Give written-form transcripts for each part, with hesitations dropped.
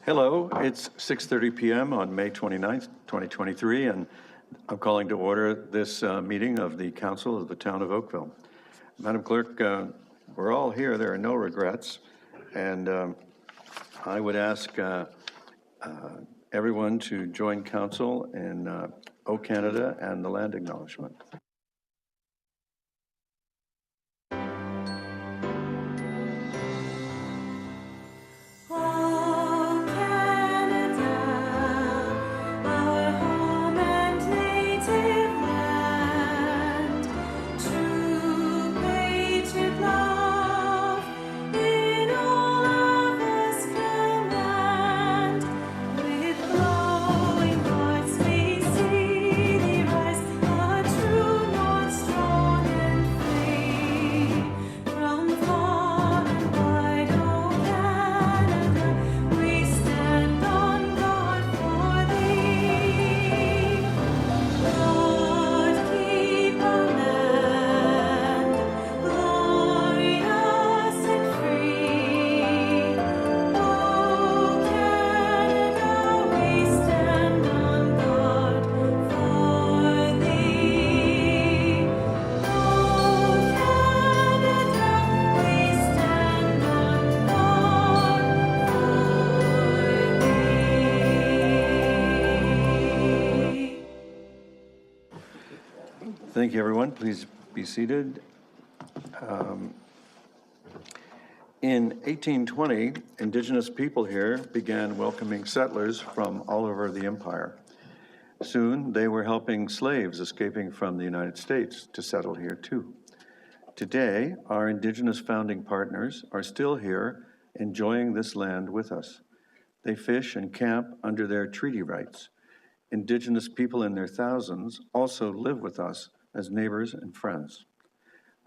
Hello, it's 6:30 p.m. on May 29th, 2023, and I'm calling to order this meeting of the Council of the Town of Oakville. Madam Clerk, we're all here. There are no regrets, and I would ask everyone to join Council in O Canada and the land acknowledgement. Thank you, everyone. Please be seated. In 1820, Indigenous people here began welcoming settlers from all over the empire. Soon, they were helping slaves escaping from the United States to settle here too. Today, our Indigenous founding partners are still here enjoying this land with us. They fish and camp under their treaty rights. Indigenous people in their thousands also live with us as neighbors and friends.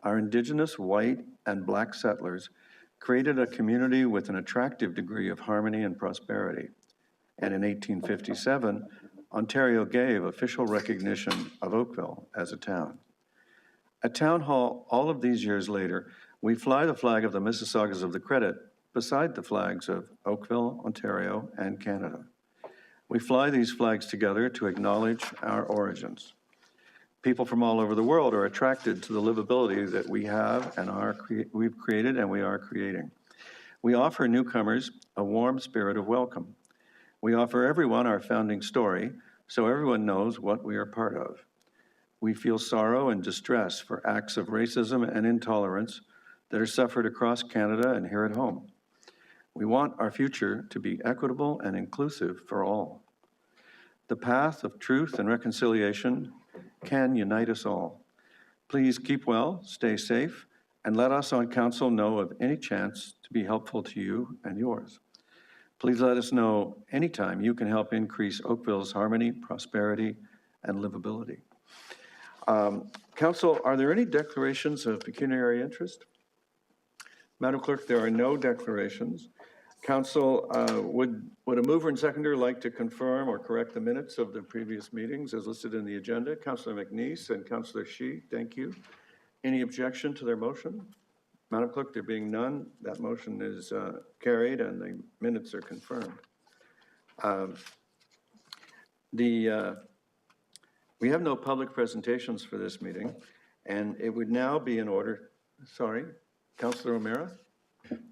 Our Indigenous white and Black settlers created a community with an attractive degree of harmony and prosperity. And in 1857, Ontario gave official recognition of Oakville as a town. At Town Hall, all of these years later, we fly the flag of the Mississaugas of the Credit beside the flags of Oakville, Ontario, and Canada. We fly these flags together to acknowledge our origins. People from all over the world are attracted to the livability that we have and we've created and we are creating. We offer newcomers a warm spirit of welcome. We offer everyone our founding story so everyone knows what we are part of. We feel sorrow and distress for acts of racism and intolerance that are suffered across Canada and here at home. We want our future to be equitable and inclusive for all. The path of truth and reconciliation can unite us all. Please keep well, stay safe, and let us on Council know of any chance to be helpful to you and yours. Please let us know anytime you can help increase Oakville's harmony, prosperity, and livability. Council, are there any declarations of pecuniary interest? Madam Clerk, there are no declarations. Council, would a mover and seconder like to confirm or correct the minutes of the previous meetings as listed in the agenda? Councillor McNeice and Councillor Shi, thank you. Any objection to their motion? Madam Clerk, there being none, that motion is carried and the minutes are confirmed. We have no public presentations for this meeting, and it would now be in order. Sorry, Councillor O'Meara?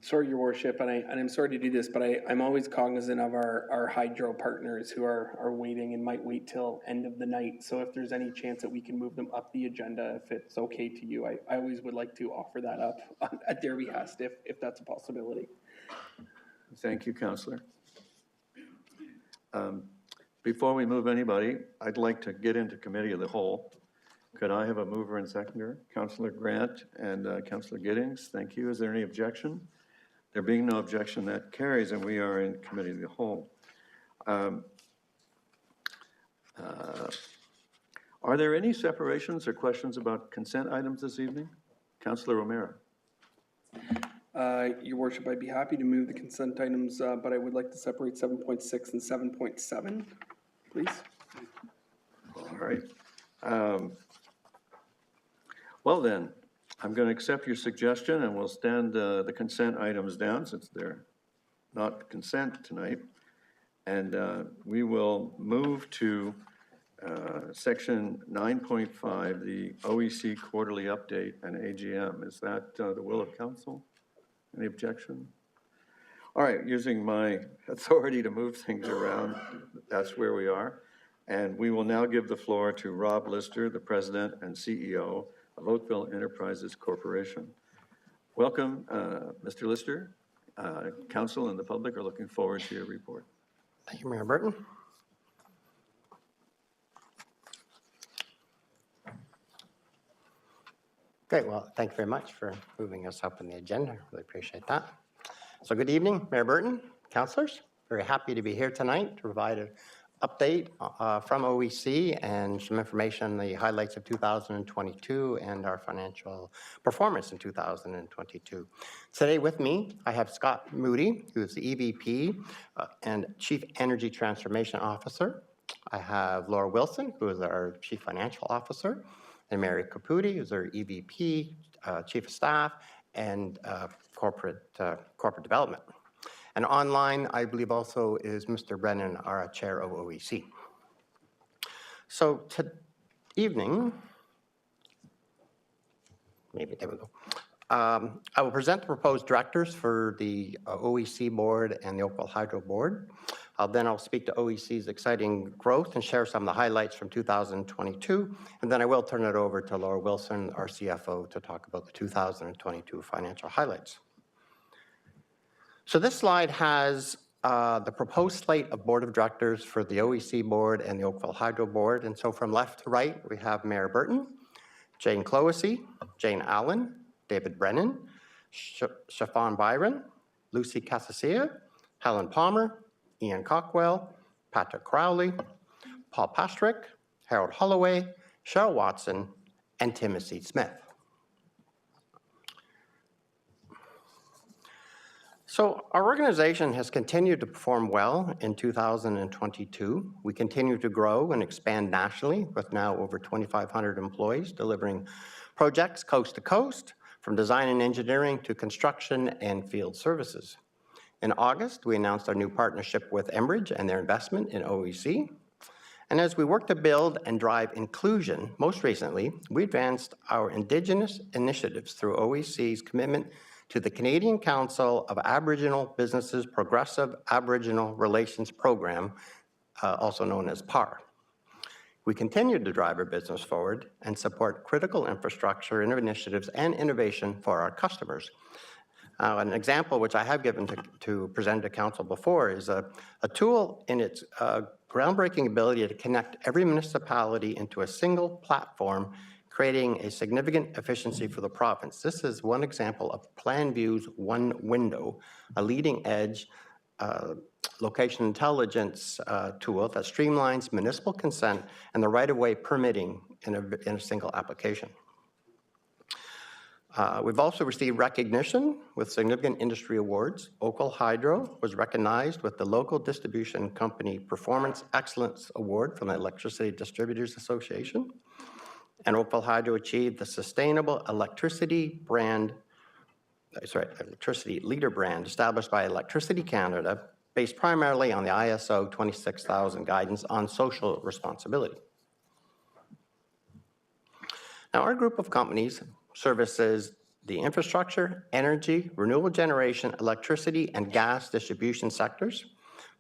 Sorry, Your Worship, and I'm sorry to do this, but I'm always cognizant of our hydro partners who are waiting and might wait till end of the night. So if there's any chance that we can move them up the agenda, if it's okay to you, I always would like to offer that up at their behest, if that's a possibility. Thank you, Councillor. Before we move anybody, I'd like to get into committee of the whole. Could I have a mover and seconder? Councillor Grant and Councillor Giddings, thank you. Is there any objection? There being no objection, that carries, and we are in committee of the whole. Are there any separations or questions about consent items this evening? Councillor O'Meara. Your Worship, I'd be happy to move the consent items, but I would like to separate 7.6 and 7.7, please. All right. Well then, I'm going to accept your suggestion and we'll stand the consent items down since they're not consent tonight. And we will move to section 9.5, the OEC quarterly update and AGM. Is that the will of council? Any objection? All right, using my authority to move things around, that's where we are. And we will now give the floor to Rob Lister, the President and CEO of Oakville Enterprises Corporation. Welcome, Mr. Lister. Council and the public are looking forward to your report. Thank you, Mayor Burton. Great, well, thank you very much for moving us up in the agenda. Really appreciate that. So good evening, Mayor Burton, councillors. Very happy to be here tonight to provide an update from OEC and some information on the highlights of 2022 and our financial performance in 2022. Today with me, I have Scott Moody, who is the EVP and Chief Energy Transformation Officer. I have Laura Wilson, who is our Chief Financial Officer, and Mary Caputi, who's our EVP, Chief of Staff, and Corporate Development. And online, I believe also is Mr. Brennan, our Chair of OEC. So evening, maybe there we go. I will present the proposed directors for the OEC board and the Oakville Hydro board. Then I'll speak to OEC's exciting growth and share some of the highlights from 2022. And then I will turn it over to Laura Wilson, our CFO, to talk about the 2022 financial highlights. So this slide has the proposed slate of board of directors for the OEC board and the Oakville Hydro board. And so from left to right, we have Mayor Burton, Jane Clohessy, Jane Allen, David Brennan, Siobhan Byron, Lucy Casasilla, Helen Palmer, Ian Cockwell, Patrick Crowley, Paul Pastrick, Harold Holloway, Cheryl Watson, and Timothy Smith. So our organization has continued to perform well in 2022. We continue to grow and expand nationally with now over 2,500 employees delivering projects coast to coast, from design and engineering to construction and field services. In August, we announced our new partnership with Enbridge and their investment in OEC. And as we work to build and drive inclusion, most recently, we advanced our Indigenous initiatives through OEC's commitment to the Canadian Council of Aboriginal Businesses Progressive Aboriginal Relations Program, also known as PAR. We continue to drive our business forward and support critical infrastructure initiatives and innovation for our customers. An example which I have given to present to council before is a tool in its groundbreaking ability to connect every municipality into a single platform, creating a significant efficiency for the province. This is one example of PlanView's One Window, a leading edge location intelligence tool that streamlines municipal consent and the right-of-way permitting in a single application. We've also received recognition with significant industry awards. Oakville Hydro was recognized with the Local Distribution Company Performance Excellence Award from the Electricity Distributors Association. And Oakville Hydro achieved the Sustainable Electricity Leader brand established by Electricity Canada, based primarily on the ISO 26000 guidance on social responsibility. Now, our group of companies services the infrastructure, energy, renewable generation, electricity, and gas distribution sectors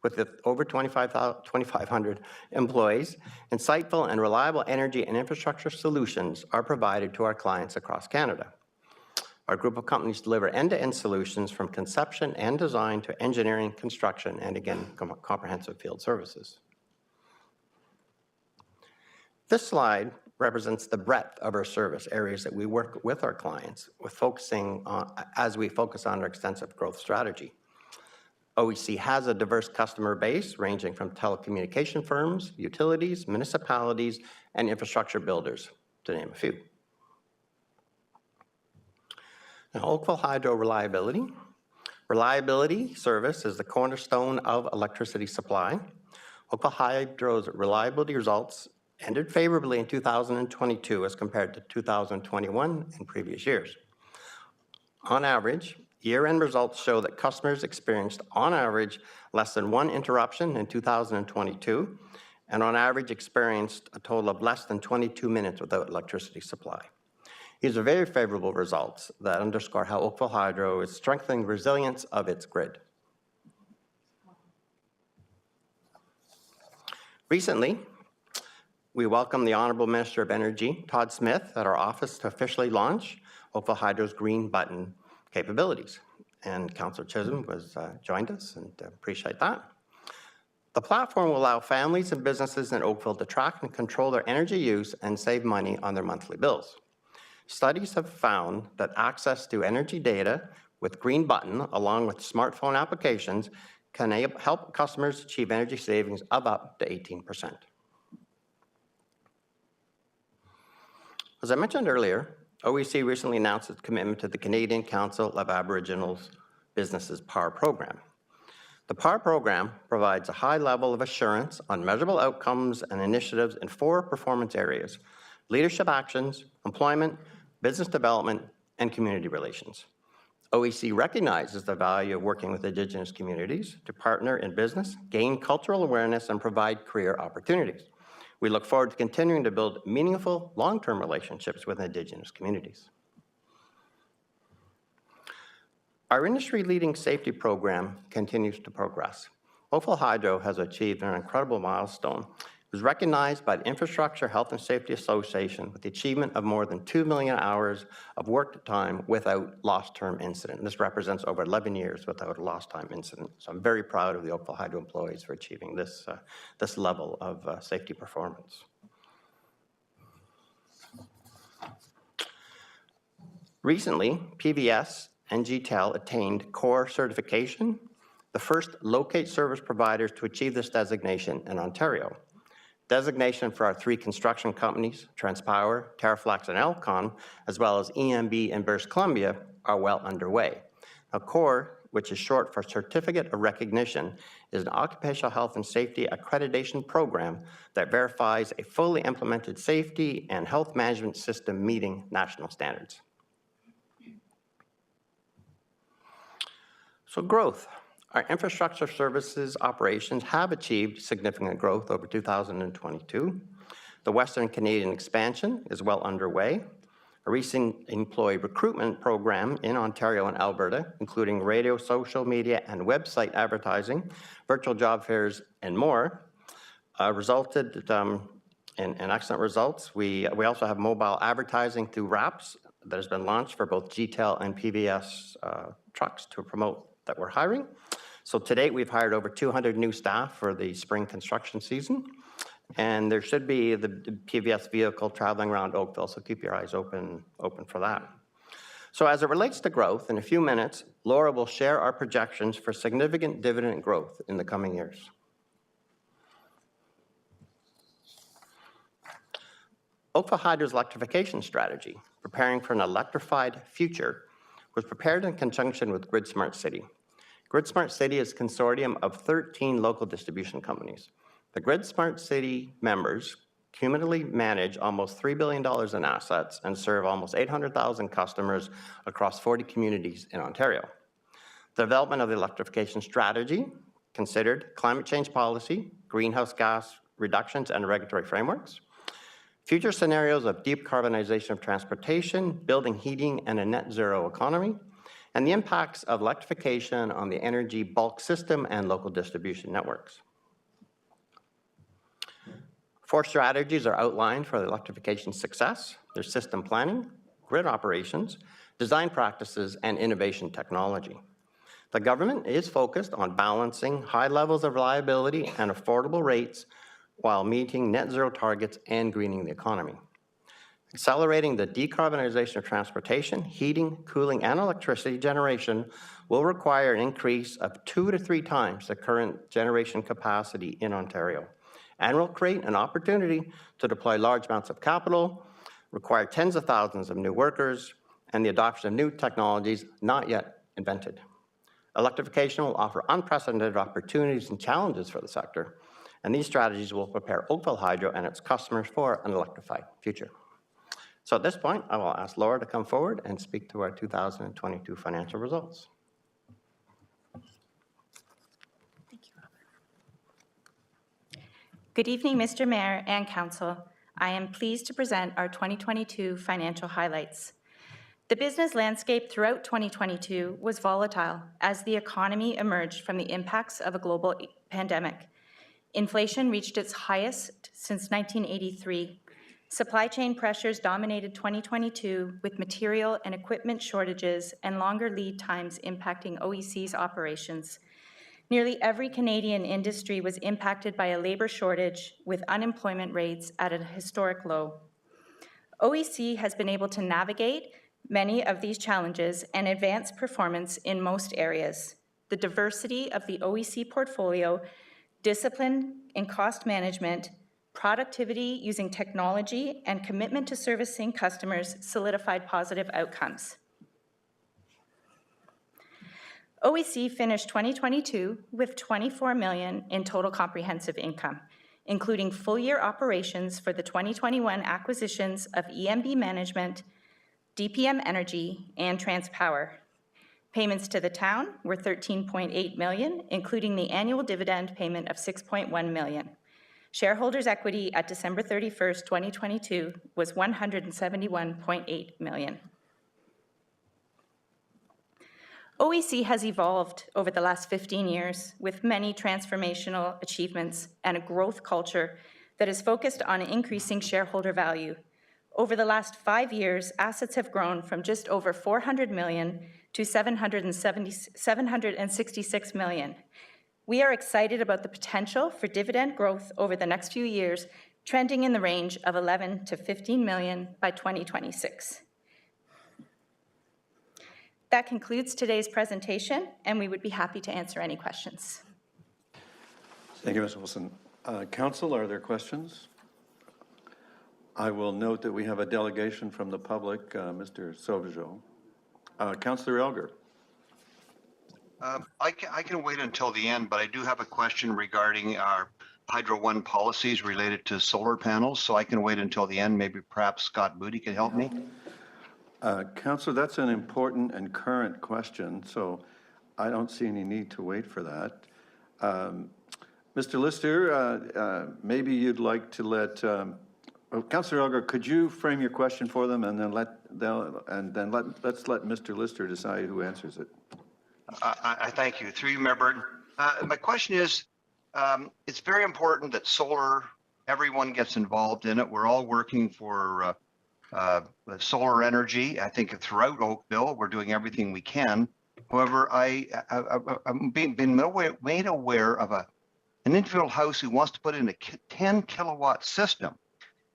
with over 2,500 employees. Insightful and reliable energy and infrastructure solutions are provided to our clients across Canada. Our group of companies deliver end-to-end solutions from conception and design to engineering, construction, and again, comprehensive field services. This slide represents the breadth of our service areas that we work with our clients, as we focus on our extensive growth strategy. OEC has a diverse customer base ranging from telecommunication firms, utilities, municipalities, and infrastructure builders, to name a few. Now, Oakville Hydro reliability. Reliability service is the cornerstone of electricity supply. Oakville Hydro's reliability results ended favorably in 2022 as compared to 2021 and previous years. On average, Year-end results show that customers experienced, on average, less than 1 interruption in 2022, and on average experienced a total of less than 22 minutes without electricity supply. These are very favorable results that underscore how Oakville Hydro is strengthening the resilience of its grid. Recently, we welcomed the Honourable Minister of Energy, Todd Smith, at our office to officially launch Oakville Hydro's green button capabilities. And Councillor Chisholm joined us, and appreciate that. The platform will allow families and businesses in Oakville to track and control their energy use and save money on their monthly bills. Studies have found that access to energy data with Green Button, along with smartphone applications, can help customers achieve energy savings of up to 18%. As I mentioned earlier, OEC recently announced its commitment to the Canadian Council of Aboriginal Businesses PAR program. The PAR program provides a high level of assurance on measurable outcomes and initiatives in 4 performance areas: leadership actions, employment, business development, and community relations. OEC recognizes the value of working with Indigenous communities to partner in business, gain cultural awareness, and provide career opportunities. We look forward to continuing to build meaningful, long-term relationships with Indigenous communities. Our industry-leading safety program continues to progress. Oakville Hydro has achieved an incredible milestone. It was recognized by the Infrastructure Health and Safety Association with the achievement of more than 2 million hours of work time without lost time incident. This represents over 11 years without a lost time incident. So I'm very proud of the Oakville Hydro employees for achieving this level of safety performance. Recently, PBS and GTEL attained core certification, the first locate service providers to achieve this designation in Ontario. Designation for our 3 construction companies, Transpower, Terraflex, and Elcon, as well as EMB and British Columbia, are well underway. Now, CORE, which is short for Certificate of Recognition, is an occupational health and safety accreditation program that verifies a fully implemented safety and health management system meeting national standards. So growth. Our infrastructure services operations have achieved significant growth over 2022. The Western Canadian expansion is well underway. A recent employee recruitment program in Ontario and Alberta, including radio, social media, and website advertising, virtual job fairs, and more, resulted in excellent results. We also have mobile advertising through RAPs that has been launched for both GTEL and PBS trucks to promote that we're hiring. So to date, we've hired over 200 new staff for the spring construction season, and there should be the PBS vehicle traveling around Oakville, so keep your eyes open for that. So as it relates to growth, in a few minutes, Laura will share our projections for significant dividend growth in the coming years. Oakville Hydro's electrification strategy, preparing for an electrified future, was prepared in conjunction with Grid Smart City. Grid Smart City is a consortium of 13 local distribution companies. The Grid Smart City members cumulatively manage almost $3 billion in assets and serve almost 800,000 customers across 40 communities in Ontario. The development of the electrification strategy considered climate change policy, greenhouse gas reductions, and regulatory frameworks, future scenarios of decarbonization of transportation, building heating, and a net zero economy, and the impacts of electrification on the energy bulk system and local distribution networks. 4 strategies are outlined for the electrification success. There's system planning, grid operations, design practices, and innovation technology. The government is focused on balancing high levels of reliability and affordable rates while meeting net zero targets and greening the economy. Accelerating the decarbonization of transportation, heating, cooling, and electricity generation will require an increase of 2 to 3 times the current generation capacity in Ontario, and will create an opportunity to deploy large amounts of capital, require tens of thousands of new workers, and the adoption of new technologies not yet invented. Electrification will offer unprecedented opportunities and challenges for the sector, and these strategies will prepare Oakville Hydro and its customers for an electrified future. So at this point, I will ask Laura to come forward and speak to our 2022 financial results. Good evening, Mr. Mayor and Council. I am pleased to present our 2022 financial highlights. The business landscape throughout 2022 was volatile as the economy emerged from the impacts of a global pandemic. Inflation reached its highest since 1983. Supply chain pressures dominated 2022 with material and equipment shortages and longer lead times impacting OEC's operations. Nearly every Canadian industry was impacted by a labor shortage, with unemployment rates at a historic low. OEC has been able to navigate many of these challenges and advance performance in most areas. The diversity of the OEC portfolio, discipline in cost management, productivity using technology, and commitment to servicing customers solidified positive outcomes. OEC finished 2022 with $24 million in total comprehensive income, including full-year operations for the 2021 acquisitions of EMB Management, DPM Energy, and TransPower. Payments to the town were $13.8 million, including the annual dividend payment of $6.1 million. Shareholders' equity at December 31st, 2022 was $171.8 million. OEC has evolved over the last 15 years with many transformational achievements and a growth culture that is focused on increasing shareholder value. Over the last 5 years, assets have grown from just over $400 million to $766 million. We are excited about the potential for dividend growth over the next few years, trending in the range of $11 to $15 million by 2026. That concludes today's presentation, and we would be happy to answer any questions. Thank you, Ms. Wilson. Council, are there questions? I will note that we have a delegation from the public, Mr. Sauvageau. Councillor Elgar. I can wait until the end, but I do have a question regarding our Hydro One policies related to solar panels, so I can wait until the end. Maybe perhaps Scott Moody can help me. Councillor, that's an important and current question, so I don't see any need to wait for that. Mr. Lister, maybe you'd like to let Councillor Elgar, could you frame your question for them, and then let's let Mr. Lister decide who answers it. I thank you. Through you, Mayor Burton. My question is, it's very important that solar, everyone gets involved in it. We're all working for solar energy. I think throughout Oakville, we're doing everything we can. However, I've been made aware of an individual house who wants to put in a 10 kilowatt system,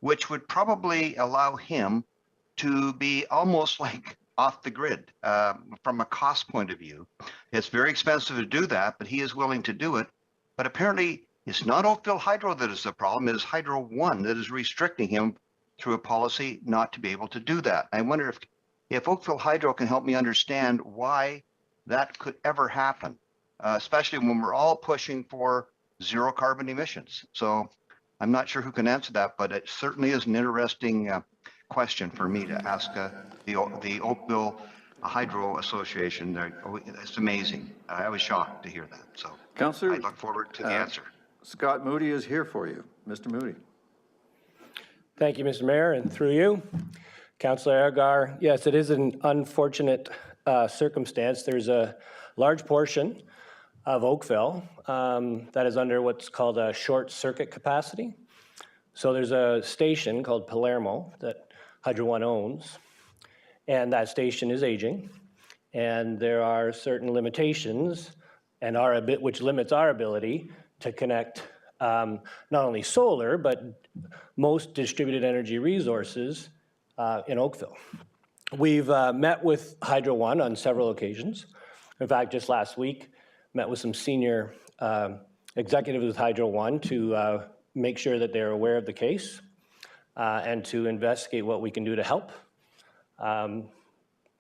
which would probably allow him to be almost like off the grid from a cost point of view. It's very expensive to do that, but he is willing to do it. But apparently, it's not Oakville Hydro that is the problem. It is Hydro One that is restricting him through a policy not to be able to do that. I wonder if Oakville Hydro can help me understand why that could ever happen, especially when we're all pushing for zero carbon emissions. So I'm not sure who can answer that, but it certainly is an interesting question for me to ask the Oakville Hydro Association. It's amazing. I was shocked to hear that. So Councillor, I look forward to the answer. Scott Moody is here for you. Mr. Moody. Thank you, Mr. Mayor, and through you, Councillor Elgar. Yes, it is an unfortunate circumstance. There's a large portion of Oakville that is under what's called a short circuit capacity. So there's a station called Palermo that Hydro One owns, and that station is aging, and there are certain limitations and which limits our ability to connect not only solar, but most distributed energy resources in Oakville. We've met with Hydro One on several occasions. In fact, just last week, met with some senior executives with Hydro One to make sure that they're aware of the case and to investigate what we can do to help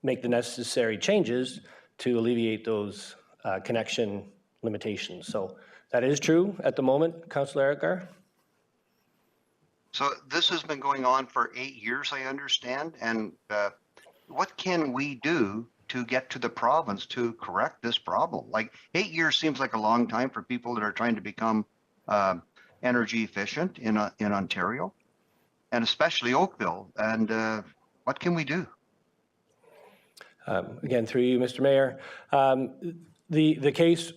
make the necessary changes to alleviate those connection limitations. So that is true at the moment, Councillor Elgar. So this has been going on for 8 years, I understand. And what can we do to get to the province to correct this problem? Like 8 years seems like a long time for people that are trying to become energy efficient in Ontario, and especially Oakville. And what can we do? Again, through you, Mr. Mayor. The case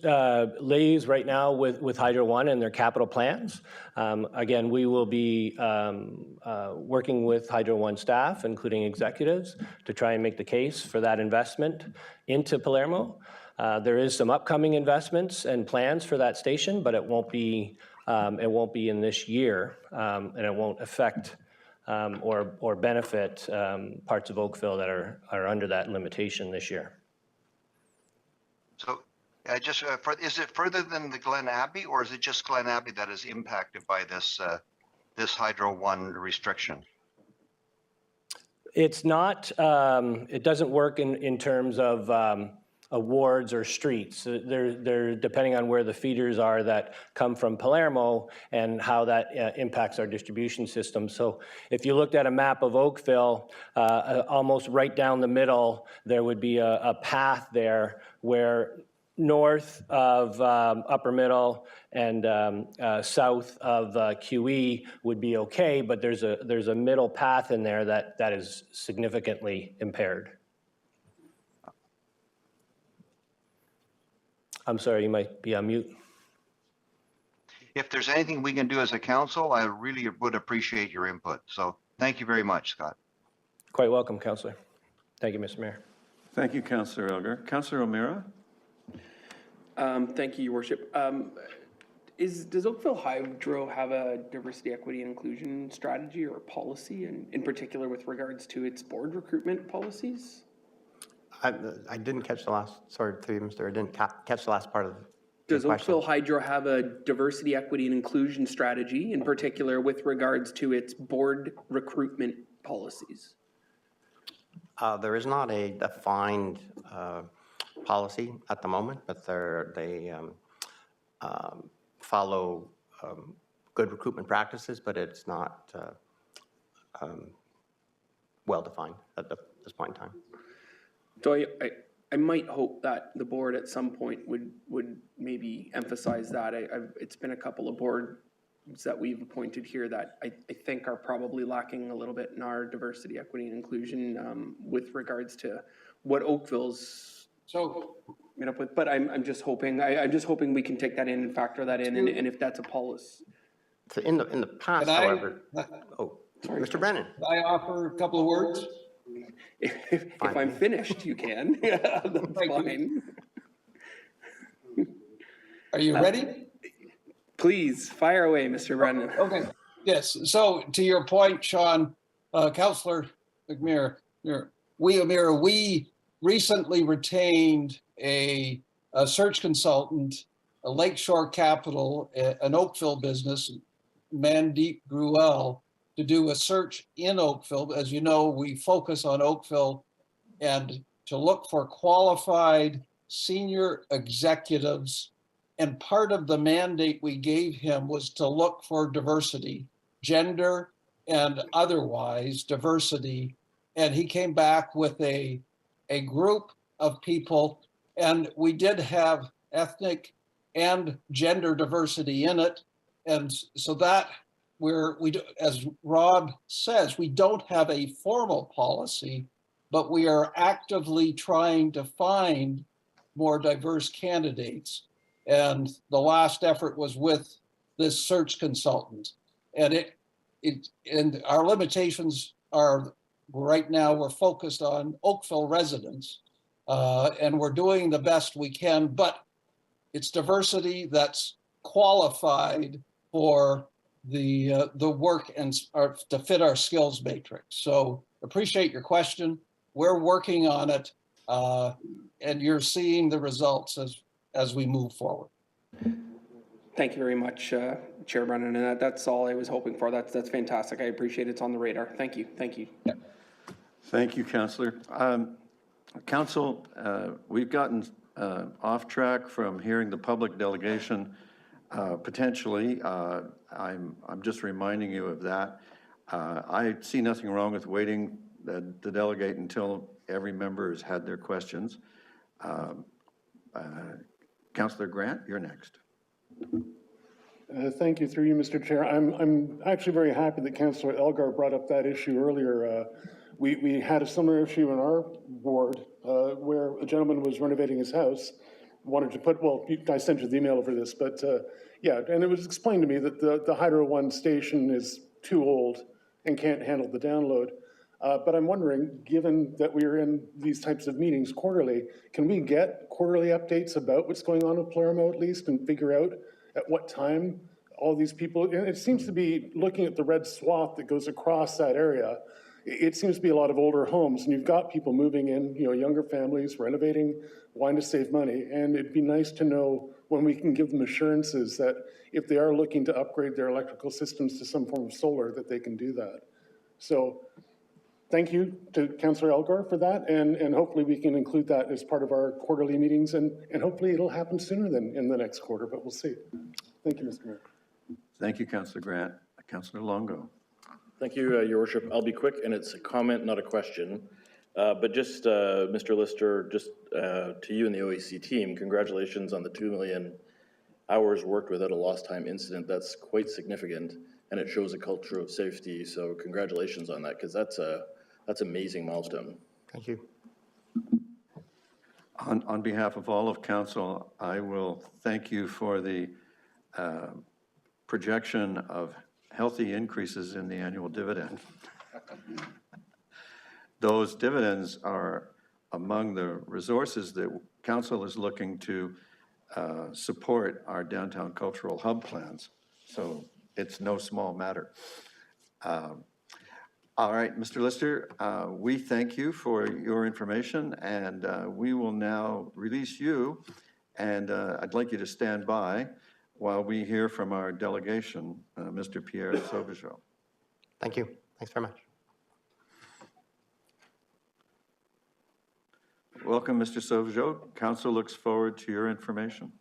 lays right now with Hydro One and their capital plans. Again, we will be working with Hydro One staff, including executives, to try and make the case for that investment into Palermo. There is some upcoming investments and plans for that station, but it won't be in this year, and it won't affect or benefit parts of Oakville that are under that limitation this year. So is it further than the Glen Abbey, or is it just Glen Abbey that is impacted by this Hydro One restriction? It's not, it doesn't work in terms of wards or streets. They're depending on where the feeders are that come from Palermo and how that impacts our distribution system. So if you looked at a map of Oakville, almost right down the middle, there would be a path there where north of Upper Middle and south of QE would be okay, but there's a middle path in there that is significantly impaired. I'm sorry, you might be on mute. If there's anything we can do as a council, I really would appreciate your input. So thank you very much, Scott. Quite welcome, Councillor. Thank you, Mr. Mayor. Thank you, Councillor Elgar. Councillor O'Meara? Thank you, Your Worship. Does Oakville Hydro have a diversity, equity, and inclusion strategy or policy, and in particular with regards to its board recruitment policies? I didn't catch the last, sorry, through you, Mr. I didn't catch the last part of the Does question. Oakville Hydro have a diversity, equity, and inclusion strategy, in particular with regards to its board recruitment policies? There is not a defined policy at the moment, but they follow good recruitment practices, but it's not well-defined at this point in time. So I might hope that the board at some point would maybe emphasize that. It's been a couple of boards that we've appointed here that I think are probably lacking a little bit in our diversity, equity, and inclusion with regards to what Oakville's made up with. But I'm just hoping we can take that in and factor that in, and if that's a policy. So in the past, however, sorry, Mr. Brennan. Can I offer a couple of words? If I'm finished, you can. Yeah, that's fine. Are you ready? Please, fire away, Mr. Brennan. Okay, yes. So to your point, Sean, Councillor McMeer, we recently retained a search consultant, a Lakeshore Capital, an Oakville business, Mandeep Gruel, to do a search in Oakville. As you know, we focus on Oakville and to look for qualified senior executives. And part of the mandate we gave him was to look for diversity, gender and otherwise diversity. And he came back with a group of people, and we did have ethnic and gender diversity in it. And so that as Rob says, we don't have a formal policy, but we are actively trying to find more diverse candidates. And the last effort was with this search consultant. And and our limitations are right now we're focused on Oakville residents, and we're doing the best we can, but it's diversity that's qualified for the work and to fit our skills matrix. So appreciate your question. We're working on it, and you're seeing the results as we move forward. Thank you very much, Chair Brennan, and that's all I was hoping for. That's fantastic. I appreciate it's on the radar. Thank you. Thank you. Yeah. Thank you, Councillor. Council, we've gotten off track from hearing the public delegation potentially I'm just reminding you of that. I see nothing wrong with waiting the delegate until every member has had their questions. Councillor Grant, you're next. Thank you, through you, Mr. Chair. I'm actually very happy that Councillor Elgar brought up that issue earlier. We had a similar issue in our ward where a gentleman was renovating his house, wanted to put, well, I sent you the email over this, but yeah, and it was explained to me that the Hydro One station is too old and can't handle the download. But I'm wondering, given that we are in these types of meetings quarterly, can we get quarterly updates about what's going on with Palermo at least and figure out at what time all these people, and it seems to be, looking at the red swath that goes across that area, it seems to be a lot of older homes, and you've got people moving in, you know, younger families, renovating, wanting to save money, and it'd be nice to know when we can give them assurances that if they are looking to upgrade their electrical systems to some form of solar, that they can do that. So thank you to Councillor Elgar for that, and hopefully we can include that as part of our quarterly meetings, and hopefully it'll happen sooner than in the next quarter, but we'll see. Thank you, Mr. Mayor. Thank you, Councillor Grant. Councillor Longo. Thank you, Your Worship. I'll be quick, and it's a comment, not a question. But just, Mr. Lister, just to you and the OEC team, congratulations on the 2 million hours worked without a lost time incident. That's quite significant, and it shows a culture of safety. So congratulations on that, because that's an amazing milestone. Thank you. On behalf of all of council, I will thank you for the projection of healthy increases in the annual dividend. Those dividends are among the resources that council is looking to support our downtown cultural hub plans. So it's no small matter. All right, Mr. Lister, we thank you for your information, and we will now release you, and I'd like you to stand by while we hear from our delegation, Mr. Pierre Sauvageau. Thank you. Thanks very much. Welcome, Mr. Sauvageau. Council looks forward to your information.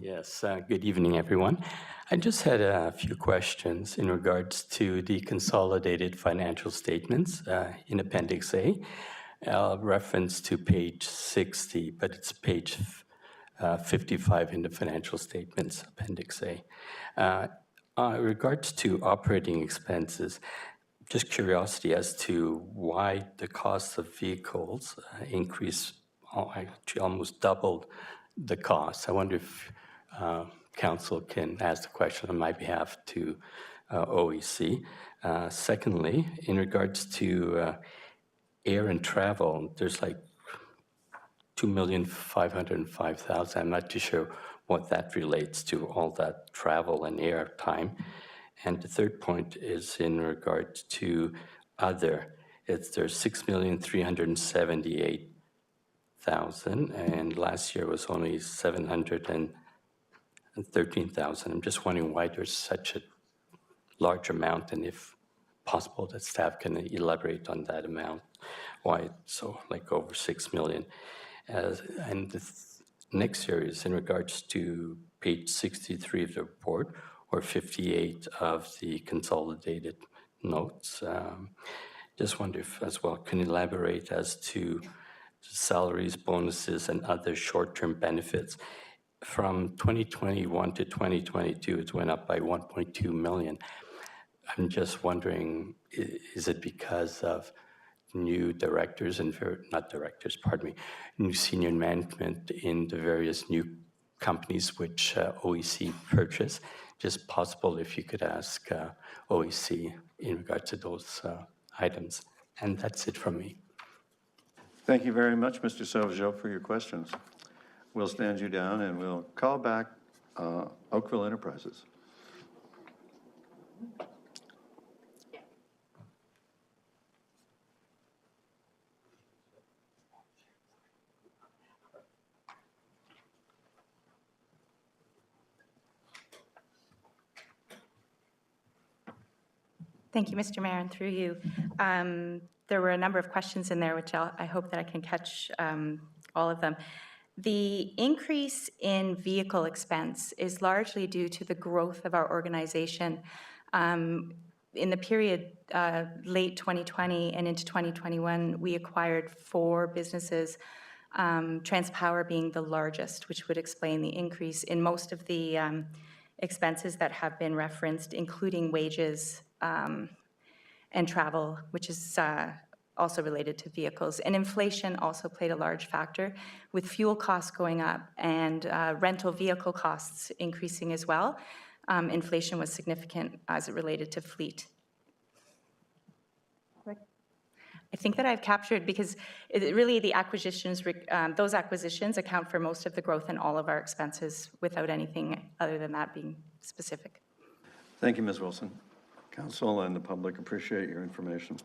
Yes, good evening, everyone. I just had a few questions in regards to the consolidated financial statements in Appendix A. Reference to page 60, but it's page 55 in the financial statements, Appendix A. Regards to operating expenses, just curiosity as to why the cost of vehicles increased, actually almost doubled the cost. I wonder if council can ask the question on my behalf to OEC. Secondly, in regards to air and travel, there's like $2,505,000. I'm not too sure what that relates to, all that travel and air time. And the third point is in regards to other. There's $6,378,000, and last year was only $713,000. I'm just wondering why there's such a large amount, and if possible, that staff can elaborate on that amount, why it's so like over 6 million. And the next year is in regards to page 63 of the report, or 58 of the consolidated notes. Just wonder if as well can elaborate as to salaries, bonuses, and other short-term benefits. From 2021 to 2022, it went up by 1.2 million. I'm just wondering, is it because of new directors and new senior management in the various new companies which OEC purchased? Just possible if you could ask OEC in regard to those items. And that's it from me. Thank you very much, Mr. Sauvageau, for your questions. We'll stand you down and we'll call back Oakville Enterprises. Thank you, Mr. Mayor, and through you. There were a number of questions in there, which I hope that I can catch all of them. The increase in vehicle expense is largely due to the growth of our organization. In the period late 2020 and into 2021, we acquired 4 businesses, TransPower being the largest, which would explain the increase in most of the expenses that have been referenced, including wages and travel, which is also related to vehicles. And inflation also played a large factor, with fuel costs going up and rental vehicle costs increasing as well. Inflation was significant as it related to fleet. I think that I've captured, because really the acquisitions, those acquisitions account for most of the growth in all of our expenses without anything other than that being specific. Thank you, Ms. Wilson. Council and the public appreciate your information.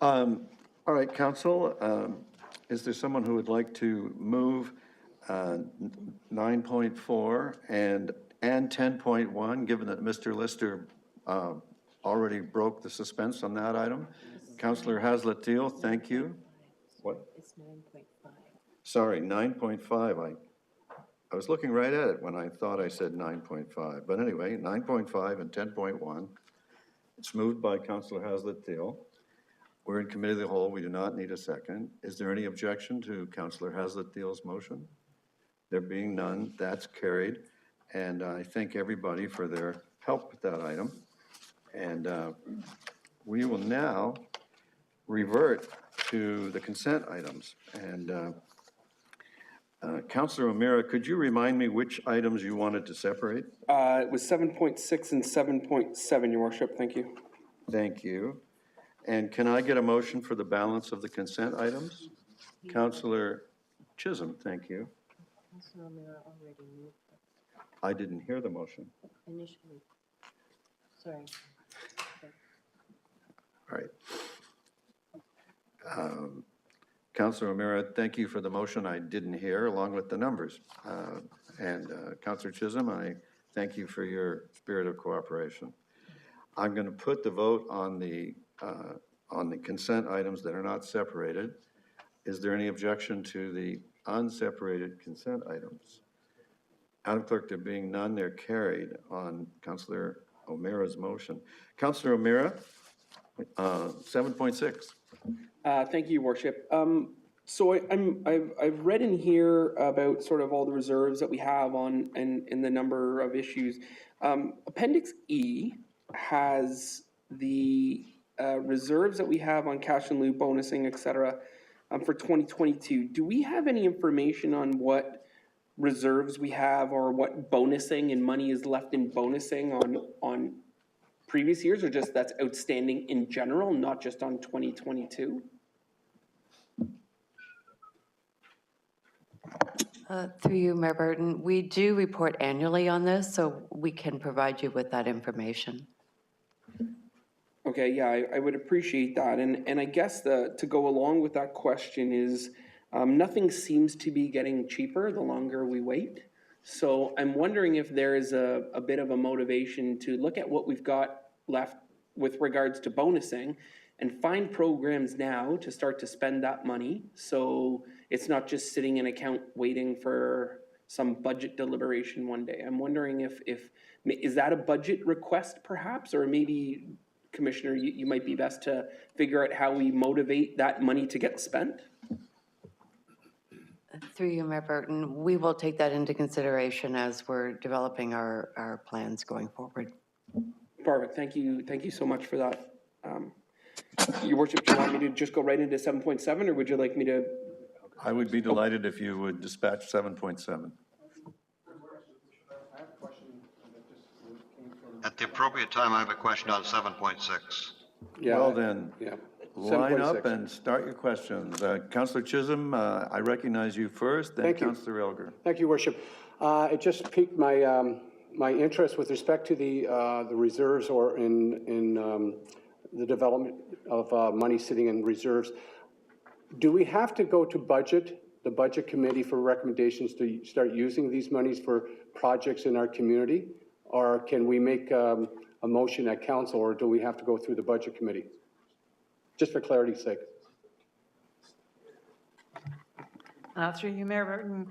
All right, Council, is there someone who would like to move 9.4 and 10.1, given that Mr. Lister already broke the suspense on that item? Councillor Haslett-Deal, thank you. What? It's 9.5. Sorry, 9.5. I was looking right at it when I thought I said 9.5. But anyway, 9.5 and 10.1. It's moved by Councillor Haslett-Deal. We're in committee of the whole. We do not need a second. Is there any objection to Councillor Haslett-Deal's motion? There being none, that's carried. And I thank everybody for their help with that item. And we will now revert to the consent items. And Councillor O'Meara, could you remind me which items you wanted to separate? It was 7.6 and 7.7, Your Worship. Thank you. Thank you. And can I get a motion for the balance of the consent items? Councillor Chisholm, thank you. Councillor O'Meara already moved I didn't hear the motion. initially. Sorry. All right. Councillor O'Meara, thank you for the motion I didn't hear, along with the numbers. And Councillor Chisholm, I thank you for your spirit of cooperation. I'm going to put the vote on the consent items that are not separated. Is there any objection to the unseparated consent items? Madam Clerk, there being none, they're carried on Councillor O'Meara's motion. Councillor O'Meara, 7.6. Thank you, Your Worship. So I've read in here about sort of all the reserves that we have on and the number of issues. Appendix E has the reserves that we have on cash and lieu, bonusing, et cetera, for 2022. Do we have any information on what reserves we have, or what bonusing and money is left in bonusing on previous years, or just that's outstanding in general, not just on 2022? Through you, Mayor Burton, we do report annually on this, so we can provide you with that information. Okay, yeah, I would appreciate that. And I guess to go along with that question is, nothing seems to be getting cheaper the longer we wait. So I'm wondering if there is a bit of a motivation to look at what we've got left with regards to bonusing and find programs now to start to spend that money, so it's not just sitting in account waiting for some budget deliberation one day. I'm wondering if is that a budget request perhaps, or maybe, Commissioner, you might be best to figure out how we motivate that money to get spent? Through you, Mayor Burton, we will take that into consideration as we're developing our plans going forward. Perfect. Thank you so much for that. Your Worship, do you want me to just go right into 7.7, or would you like me to? I would be delighted if you would dispatch 7.7. At the appropriate time, I have a question on 7.6. Yeah. Well then, Yeah. line up 7.6. and start your questions. Councillor Chisholm, I recognize you first, then Thank you. Councillor Elgar. Thank you, Worship. It just piqued my my interest with respect to the reserves, or in the development of money sitting in reserves. Do we have to go to the budget committee for recommendations to start using these monies for projects in our community? Or can we make a motion at council, or do we have to go through the budget committee? Just for clarity's sake. Through you, Mayor Burton,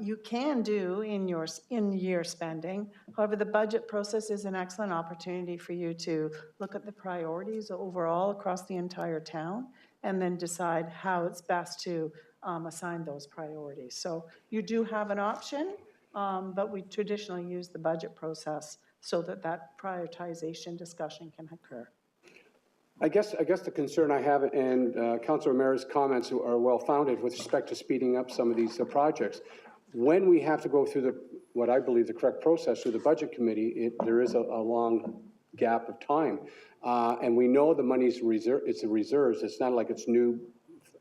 you can do in-year spending. However, the budget process is an excellent opportunity for you to look at the priorities overall across the entire town and then decide how it's best to assign those priorities. So you do have an option, but we traditionally use the budget process so that that prioritization discussion can occur. I guess the concern I have, and Councilor O'Meara's comments are well-founded with respect to speeding up some of these projects. When we have to go through what I believe the correct process through the Budget Committee, there is a long gap of time. And we know the money's it's the reserves. It's not like it's new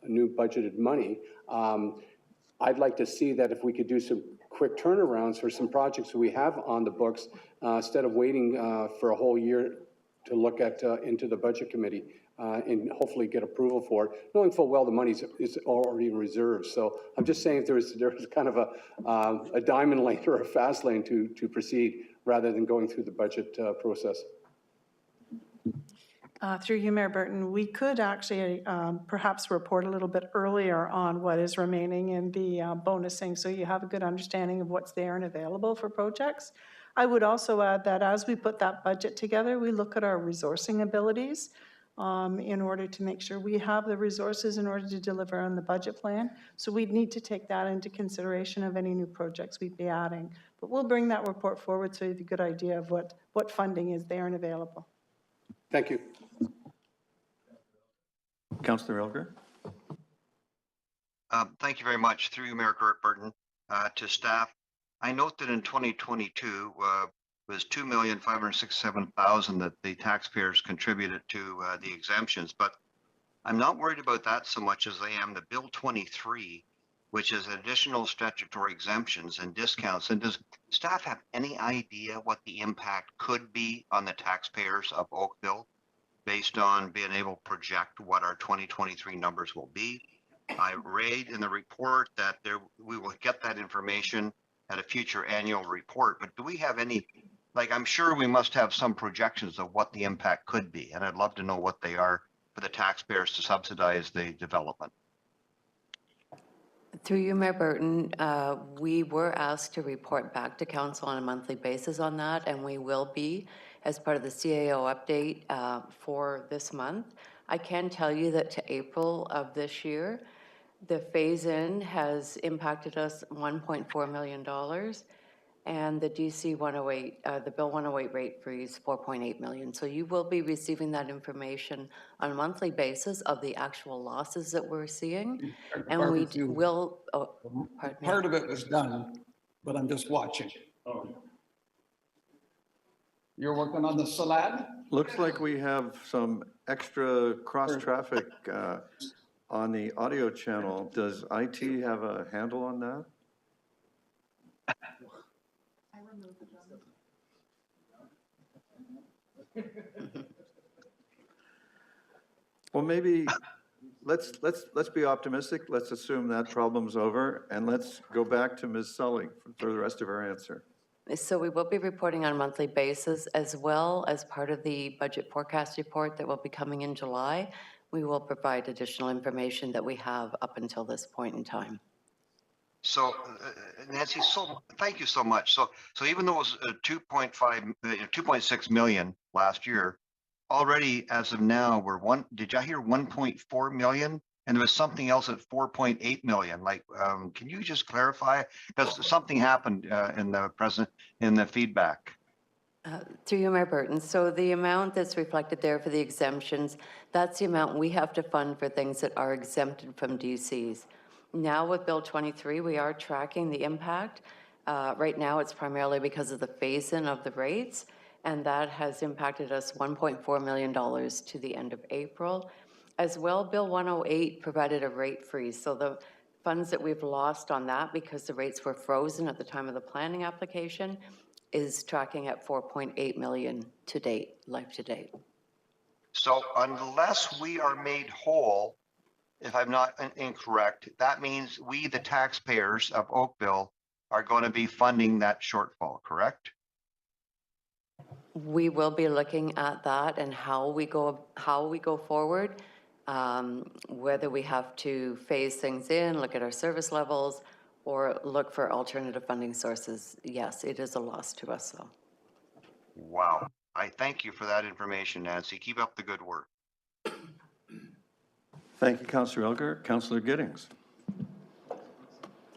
budgeted money. I'd like to see that if we could do some quick turnarounds for some projects that we have on the books, instead of waiting for a whole year to look at into the Budget Committee and hopefully get approval for it, knowing full well the money is already in reserves. So I'm just saying if there's kind of a diamond lane or a fast lane to proceed rather than going through the budget process. Through you, Mayor Burton, we could actually perhaps report a little bit earlier on what is remaining in the bonusing, so you have a good understanding of what's there and available for projects. I would also add that as we put that budget together, we look at our resourcing abilities in order to make sure we have the resources in order to deliver on the budget plan. So we'd need to take that into consideration of any new projects we'd be adding. But we'll bring that report forward so you have a good idea of what funding is there and available. Thank you. Councillor Elgar? Thank you very much. Through you, Mayor Burton, to staff. I note that in 2022 was $2,567,000 that the taxpayers contributed to the exemptions, but I'm not worried about that so much as I am the Bill 23, which is additional statutory exemptions and discounts. And does staff have any idea what the impact could be on the taxpayers of Oakville based on being able to project what our 2023 numbers will be? I read in the report that we will get that information at a future annual report, but do we have any, like, I'm sure we must have some projections of what the impact could be, and I'd love to know what they are for the taxpayers to subsidize the development. Through you, Mayor Burton, we were asked to report back to council on a monthly basis on that, and we will be as part of the CAO update for this month. I can tell you that to April of this year, the phase-in has impacted us $1.4 million, and the DC 108, the Bill 108 rate freeze, $4.8 million. So you will be receiving that information on a monthly basis of the actual losses that we're seeing, and we will. Oh, pardon me. Part of it was done, but I'm just watching. You're working on the salad? Looks like we have some extra cross-traffic on the audio channel. Does IT have a handle on that? I removed them. Well, maybe let's be optimistic. Let's assume that problem's over, and let's go back to Ms. Sully for the rest of her answer. So we will be reporting on a monthly basis, as well as part of the budget forecast report that will be coming in July. We will provide additional information that we have up until this point in time. So, Nancy, thank you so much. So even though it was 2.6 million last year, already as of now, did I hear 1.4 million? And there was something else at 4.8 million. Like, can you just clarify? Because something happened in the feedback. Through you, Mayor Burton. So the amount that's reflected there for the exemptions, that's the amount we have to fund for things that are exempted from DCs. Now with Bill 23, we are tracking the impact. Right now, it's primarily because of the phase-in of the rates, and that has impacted us $1.4 million to the end of April. As well, Bill 108 provided a rate freeze. So the funds that we've lost on that because the rates were frozen at the time of the planning application is tracking at 4.8 million to date, life to date. So unless we are made whole, if I'm not incorrect, that means we, the taxpayers of Oakville, are going to be funding that shortfall, correct? We will be looking at that and how we go forward. Whether we have to phase things in, look at our service levels, or look for alternative funding sources, yes, it is a loss to us, though. Wow. I thank you for that information, Nancy. Keep up the good work. Thank you, Councillor Elgar. Councillor Giddings.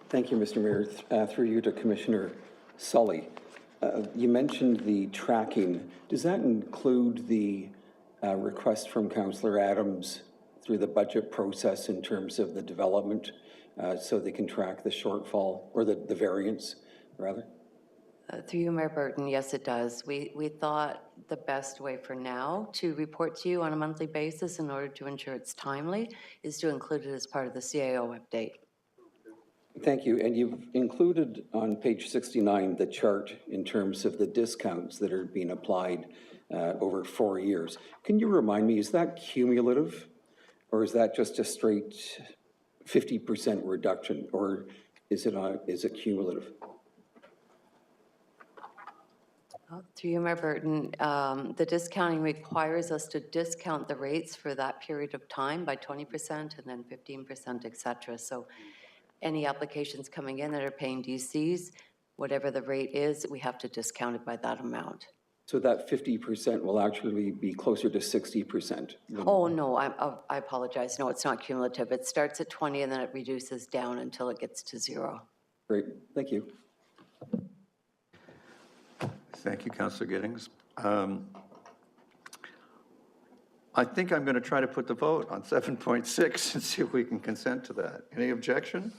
Thank you, Mr. Mayor. Through you to Commissioner Sully. You mentioned the tracking. Does that include the request from Councillor Adams through the budget process in terms of the development so they can track the shortfall or the variance, rather? Through you, Mayor Burton, yes, it does. We thought the best way for now to report to you on a monthly basis in order to ensure it's timely is to include it as part of the CAO update. Thank you. And you've included on page 69 the chart in terms of the discounts that are being applied over 4 years. Can you remind me, is that cumulative or is that just a straight 50% reduction, or is it cumulative? Through you, Mayor Burton, the discounting requires us to discount the rates for that period of time by 20% and then 15%, et cetera. So any applications coming in that are paying DCs, whatever the rate is, we have to discount it by that amount. So that 50% will actually be closer to 60%. Oh, no, I apologize. No, it's not cumulative. It starts at 20 and then it reduces down until it gets to 0. Great, thank you. Thank you, Councillor Giddings. I think I'm going to try to put the vote on 7.6 and see if we can consent to that. Any objection?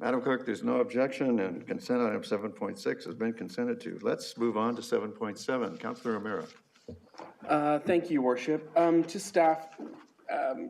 Madam Clerk, there's no objection, and consent item 7.6 has been consented to. Let's move on to 7.7. Councillor O'Meara. Thank you, Your Worship. To staff,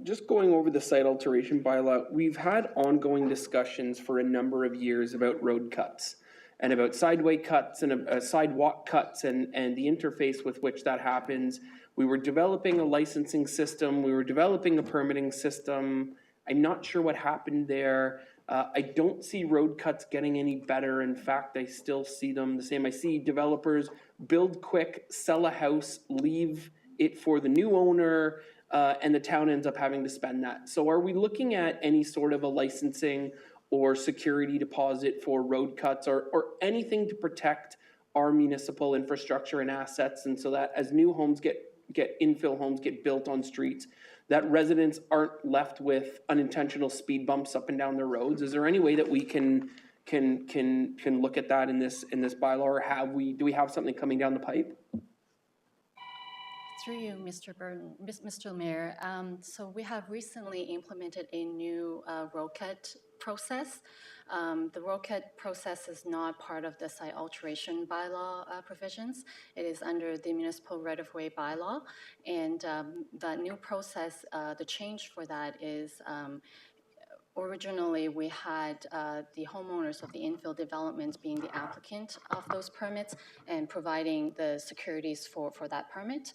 just going over the site alteration bylaw, we've had ongoing discussions for a number of years about road cuts and about sideway cuts and sidewalk cuts and the interface with which that happens. We were developing a licensing system. We were developing a permitting system. I'm not sure what happened there. I don't see road cuts getting any better. In fact, I still see them the same. I see developers build quick, sell a house, leave it for the new owner, and the town ends up having to spend that. So are we looking at any sort of a licensing or security deposit for road cuts or anything to protect our municipal infrastructure and assets, and so that as new homes get infill homes get built on streets, that residents aren't left with unintentional speed bumps up and down their roads? Is there any way that we can look at that in this bylaw, or do we have something coming down the pipe? Through you, Mr. Burton, Mr. Mayor. So we have recently implemented a new road cut process. The road cut process is not part of the site alteration bylaw provisions. It is under the municipal right-of-way bylaw. And that new process, the change for that is originally we had the homeowners of the infill developments being the applicant of those permits and providing the securities for that permit.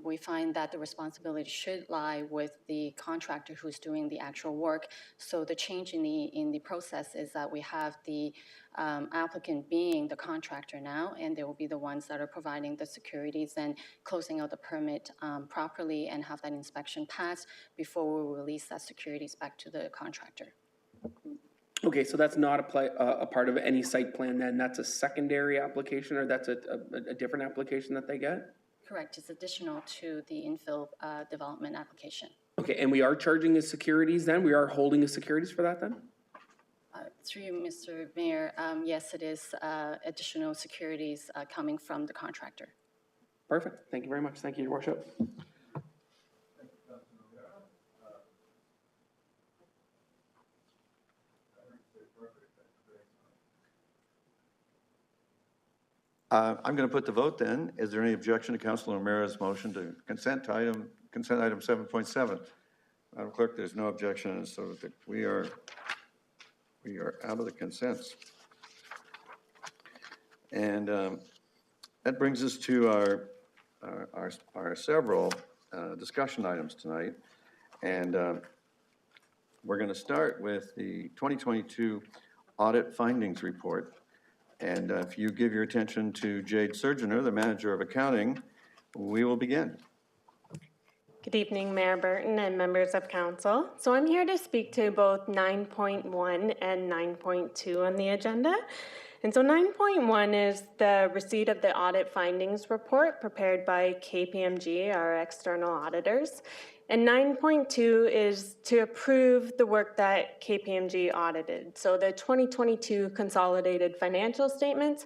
We find that the responsibility should lie with the contractor who's doing the actual work. So the change in the process is that we have the applicant being the contractor now, and they will be the ones that are providing the securities and closing out the permit properly and have that inspection passed before we release that securities back to the contractor. Okay, so that's not a part of any site plan then? That's a secondary application, or that's a different application that they get? Correct. It's additional to the infill development application. Okay, and we are charging as securities then? We are holding as securities for that then? Through you, Mr. Mayor, yes, it is additional securities coming from the contractor. Perfect. Thank you very much. Thank you, Your Worship. I'm going to put the vote then. Is there any objection to Councillor O'Meara's motion to consent item 7.7? Madam Clerk, there's no objection, so that we are out of the consents. And that brings us to our several discussion items tonight. And we're going to start with the 2022 Audit Findings Report. And if you give your attention to Jade Surgener, the Manager of Accounting, we will begin. Good evening, Mayor Burton and members of council. So I'm here to speak to both 9.1 and 9.2 on the agenda. And so 9.1 is the receipt of the audit findings report prepared by KPMG, our external auditors. And 9.2 is to approve the work that KPMG audited. So the 2022 consolidated financial statements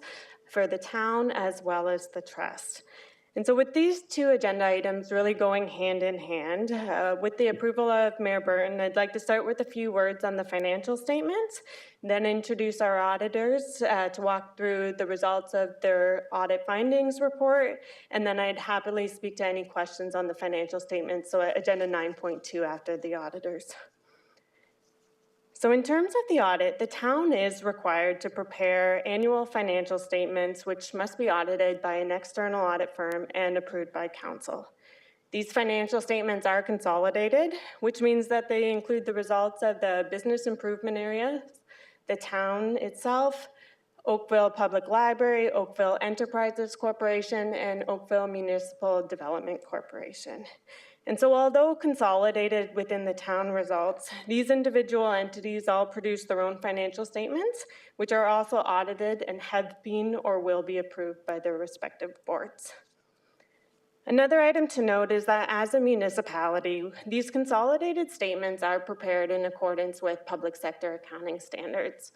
for the town as well as the trust. And so with these two agenda items really going hand in hand, with the approval of Mayor Burton, I'd like to start with a few words on the financial statements, then introduce our auditors to walk through the results of their audit findings report, and then I'd happily speak to any questions on the financial statements, so agenda 9.2 after the auditors. So in terms of the audit, the town is required to prepare annual financial statements which must be audited by an external audit firm and approved by council. These financial statements are consolidated, which means that they include the results of the business improvement area, the town itself, Oakville Public Library, Oakville Enterprises Corporation, and Oakville Municipal Development Corporation. And so although consolidated within the town results, these individual entities all produce their own financial statements, which are also audited and have been or will be approved by their respective boards. Another item to note is that as a municipality, these consolidated statements are prepared in accordance with public sector accounting standards.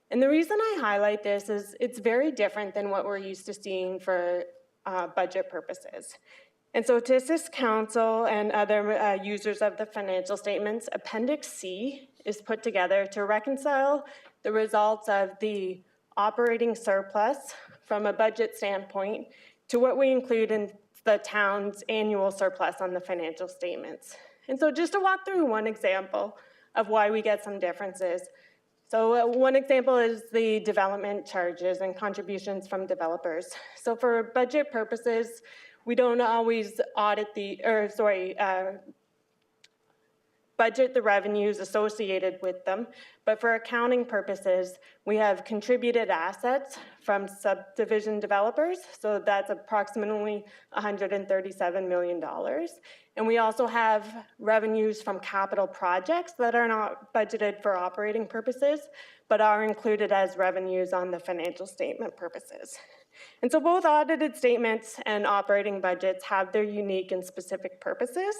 And the reason I highlight this is it's very different than what we're used to seeing for budget purposes. And so to assist council and other users of the financial statements, Appendix C is put together to reconcile the results of the operating surplus from a budget standpoint to what we include in the town's annual surplus on the financial statements. And so just to walk through one example of why we get some differences. So one example is the development charges and contributions from developers. So for budget purposes, we don't always budget the revenues associated with them, but for accounting purposes, we have contributed assets from subdivision developers, so that's approximately $137 million. And we also have revenues from capital projects that are not budgeted for operating purposes, but are included as revenues on the financial statement purposes. And so both audited statements and operating budgets have their unique and specific purposes.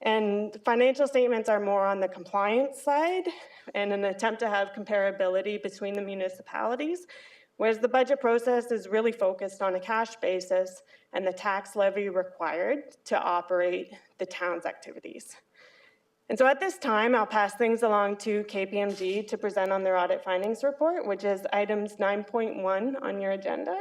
And financial statements are more on the compliance side and an attempt to have comparability between the municipalities, whereas the budget process is really focused on a cash basis and the tax levy required to operate the town's activities. And so at this time, I'll pass things along to KPMG to present on their audit findings report, which is items 9.1 on your agenda.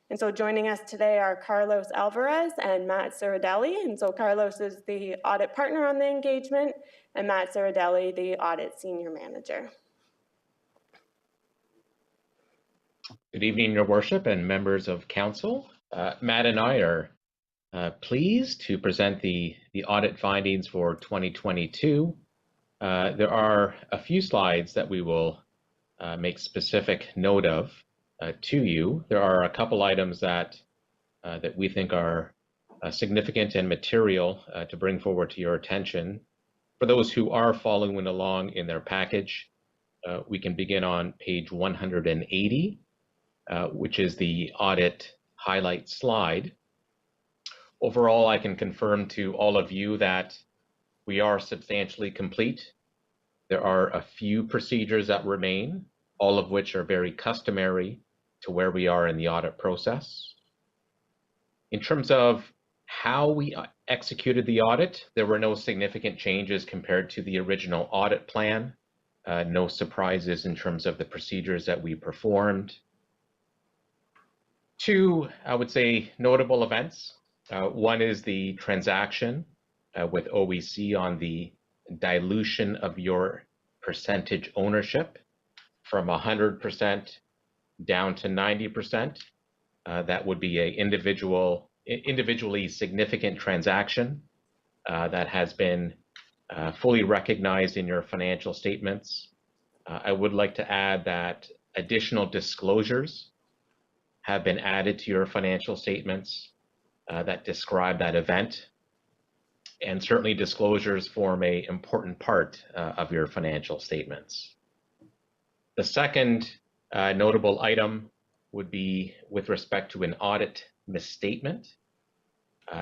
And so joining us today are Carlos Alvarez and Matt Ciradelli. And so Carlos is the audit partner on the engagement and Matt Ciradelli, the audit senior manager. Good evening, Your Worship and members of council. Matt and I are pleased to present the audit findings for 2022. There are a few slides that we will make specific note of to you. There are a couple items that we think are significant and material to bring forward to your attention. For those who are following along in their package, we can begin on page 180, which is the audit highlight slide. Overall, I can confirm to all of you that we are substantially complete. There are a few procedures that remain, all of which are very customary to where we are in the audit process. In terms of how we executed the audit, there were no significant changes compared to the original audit plan. No surprises in terms of the procedures that we performed. Two, I would say, notable events. One is the transaction with OEC on the dilution of your percentage ownership from 100% down to 90%. That would be an individually significant transaction that has been fully recognized in your financial statements. I would like to add that additional disclosures have been added to your financial statements that describe that event. and certainly disclosures form an important part of your financial statements. The second notable item would be with respect to an audit misstatement.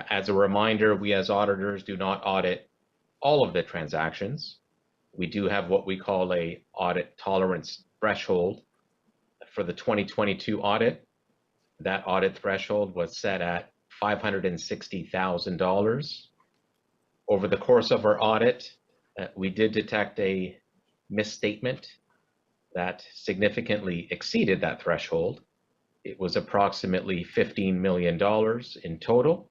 As a reminder, we as auditors do not audit all of the transactions. We do have what we call a audit tolerance threshold. For the 2022 audit, that audit threshold was set at $560,000. Over the course of our audit, we did detect a misstatement that significantly exceeded that threshold. It was approximately $15 million in total.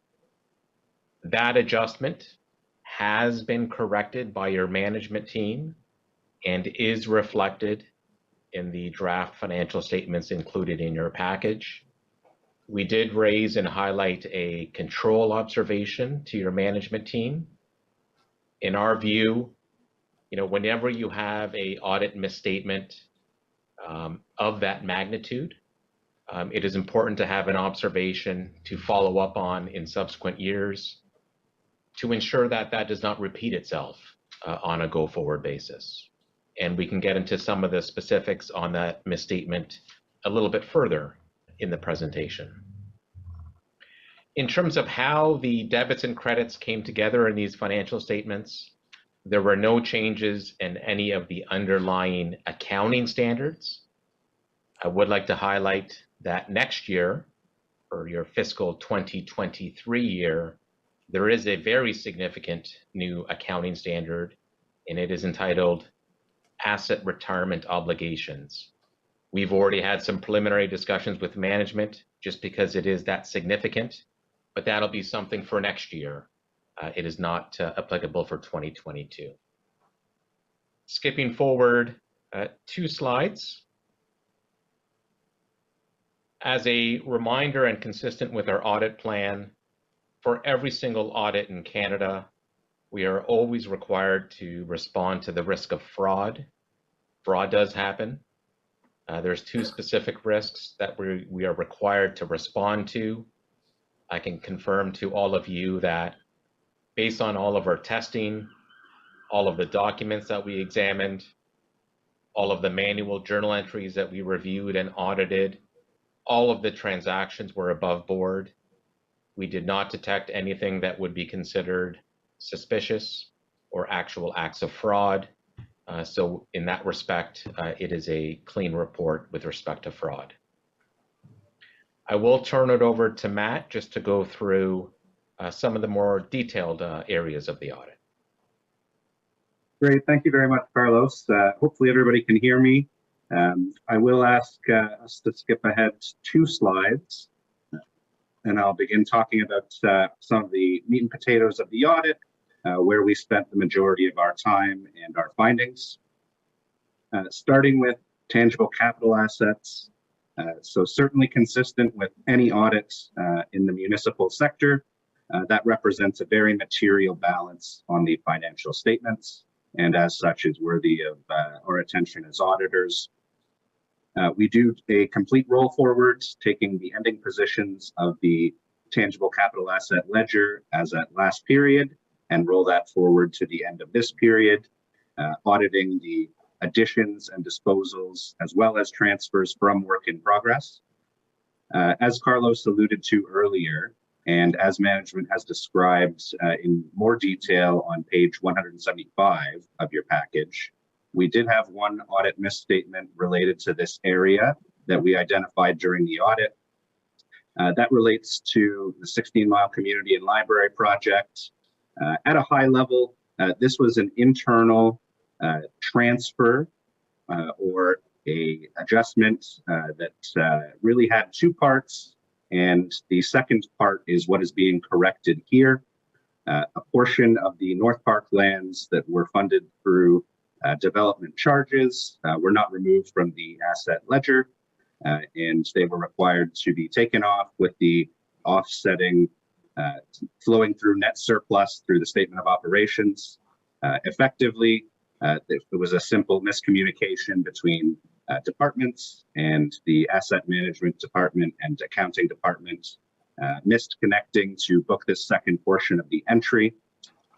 That adjustment has been corrected by your management team and is reflected in the draft financial statements included in your package. We did raise and highlight a control observation to your management team. In our view, whenever you have an audit misstatement of that magnitude, it is important to have an observation to follow up on in subsequent years to ensure that that does not repeat itself on a go-forward basis. And we can get into some of the specifics on that misstatement a little bit further in the presentation. In terms of how the debits and credits came together in these financial statements, there were no changes in any of the underlying accounting standards. I would like to highlight that next year, for your fiscal 2023 year, there is a very significant new accounting standard, and it is entitled Asset Retirement Obligations. We've already had some preliminary discussions with management just because it is that significant, but that'll be something for next year. It is not applicable for 2022. Skipping forward 2 slides. As a reminder and consistent with our audit plan, for every single audit in Canada, we are always required to respond to the risk of fraud. Fraud does happen. There's 2 specific risks that we are required to respond to. I can confirm to all of you that based on all of our testing, all of the documents that we examined, all of the manual journal entries that we reviewed and audited, all of the transactions were above board. We did not detect anything that would be considered suspicious or actual acts of fraud. So in that respect, it is a clean report with respect to fraud. I will turn it over to Matt just to go through some of the more detailed areas of the audit. Great, thank you very much, Carlos. Hopefully everybody can hear me. I will ask us to skip ahead 2 slides, and I'll begin talking about some of the meat and potatoes of the audit, where we spent the majority of our time and our findings. Starting with tangible capital assets. So certainly consistent with any audit in the municipal sector, that represents a very material balance on the financial statements, and as such is worthy of our attention as auditors. We do a complete roll forward, taking the ending positions of the tangible capital asset ledger as at last period and roll that forward to the end of this period, auditing the additions and disposals as well as transfers from work in progress. As Carlos alluded to earlier, and as management has described in more detail on page 175 of your package, we did have one audit misstatement related to this area that we identified during the audit. That relates to the 16 Mile Community and Library project. At a high level, this was an internal transfer or a adjustment that really had 2 parts. And the second part is what is being corrected here. A portion of the North Park lands that were funded through development charges were not removed from the asset ledger, and they were required to be taken off with the offsetting flowing through net surplus through the statement of operations. Effectively, it was a simple miscommunication between departments, and the asset management department and accounting department missed connecting to book this second portion of the entry.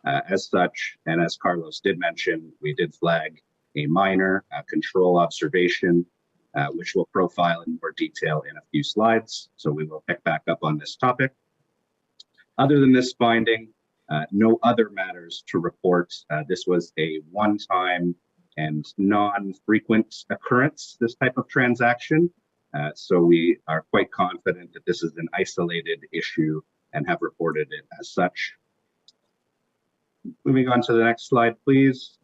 As such, and as Carlos did mention, we did flag a minor control observation, which we'll profile in more detail in a few slides. So we will pick back up on this topic. Other than this finding, no other matters to report. This was a one-time and non-frequent occurrence, this type of transaction. So we are quite confident that this is an isolated issue and have reported it as such. Moving on to the next slide, please.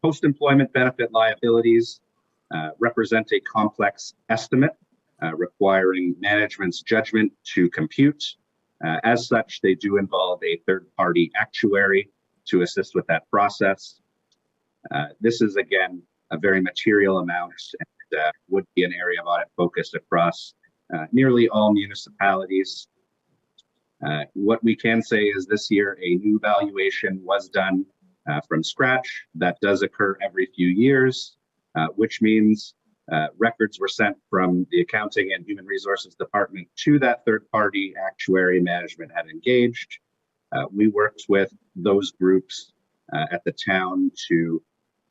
Post-employment benefit liabilities represent a complex estimate requiring management's judgment to compute. As such, they do involve a third-party actuary to assist with that process. This is, again, a very material amount and would be an area of audit focus across nearly all municipalities. What we can say is this year, a new valuation was done from scratch. That does occur every few years, which means records were sent from the Accounting and Human Resources Department to that third-party actuary management had engaged. We worked with those groups at the town to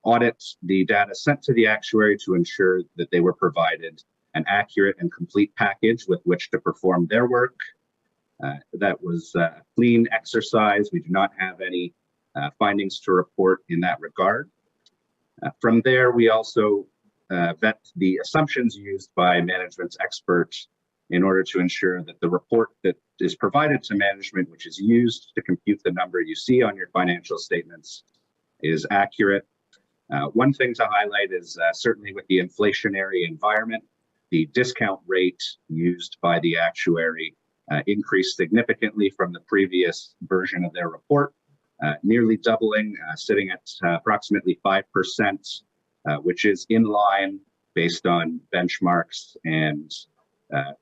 audit the data sent to the actuary to ensure that they were provided an accurate and complete package with which to perform their work. That was a clean exercise. We do not have any findings to report in that regard. From there, we also vet the assumptions used by management's experts in order to ensure that the report that is provided to management, which is used to compute the number you see on your financial statements, is accurate. One thing to highlight is certainly with the inflationary environment, the discount rate used by the actuary increased significantly from the previous version of their report, nearly doubling, sitting at approximately 5%, which is in line based on benchmarks and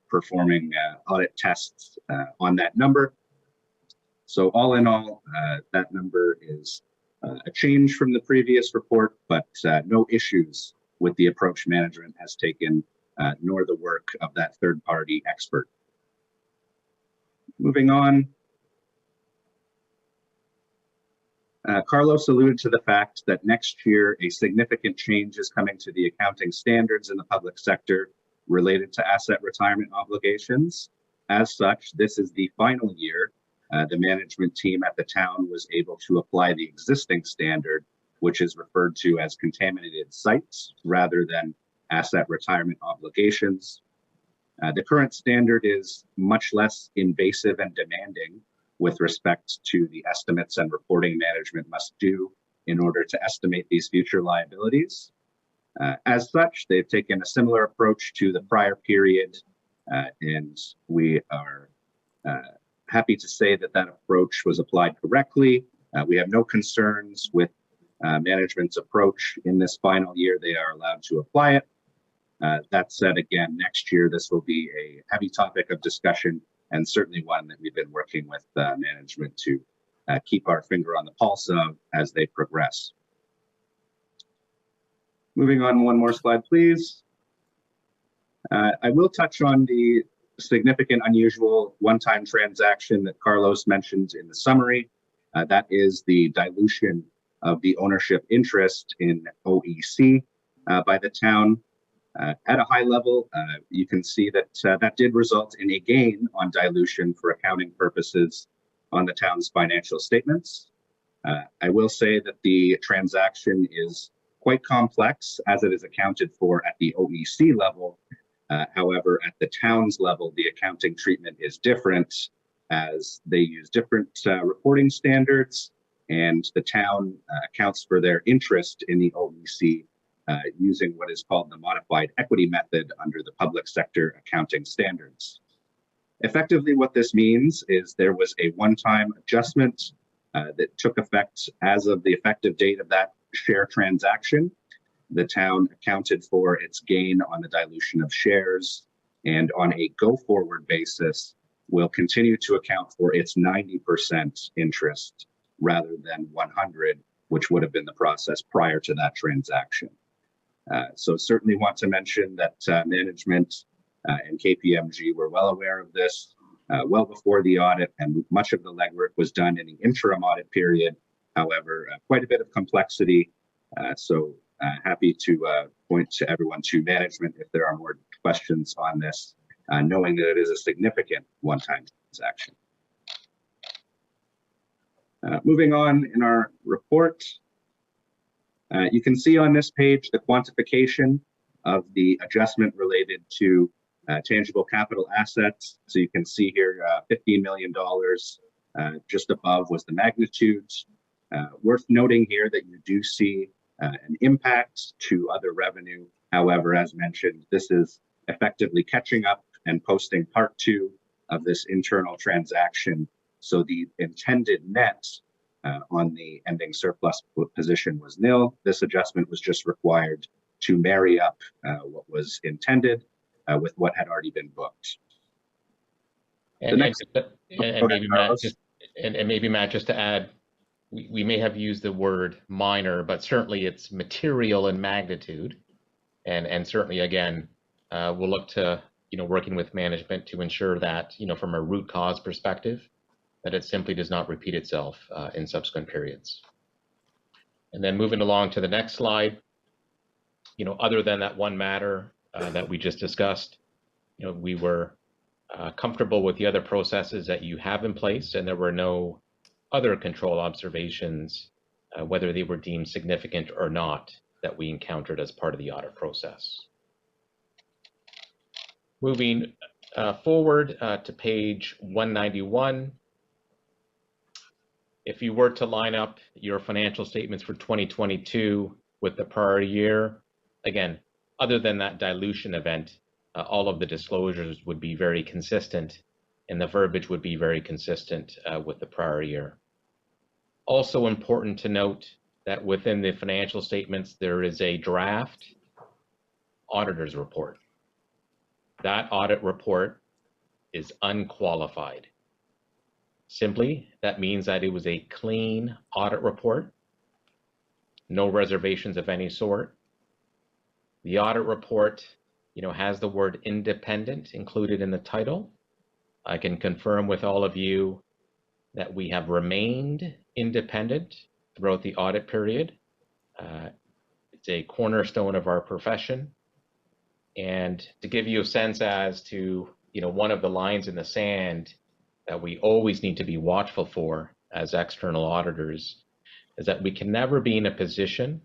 performing audit tests on that number. So all in all, that number is a change from the previous report, but no issues with the approach management has taken, nor the work of that third-party expert. Moving on. Carlos alluded to the fact that next year a significant change is coming to the accounting standards in the public sector related to asset retirement obligations. As such, this is the final year the management team at the town was able to apply the existing standard, which is referred to as contaminated sites rather than asset retirement obligations. The current standard is much less invasive and demanding with respect to the estimates and reporting management must do in order to estimate these future liabilities. As such, they've taken a similar approach to the prior period, and we are happy to say that that approach was applied correctly. We have no concerns with management's approach. In this final year, they are allowed to apply it. That said, again, next year, this will be a heavy topic of discussion and certainly one that we've been working with management to keep our finger on the pulse of as they progress. Moving on one more slide, please. I will touch on the significant, unusual one-time transaction that Carlos mentioned in the summary. That is the dilution of the ownership interest in OEC by the town. At a high level, you can see that that did result in a gain on dilution for accounting purposes on the town's financial statements. I will say that the transaction is quite complex as it is accounted for at the OEC level. However, at the town's level, the accounting treatment is different as they use different reporting standards, and the town accounts for their interest in the OEC using what is called the modified equity method under the public sector accounting standards. Effectively, what this means is there was a one-time adjustment that took effect as of the effective date of that share transaction. The town accounted for its gain on the dilution of shares, and on a go-forward basis, will continue to account for its 90% interest rather than 100, which would have been the process prior to that transaction. So certainly want to mention that management and KPMG were well aware of this well before the audit, and much of the legwork was done in the interim audit period. However, quite a bit of complexity. So happy to point to everyone to management if there are more questions on this, knowing that it is a significant one-time transaction. Moving on in our report, you can see on this page the quantification of the adjustment related to tangible capital assets. So you can see here $15 million just above was the magnitude. Worth noting here that you do see an impact to other revenue. However, as mentioned, this is effectively catching up and posting part 2 of this internal transaction. So the intended net on the ending surplus position was nil. This adjustment was just required to marry up what was intended with what had already been booked. And maybe Matt, just to add, we may have used the word minor, but certainly it's material in magnitude. And certainly, again, we'll look to, working with management to ensure that, from a root cause perspective, that it simply does not repeat itself in subsequent periods. And then moving along to the next slide, other than that one matter that we just discussed, we were comfortable with the other processes that you have in place, and there were no other control observations, whether they were deemed significant or not, that we encountered as part of the audit process. Moving forward to page 191, if you were to line up your financial statements for 2022 with the prior year, again, other than that dilution event, all of the disclosures would be very consistent and the verbiage would be very consistent with the prior year. Also important to note that within the financial statements, there is a draft auditor's report. That audit report is unqualified. Simply, that means that it was a clean audit report, no reservations of any sort. The audit report, has the word independent included in the title. I can confirm with all of you that we have remained independent throughout the audit period. It's a cornerstone of our profession. And to give you a sense as to, one of the lines in the sand that we always need to be watchful for as external auditors is that we can never be in a position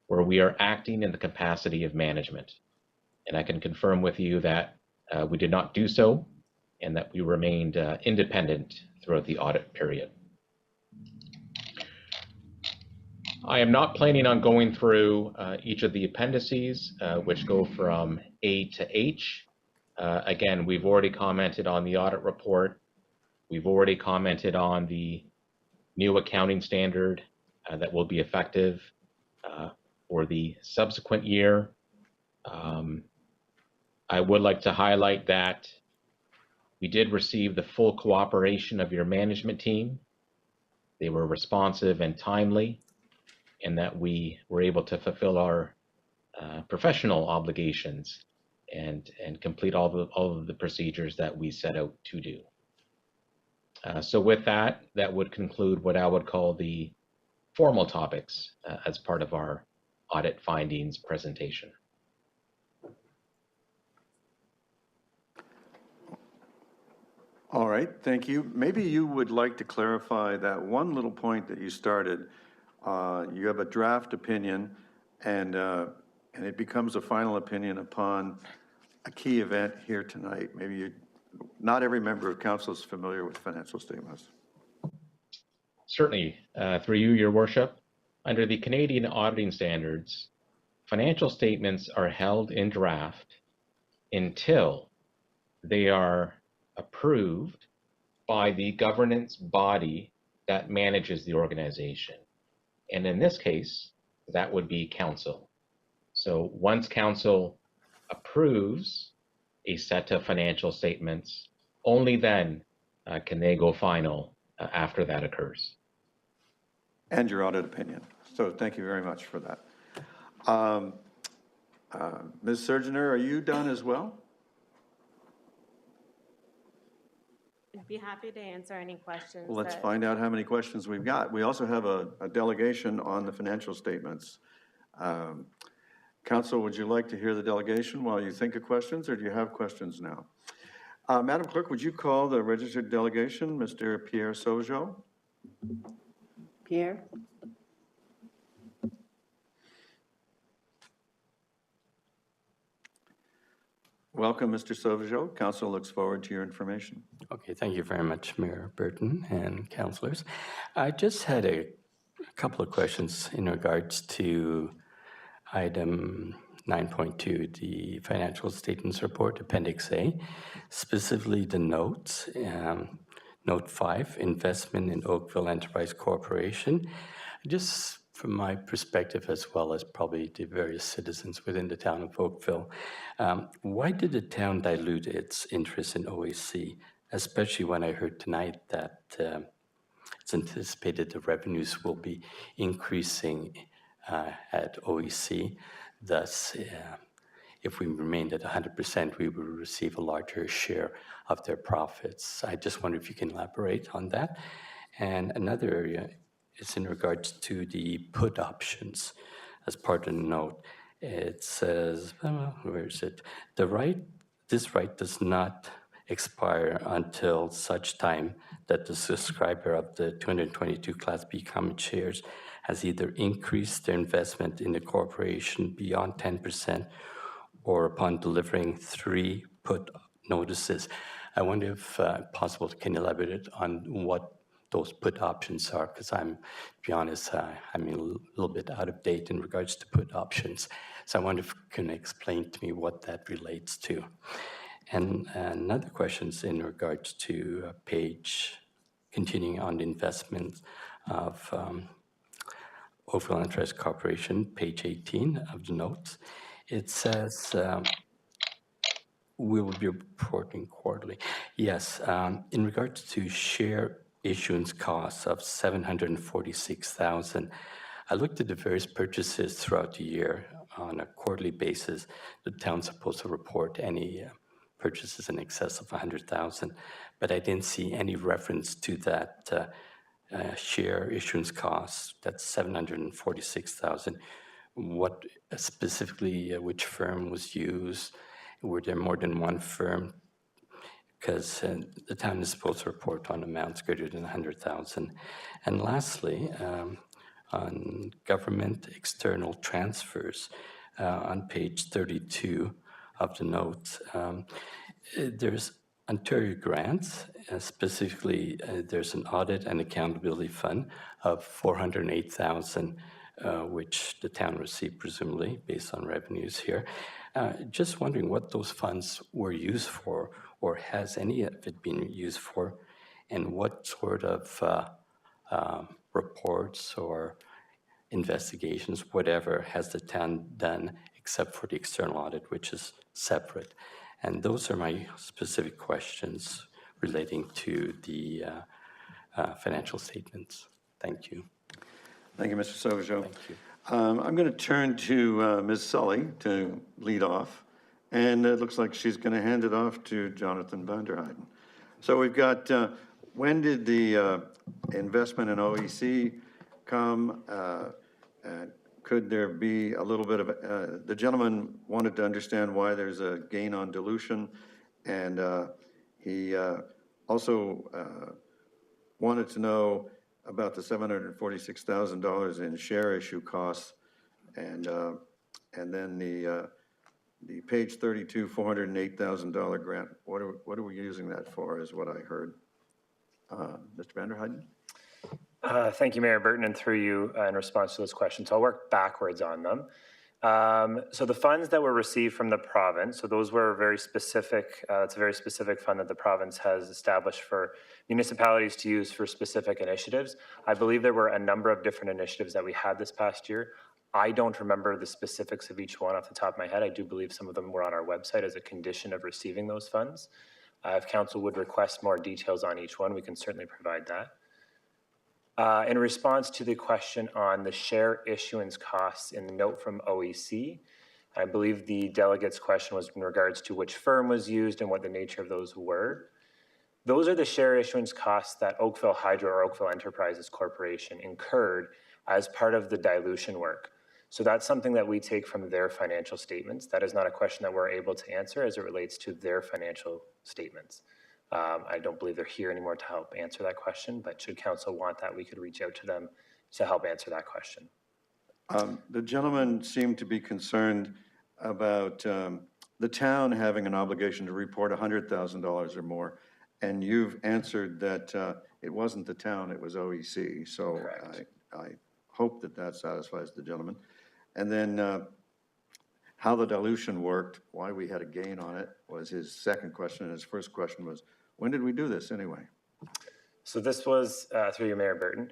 where we are acting in the capacity of management. And I can confirm with you that we did not do so and that we remained independent throughout the audit period. I am not planning on going through each of the appendices, which go from A to H. Again, we've already commented on the audit report. We've already commented on the new accounting standard that will be effective for the subsequent year. I would like to highlight that we did receive the full cooperation of your management team. They were responsive and timely, and that we were able to fulfill our professional obligations and complete all of the procedures that we set out to do. So with that, that would conclude what I would call the formal topics as part of our audit findings presentation. All right, thank you. Maybe you would like to clarify that one little point that you started. You have a draft opinion, and it becomes a final opinion upon a key event here tonight. Maybe not every member of council is familiar with financial statements. Certainly, through you, Your Worship, under the Canadian auditing standards, financial statements are held in draft until they are approved by the governance body that manages the organization. And in this case, that would be council. So once council approves a set of financial statements, only then can they go final after that occurs. And your audit opinion. So thank you very much for that. Ms. Surgener, are you done as well? I'd be happy to answer any questions. Well, let's that- find out how many questions we've got. We also have a delegation on the financial statements. Council, would you like to hear the delegation while you think of questions, or do you have questions now? Madam Clerk, would you call the registered delegation, Mr. Pierre Saugeot? Pierre? Welcome, Mr. Saugeot. Council looks forward to your information. Okay, thank you very much, Mayor Burton and councillors. I just had a couple of questions in regards to item 9.2, the financial statements report, Appendix A, specifically the notes. Note 5, investment in Oakville Enterprise Corporation. Just from my perspective, as well as probably the various citizens within the town of Oakville, why did the town dilute its interest in OAC, especially when I heard tonight that it's anticipated the revenues will be increasing at OEC. Thus, if we remained at 100%, we would receive a larger share of their profits. I just wonder if you can elaborate on that. And another area is in regards to the put options. As part of the note, it says, where is it? This right does not expire until such time that the subscriber of the 222 Class B common shares has either increased their investment in the corporation beyond 10% or upon delivering 3 put notices. I wonder if possible, can you elaborate on what those put options are? Because to be honest, I'm a little bit out of date in regards to put options. So I wonder if you can explain to me what that relates to. And another question is in regards to continuing on the investment of Oakville Enterprise Corporation, page 18 of the notes. It says we will be reporting quarterly. Yes, in regards to share issuance costs of $746,000, I looked at the various purchases throughout the year on a quarterly basis. The town's supposed to report any purchases in excess of $100,000, but I didn't see any reference to that share issuance cost. That's $746,000. What specifically, which firm was used? Were there more than one firm? Because the town is supposed to report on amounts greater than $100,000. And lastly, on government external transfers, on page 32 of the notes, there's Ontario grants, specifically there's an audit and accountability fund of $408,000, which the town received presumably based on revenues here. Just wondering what those funds were used for, or has any of it been used for, and what sort of reports or investigations, whatever, has the town done except for the external audit, which is separate. And those are my specific questions relating to the financial statements. Thank you. Thank you, Mr. Saugeot. Thank you. I'm going to turn to Ms. Sully to lead off, and it looks like she's going to hand it off to Jonathan van der Heijden. So we've got, when did the investment in OEC come? Could there be a little bit of, the gentleman wanted to understand why there's a gain on dilution, and he also wanted to know about the $746,000 in share issue costs, and then the page 32, $408,000 grant. What are we using that for? Is what I heard. Mr. van der Heijden. Thank you, Mayor Burton, and through you in response to those questions. I'll work backwards on them. So the funds that were received from the province, so those were very specific, it's a very specific fund that the province has established for municipalities to use for specific initiatives. I believe there were a number of different initiatives that we had this past year. I don't remember the specifics of each one off the top of my head. I do believe some of them were on our website as a condition of receiving those funds. If council would request more details on each one, we can certainly provide that. In response to the question on the share issuance costs in the note from OEC, I believe the delegate's question was in regards to which firm was used and what the nature of those were. those are the share issuance costs that Oakville Hydro or Oakville Enterprises Corporation incurred as part of the dilution work. So that's something that we take from their financial statements. That is not a question that we're able to answer as it relates to their financial statements. I don't believe they're here anymore to help answer that question, but should council want that, we could reach out to them to help answer that question. The gentleman seemed to be concerned about the town having an obligation to report $100,000 or more, and you've answered that it wasn't the town, it was OEC. So I hope that that satisfies the gentleman. And then how the dilution worked, why we had a gain on it, was his second question. And his first question was, when did we do this anyway? So this was through you, Mayor Burton.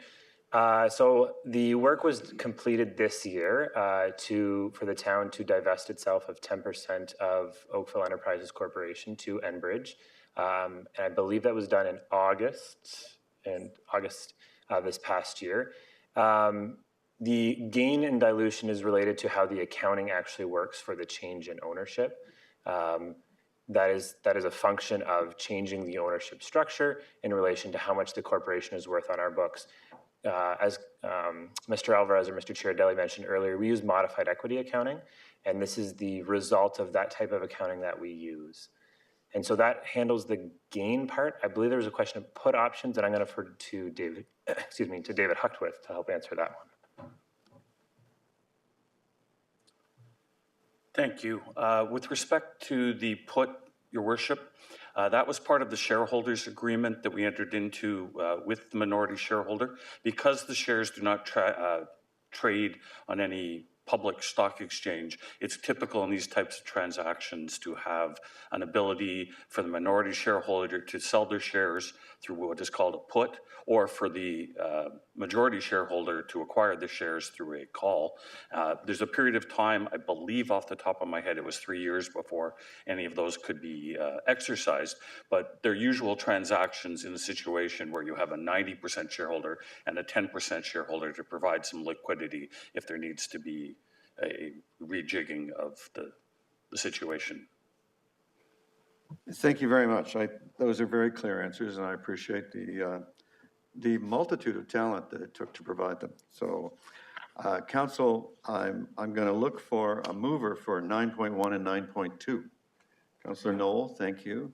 So the work was completed this year for the town to divest itself of 10% of Oakville Enterprises Corporation to Enbridge. And I believe that was done in August this past year. The gain in dilution is related to how the accounting actually works for the change in ownership. That is a function of changing the ownership structure in relation to how much the corporation is worth on our books. As Mr. Alvarez or Mr. Chiaradelli mentioned earlier, we use modified equity accounting, and this is the result of that type of accounting that we use. And so that handles the gain part. I believe there was a question of put options, and I'm going to refer to David Huckwith to help answer that one. Thank you. With respect to the put, Your Worship, that was part of the shareholders agreement that we entered into with the minority shareholder. Because the shares do not trade on any public stock exchange, it's typical in these types of transactions to have an ability for the minority shareholder to sell their shares through what is called a put, or for the majority shareholder to acquire the shares through a call. There's a period of time, I believe off the top of my head, it was 3 years before any of those could be exercised, but they're usual transactions in a situation where you have a 90% shareholder and a 10% shareholder to provide some liquidity if there needs to be a rejigging of the situation. Thank you very much. Those are very clear answers, and I appreciate the multitude of talent that it took to provide them. So, Council, I'm going to look for a mover for 9.1 and 9.2. Councillor Knoll, thank you.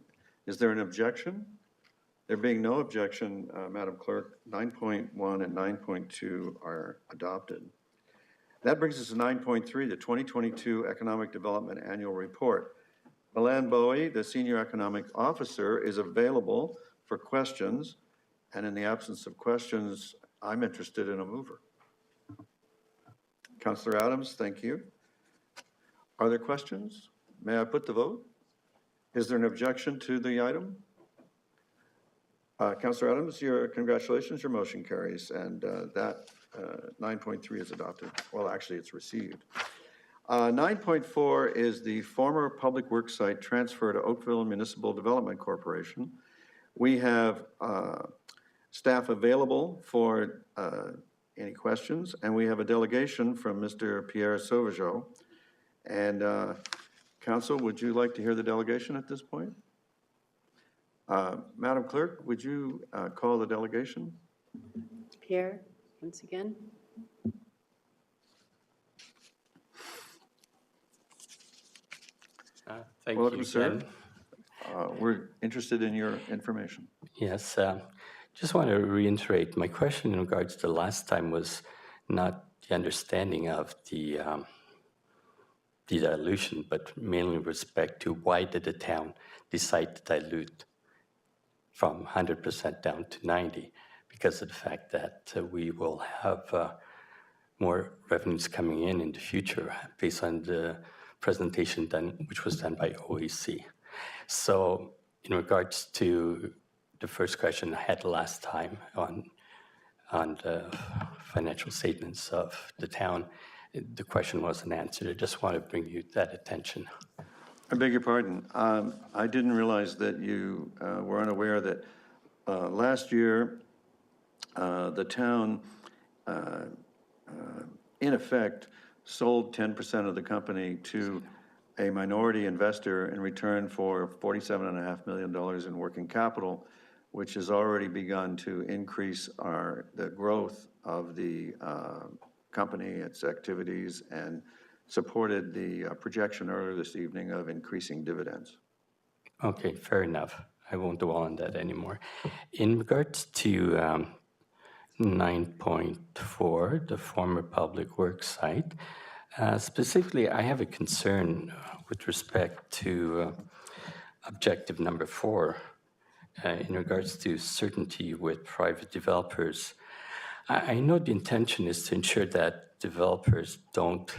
Is there an objection? There being no objection, Madam Clerk, 9.1 and 9.2 are adopted. That brings us to 9.3, the 2022 Economic Development Annual Report. Milan Bowie, the Senior Economic Officer, is available for questions, and in the absence of questions, I'm interested in a mover. Councillor Adams, thank you. Are there questions? May I put the vote? Is there an objection to the item? Councillor Adams, congratulations, your motion carries, and that 9.3 is adopted. Well, actually, it's received. 9.4 is the former public works site transfer to Oakville Municipal Development Corporation. We have staff available for any questions, and we have a delegation from Mr. Pierre Sauvageau. And Council, would you like to hear the delegation at this point? Madam Clerk, would you call the delegation? Pierre, once again. Thank Welcome, you, sir. We're interested in your information. Yes, just want to reiterate, my question in regards to last time was not the understanding of the dilution, but mainly with respect to why did the town decide to dilute from 100% down to 90%, because of the fact that we will have more revenues coming in the future based on the presentation done, which was done by OEC. So in regards to the first question I had last time on the financial statements of the town, the question wasn't answered. I just want to bring you that attention. I beg your pardon. I didn't realize that you were unaware that last year the town, in effect, sold 10% of the company to a minority investor in return for $47.5 million in working capital, which has already begun to increase the growth of the company, its activities, and supported the projection earlier this evening of increasing dividends. Okay, fair enough. I won't dwell on that anymore. In regards to 9.4, the former public works site, specifically, I have a concern with respect to objective number 4 in regards to certainty with private developers. I know the intention is to ensure that developers don't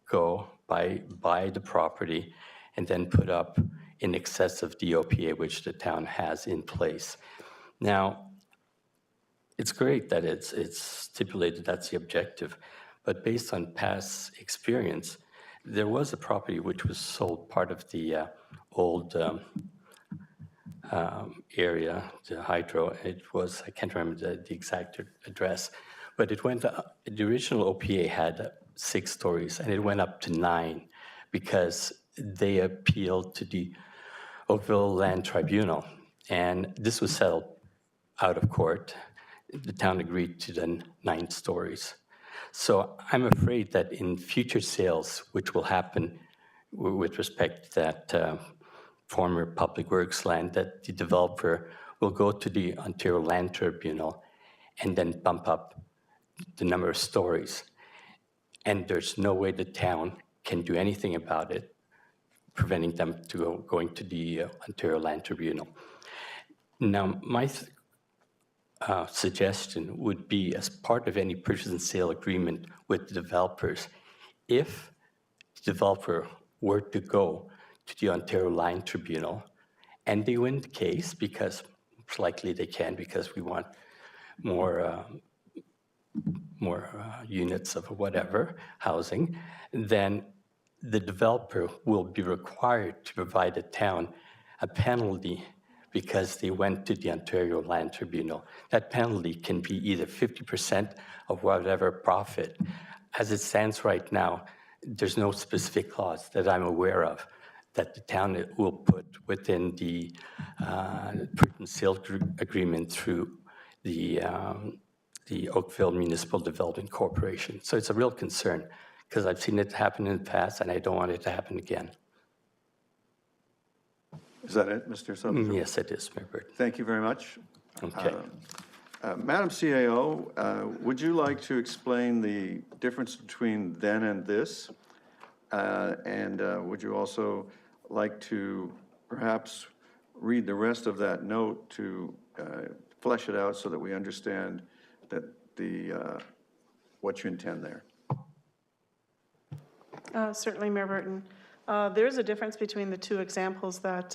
go buy the property and then put up in excess of the OPA which the town has in place. Now, it's great that it's stipulated that's the objective, but based on past experience, there was a property which was sold, part of the old area, the hydro. It was, I can't remember the exact address, but it went up, the original OPA had 6 stories and it went up to 9 because they appealed to the Oakville Land Tribunal. And this was settled out of court. The town agreed to the 9 stories. So I'm afraid that in future sales, which will happen with respect to that former public works land, that the developer will go to the Ontario Land Tribunal and then bump up the number of stories. And there's no way the town can do anything about it, preventing them to going to the Ontario Land Tribunal. Now, my suggestion would be, as part of any purchase and sale agreement with the developers, if the developer were to go to the Ontario Land Tribunal and they win the case, because it's likely they can, because we want more units of whatever housing, then the developer will be required to provide the town a penalty because they went to the Ontario Land Tribunal. That penalty can be either 50% of whatever profit. As it stands right now, there's no specific clause that I'm aware of that the town will put within the purchase and sale agreement through the Oakville Municipal Development Corporation. So it's a real concern because I've seen it happen in the past and I don't want it to happen again. Is that it, Mr. Sutherland? Yes, it is, Mayor Burton. Thank you very much. Okay. Madam CAO, would you like to explain the difference between then and this? And would you also like to perhaps read the rest of that note to flesh it out so that we understand that what you intend there? Certainly, Mayor Burton. There's a difference between the 2 examples that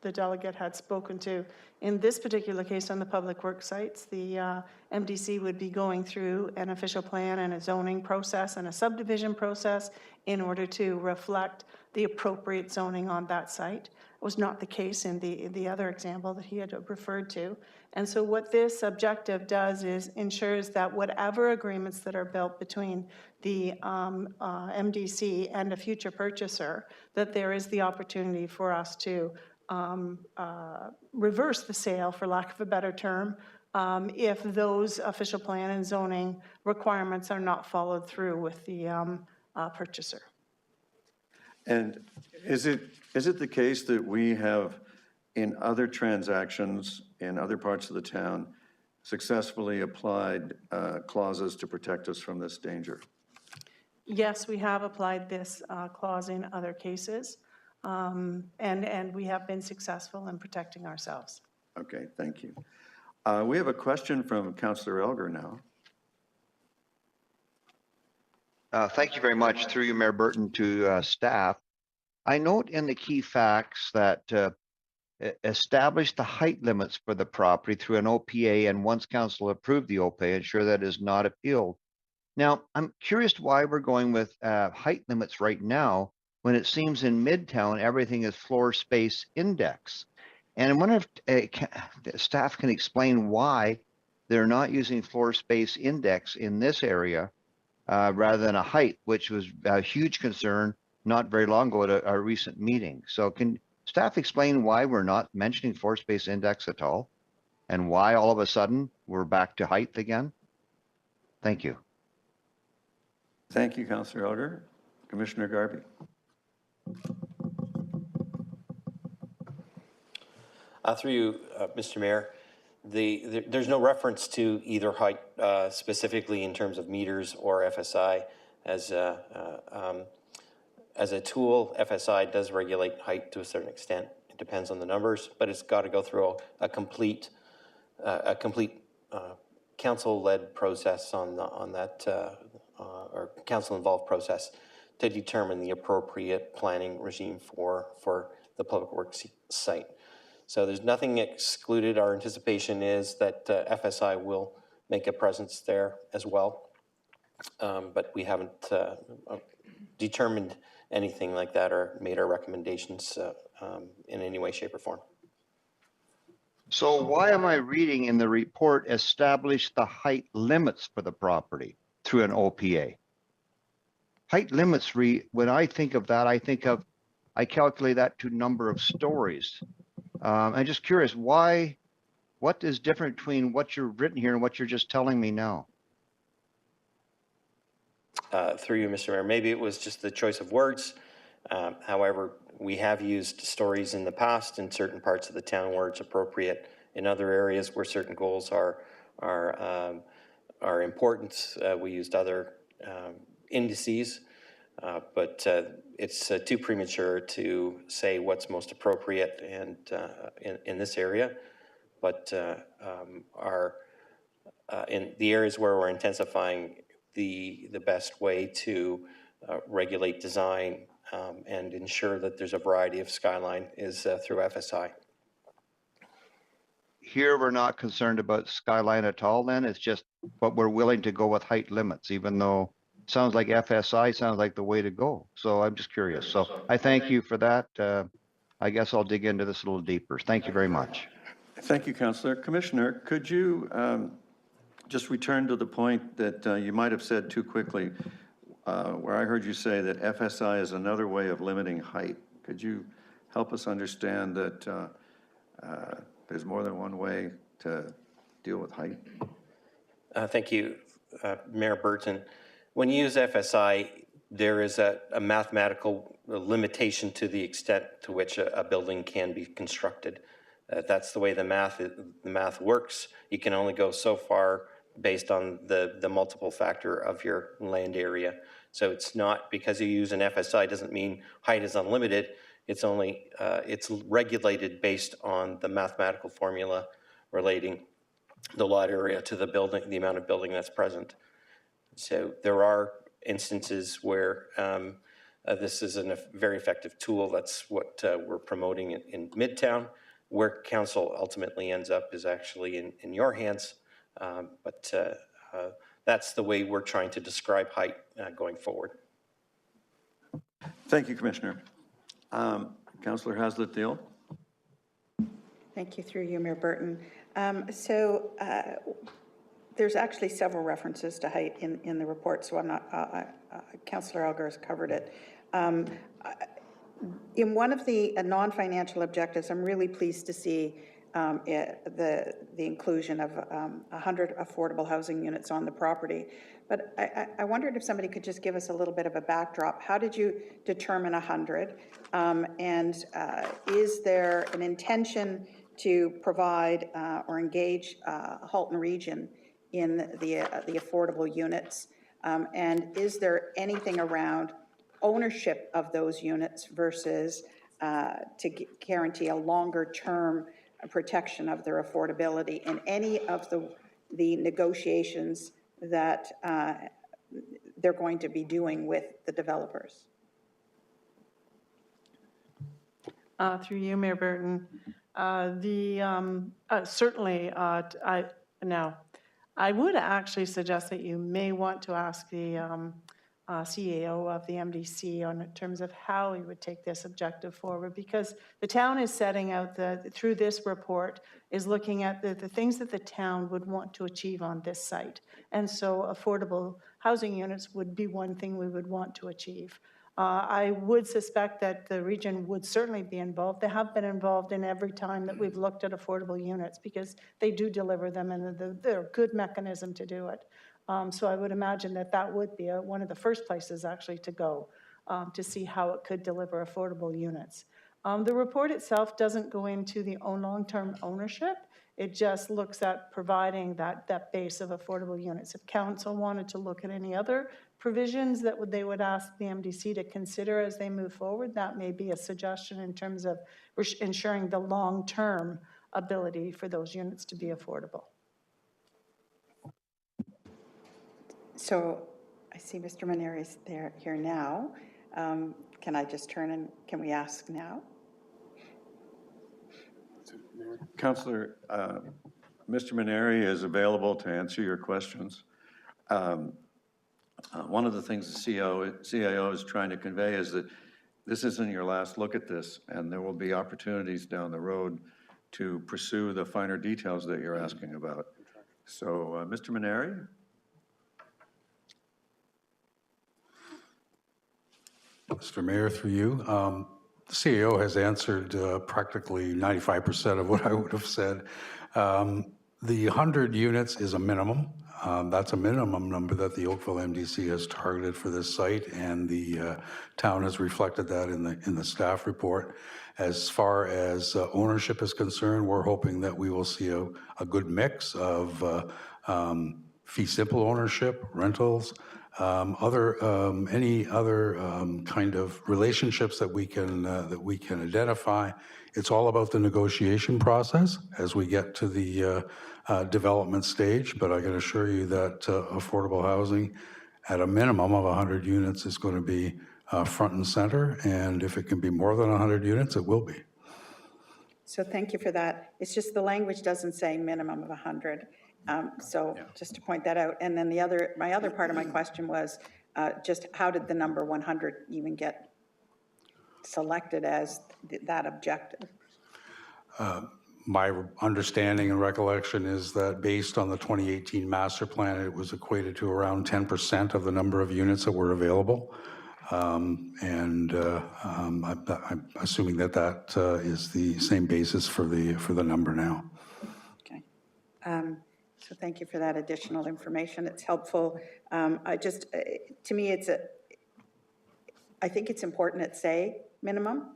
the delegate had spoken to. In this particular case on the public work sites, the MDC would be going through an official plan and a zoning process and a subdivision process in order to reflect the appropriate zoning on that site. It was not the case in the other example that he had referred to. And so what this objective does is ensures that whatever agreements that are built between the MDC and a future purchaser, that there is the opportunity for us to reverse the sale, for lack of a better term, if those official plan and zoning requirements are not followed through with the purchaser. And is it the case that we have, in other transactions in other parts of the town, successfully applied clauses to protect us from this danger? Yes, we have applied this clause in other cases, and we have been successful in protecting ourselves. Okay, thank you. We have a question from Councillor Elgar now. Thank you very much. Through you, Mayor Burton, to staff. I note in the key facts that establish the height limits for the property through an OPA, and once council approved the OPA, ensure that is not appealed. Now, I'm curious why we're going with height limits right now when it seems in Midtown everything is floor space index. And I wonder if staff can explain why they're not using floor space index in this area rather than a height, which was a huge concern not very long ago at a recent meeting. So can staff explain why we're not mentioning floor space index at all? and why all of a sudden we're back to height again? Thank you. Thank you, Councillor Elgar. Commissioner Garvey. Through you, Mr. Mayor, there's no reference to either height specifically in terms of meters or FSI as a tool. FSI does regulate height to a certain extent. It depends on the numbers, but it's got to go through a complete council-led process on that or council-involved process to determine the appropriate planning regime for the public works site. So there's nothing excluded. Our anticipation is that FSI will make a presence there as well, but we haven't determined anything like that or made our recommendations in any way, shape, or form. So why am I reading in the report establish the height limits for the property through an OPA? Height limits, when I think of that, I calculate that to number of stories. I'm just curious, what is different between what you've written here and what you're just telling me now? Through you, Mr. Mayor, maybe it was just the choice of words. However, we have used stories in the past in certain parts of the town where it's appropriate. In other areas where certain goals are important, we used other indices. But it's too premature to say what's most appropriate and in this area. But in the areas where we're intensifying, the best way to regulate design and ensure that there's a variety of skyline is through FSI. Here, we're not concerned about skyline at all then? It's just, but we're willing to go with height limits, even though it sounds like FSI sounds like the way to go. So I'm just curious. So I thank you for that. I guess I'll dig into this a little deeper. Thank you very much. Thank you, Councillor. Commissioner, could you just return to the point that you might have said too quickly, where I heard you say that FSI is another way of limiting height. Could you help us understand that there's more than one way to deal with height? Thank you, Mayor Burton. When you use FSI, there is a mathematical limitation to the extent to which a building can be constructed. That's the way the math works. You can only go so far based on the multiple factor of your land area. So it's not because you use an FSI doesn't mean height is unlimited. It's only it's regulated based on the mathematical formula relating the lot area to the building, the amount of building that's present. So there are instances where this is a very effective tool. That's what we're promoting in Midtown. Where council ultimately ends up is actually in your hands, but that's the way we're trying to describe height going forward. Thank you, Commissioner. Councillor Haslett-Deal. Thank you, through you, Mayor Burton. There's actually several references to height in the report, so I'm not, Councillor Elgar has covered it. In one of the non-financial objectives, I'm really pleased to see the inclusion of 100 affordable housing units on the property. But I wondered if somebody could just give us a little bit of a backdrop. How did you determine 100? And is there an intention to provide or engage Halton Region in the affordable units? And is there anything around ownership of those units versus to guarantee a longer term protection of their affordability in any of the negotiations that they're going to be doing with the developers? Through you, Mayor Burton, certainly, I would actually suggest that you may want to ask the CEO of the MDC in terms of how he would take this objective forward, because the town is setting out through this report is looking at the things that the town would want to achieve on this site. And so affordable housing units would be one thing we would want to achieve. I would suspect that the region would certainly be involved. They have been involved in every time that we've looked at affordable units because they do deliver them and they're a good mechanism to do it. So I would imagine that that would be one of the first places actually to go to see how it could deliver affordable units. The report itself doesn't go into the long-term ownership. It just looks at providing that base of affordable units. If council wanted to look at any other provisions that they would ask the MDC to consider as they move forward, that may be a suggestion in terms of ensuring the long-term ability for those units to be affordable. So I see Mr. Maneri is here now. Can I just turn and can we ask now? Councillor, Mr. Maneri is available to answer your questions. One of the things the CIO is trying to convey is that this isn't your last look at this, and there will be opportunities down the road to pursue the finer details that you're asking about. So, Mr. Maneri? Mr. Mayor, through you, the CEO has answered practically 95% of what I would have said. The 100 units is a minimum. That's a minimum number that the Oakville MDC has targeted for this site, and the town has reflected that in the staff report. As far as ownership is concerned, we're hoping that we will see a good mix of fee simple ownership, rentals, any other kind of relationships that we can identify. It's all about the negotiation process as we get to the development stage, but I can assure you that affordable housing at a minimum of 100 units is going to be front and center, and if it can be more than 100 units, it will be. So thank you for that. It's just the language doesn't say minimum of 100. Just to point that out. And then my other part of my question was just how did the number 100 even get selected as that objective? My understanding and recollection is that based on the 2018 master plan, it was equated to around 10% of the number of units that were available. I'm assuming that is the same basis for the number now. Okay. So thank you for that additional information. It's helpful. To me, I think it's important to say minimum.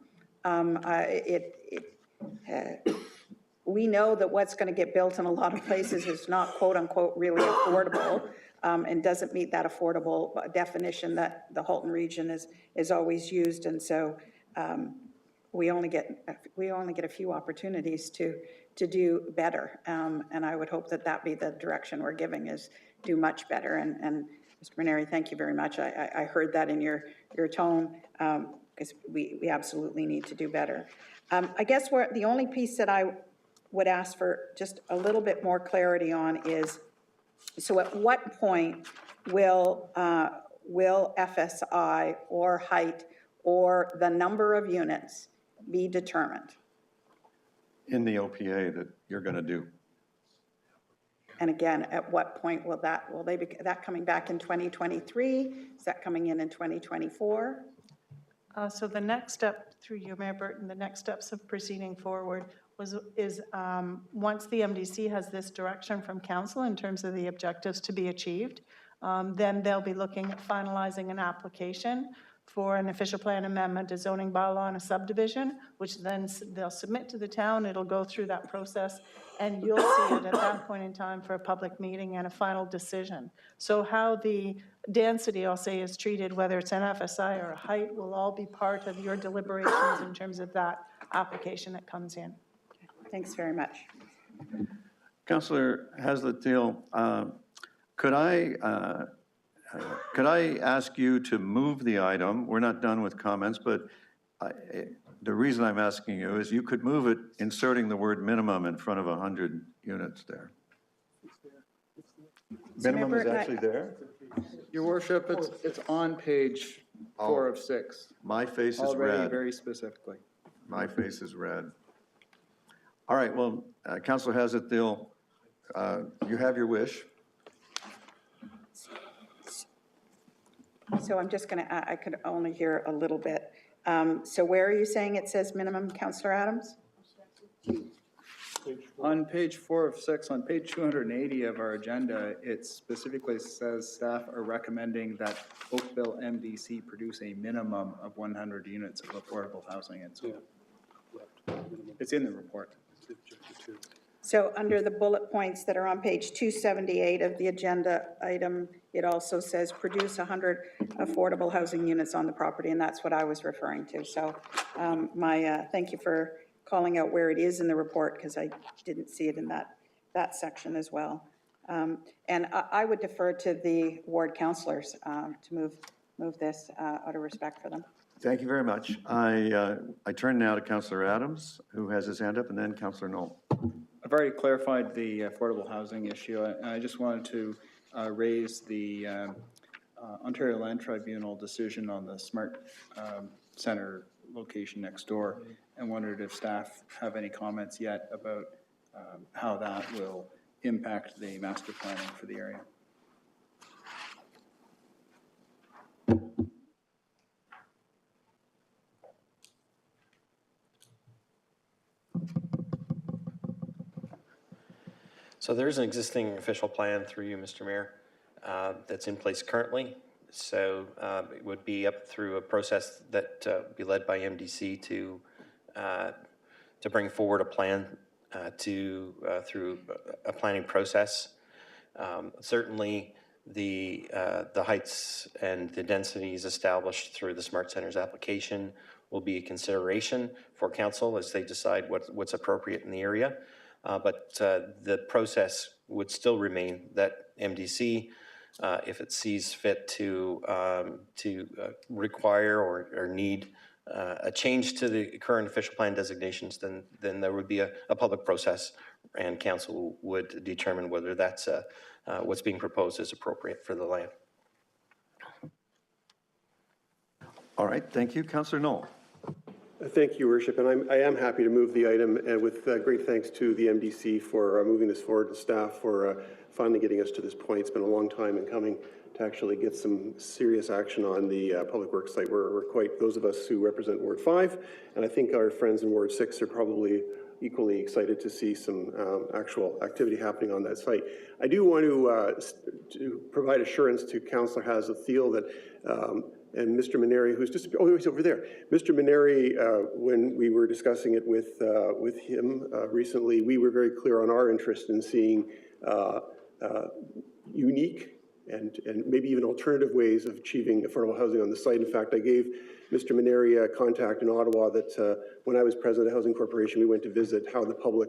We know that what's going to get built in a lot of places is not quote unquote really affordable and doesn't meet that affordable definition that the Halton region is always used. And so we only get a few opportunities to do better. And I would hope that be the direction we're giving is do much better. And Mr. Maneri, thank you very much. I heard that in your tone because we absolutely need to do better. I guess the only piece that I would ask for just a little bit more clarity on is, so at what point will FSI or height or the number of units be determined? In the OPA that you're going to do. And again, at what point will they be that coming back in 2023? Is that coming in 2024? So the next step, through you, Mayor Burton, the next steps of proceeding forward is once the MDC has this direction from council in terms of the objectives to be achieved, then they'll be looking at finalizing an application for an official plan amendment, a zoning bylaw, and a subdivision, which then they'll submit to the town. It'll go through that process, and you'll see it at that point in time for a public meeting and a final decision. So how the density, I'll say, is treated, whether it's an FSI or a height, will all be part of your deliberations in terms of that application that comes in. Thanks very much. Councillor Haslett-Thiel, could I ask you to move the item? We're not done with comments, but the reason I'm asking you is you could move it inserting the word minimum in front of 100 units there. Minimum is actually there? Your worship, it's on page 4 of 6. My face is already red. very specifically. My face is red. All right, well, Councillor Haslett-Thiel, you have your wish. So I'm just going to, I could only hear a little bit. So where are you saying it says minimum, Councillor Adams? On page 4 of 6, on page 280 of our agenda, it specifically says staff are recommending that Oakville MDC produce a minimum of 100 units of affordable housing. And so it's in the report. So under the bullet points that are on page 278 of the agenda item, it also says produce 100 affordable housing units on the property, and that's what I was referring to. So thank you for calling out where it is in the report, because I didn't see it in that section as well. And I would defer to the ward councillors to move this out of respect for them. Thank you very much. I turn now to Councillor Adams, who has his hand up, and then Councillor Knoll. I've already clarified the affordable housing issue. I just wanted to raise the Ontario Land Tribunal decision on the Smart Center location next door, and wondered if staff have any comments yet about how that will impact the master planning for the area. So there's an existing official plan through you, Mr. Mayor, that's in place currently. So it would be up through a process that would be led by MDC to bring forward a plan through a planning process. Certainly, the heights and the densities established through the Smart Centers application will be a consideration for council as they decide what's appropriate in the area. But the process would still remain that MDC, if it sees fit to require or need a change to the current official plan designations, then there would be a public process, and council would determine whether that's what's being proposed is appropriate for the land. All right, thank you. Councillor Knoll. Thank you, Your Worship, and I am happy to move the item, and with great thanks to the MDC for moving this forward and staff for finally getting us to this point. It's been a long time in coming to actually get some serious action on the public works site. We're quite, those of us who represent Ward 5, and I think our friends in Ward 6 are probably equally excited to see some actual activity happening on that site. I do want to provide assurance to Councillor Hazel-Thiel that and Mr. Maneri, who's just, oh, he's over there. Mr. Maneri, when we were discussing it with him recently, we were very clear on our interest in seeing unique and maybe even alternative ways of achieving affordable housing on the site. In fact, I gave Mr. Maneri a contact in Ottawa that when I was president of the Housing Corporation, we went to visit how the public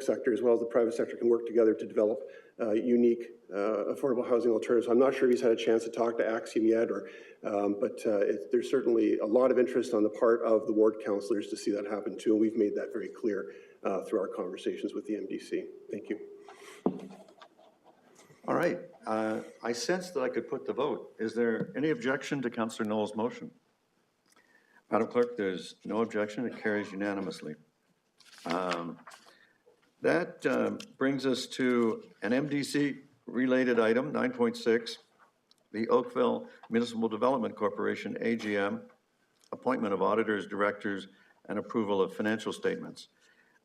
sector as well as the private sector can work together to develop unique affordable housing alternatives. I'm not sure if he's had a chance to talk to Axiom yet, but there's certainly a lot of interest on the part of the ward councillors to see that happen too, and we've made that very clear through our conversations with the MDC. Thank you. All right, I sensed that I could put the vote. Is there any objection to Councillor Knoll's motion? Madam Clerk, there's no objection. It carries unanimously. That brings us to an MDC-related item, 9.6, the Oakville Municipal Development Corporation, AGM, appointment of auditors, directors, and approval of financial statements.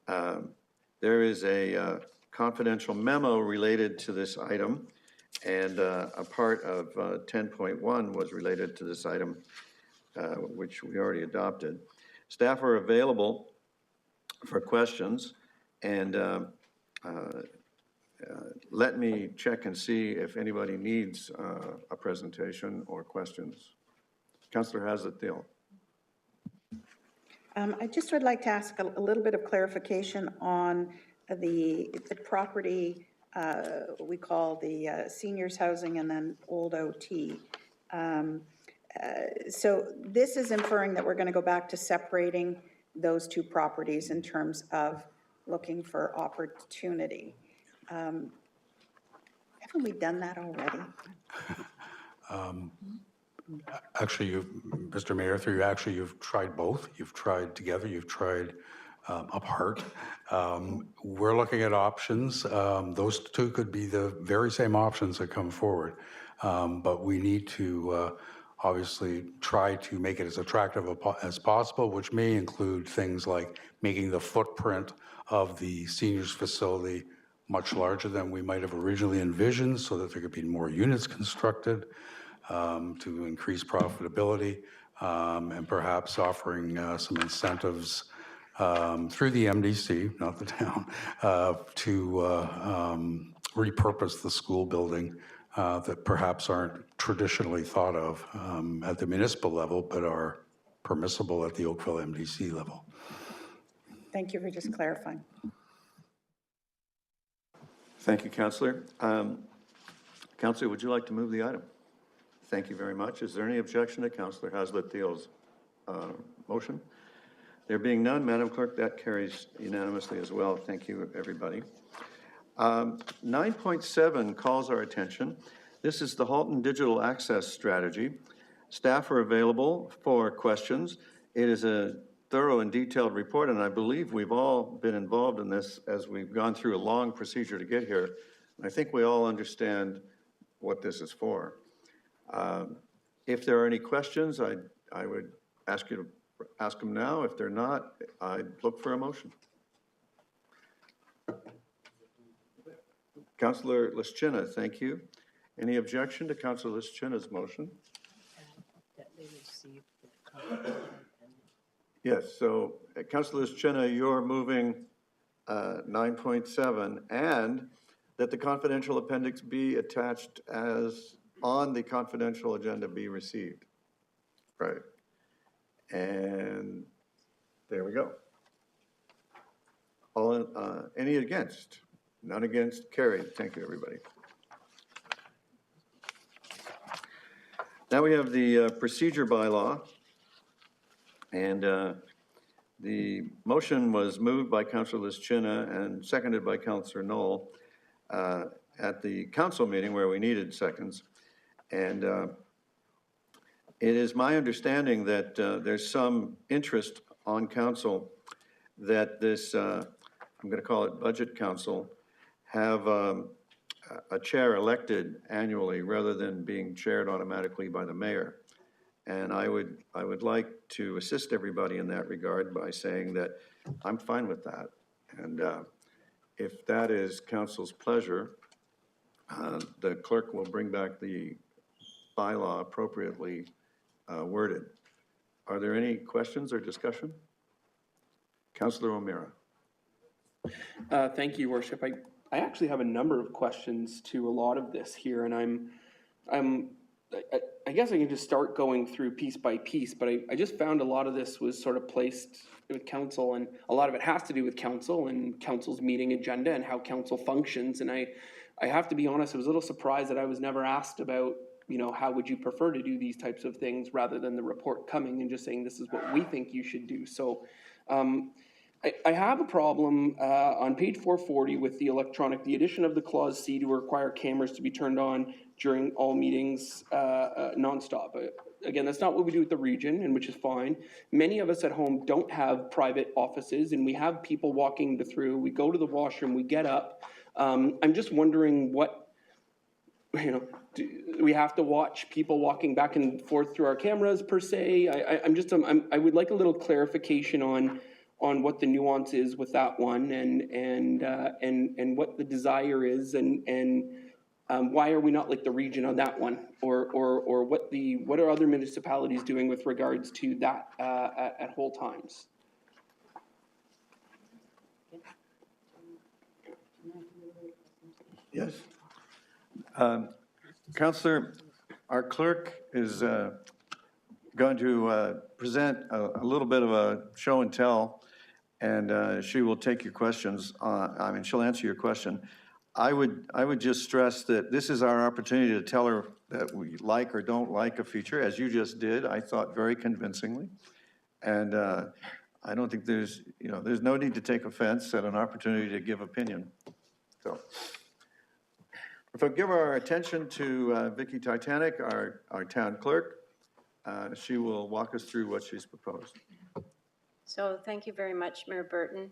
There is a confidential memo related to this item, and a part of 10.1 was related to this item, which we already adopted. Staff are available for questions, and let me check and see if anybody needs a presentation or questions. Councillor Hazel-Thiel. I just would like to ask a little bit of clarification on the property we call the seniors housing and then old OT. So this is inferring that we're going to go back to separating those two properties in terms of looking for opportunity. Haven't we done that already? Actually, Mr. Mayor, you've tried both. You've tried together, you've tried apart. We're looking at options. Those two could be the very same options that come forward. But we need to obviously try to make it as attractive as possible, which may include things like making the footprint of the seniors facility much larger than we might have originally envisioned so that there could be more units constructed to increase profitability, and perhaps offering some incentives through the MDC, not the town, to repurpose the school building that perhaps aren't traditionally thought of at the municipal level, but are permissible at the Oakville MDC level. Thank you for just clarifying. Thank you, Councillor. Councillor, would you like to move the item? Thank you very much. Is there any objection to Councillor Hazlitt-Thiel's motion? There being none, Madam Clerk, that carries unanimously as well. Thank you, everybody. 9.7 calls our attention. This is the Halton Digital Access Strategy. Staff are available for questions. It is a thorough and detailed report, and I believe we've all been involved in this as we've gone through a long procedure to get here. I think we all understand what this is for. If there are any questions, I would ask you to ask them now. If they're not, I'd look for a motion. Councillor Lischina, thank you. Any objection to Councillor Lischina's motion? Yes, so Councillor Lischina, you're moving 9.7 and that the confidential appendix be attached as on the confidential agenda be received. Right. And there we go. All any against? None against, carried. Thank you, everybody. Now we have the procedure bylaw, and the motion was moved by Councillor Lischina and seconded by Councillor Knoll at the council meeting where we needed seconds. And it is my understanding that there's some interest on council that this, I'm going to call it Budget Council, have a chair elected annually rather than being chaired automatically by the mayor. And I would like to assist everybody in that regard by saying that I'm fine with that. And if that is council's pleasure, the clerk will bring back the bylaw appropriately worded. Are there any questions or discussion? Councillor O'Meara. Thank you, Your Worship. I actually have a number of questions to a lot of this here, and I guess I can just start going through piece by piece, but I just found a lot of this was sort of placed with council, and a lot of it has to do with council and council's meeting agenda and how council functions. And I have to be honest, I was a little surprised that I was never asked about, you know, how would you prefer to do these types of things rather than the report coming and just saying this is what we think you should do. So I have a problem on page 440 with the addition of the clause C to require cameras to be turned on during all meetings nonstop. Again, that's not what we do with the region, and which is fine. Many of us at home don't have private offices, and we have people walking through. We go to the washroom, we get up. I'm just wondering what, you know, do we have to watch people walking back and forth through our cameras per se? I would like a little clarification on what the nuance is with that one, and what the desire is, and why are we not like the region on that one, or what are other municipalities doing with regards to that at whole times? Yes. Councillor, our clerk is going to present a little bit of a show and tell, and she will take your questions. She'll answer your question. I would just stress that this is our opportunity to tell her that we like or don't like a feature, as you just did, I thought very convincingly. And I don't think there's no need to take offense at an opportunity to give opinion. So if I give our attention to Vicki Titanic, our town clerk, she will walk us through what she's proposed. So thank you very much, Mayor Burton.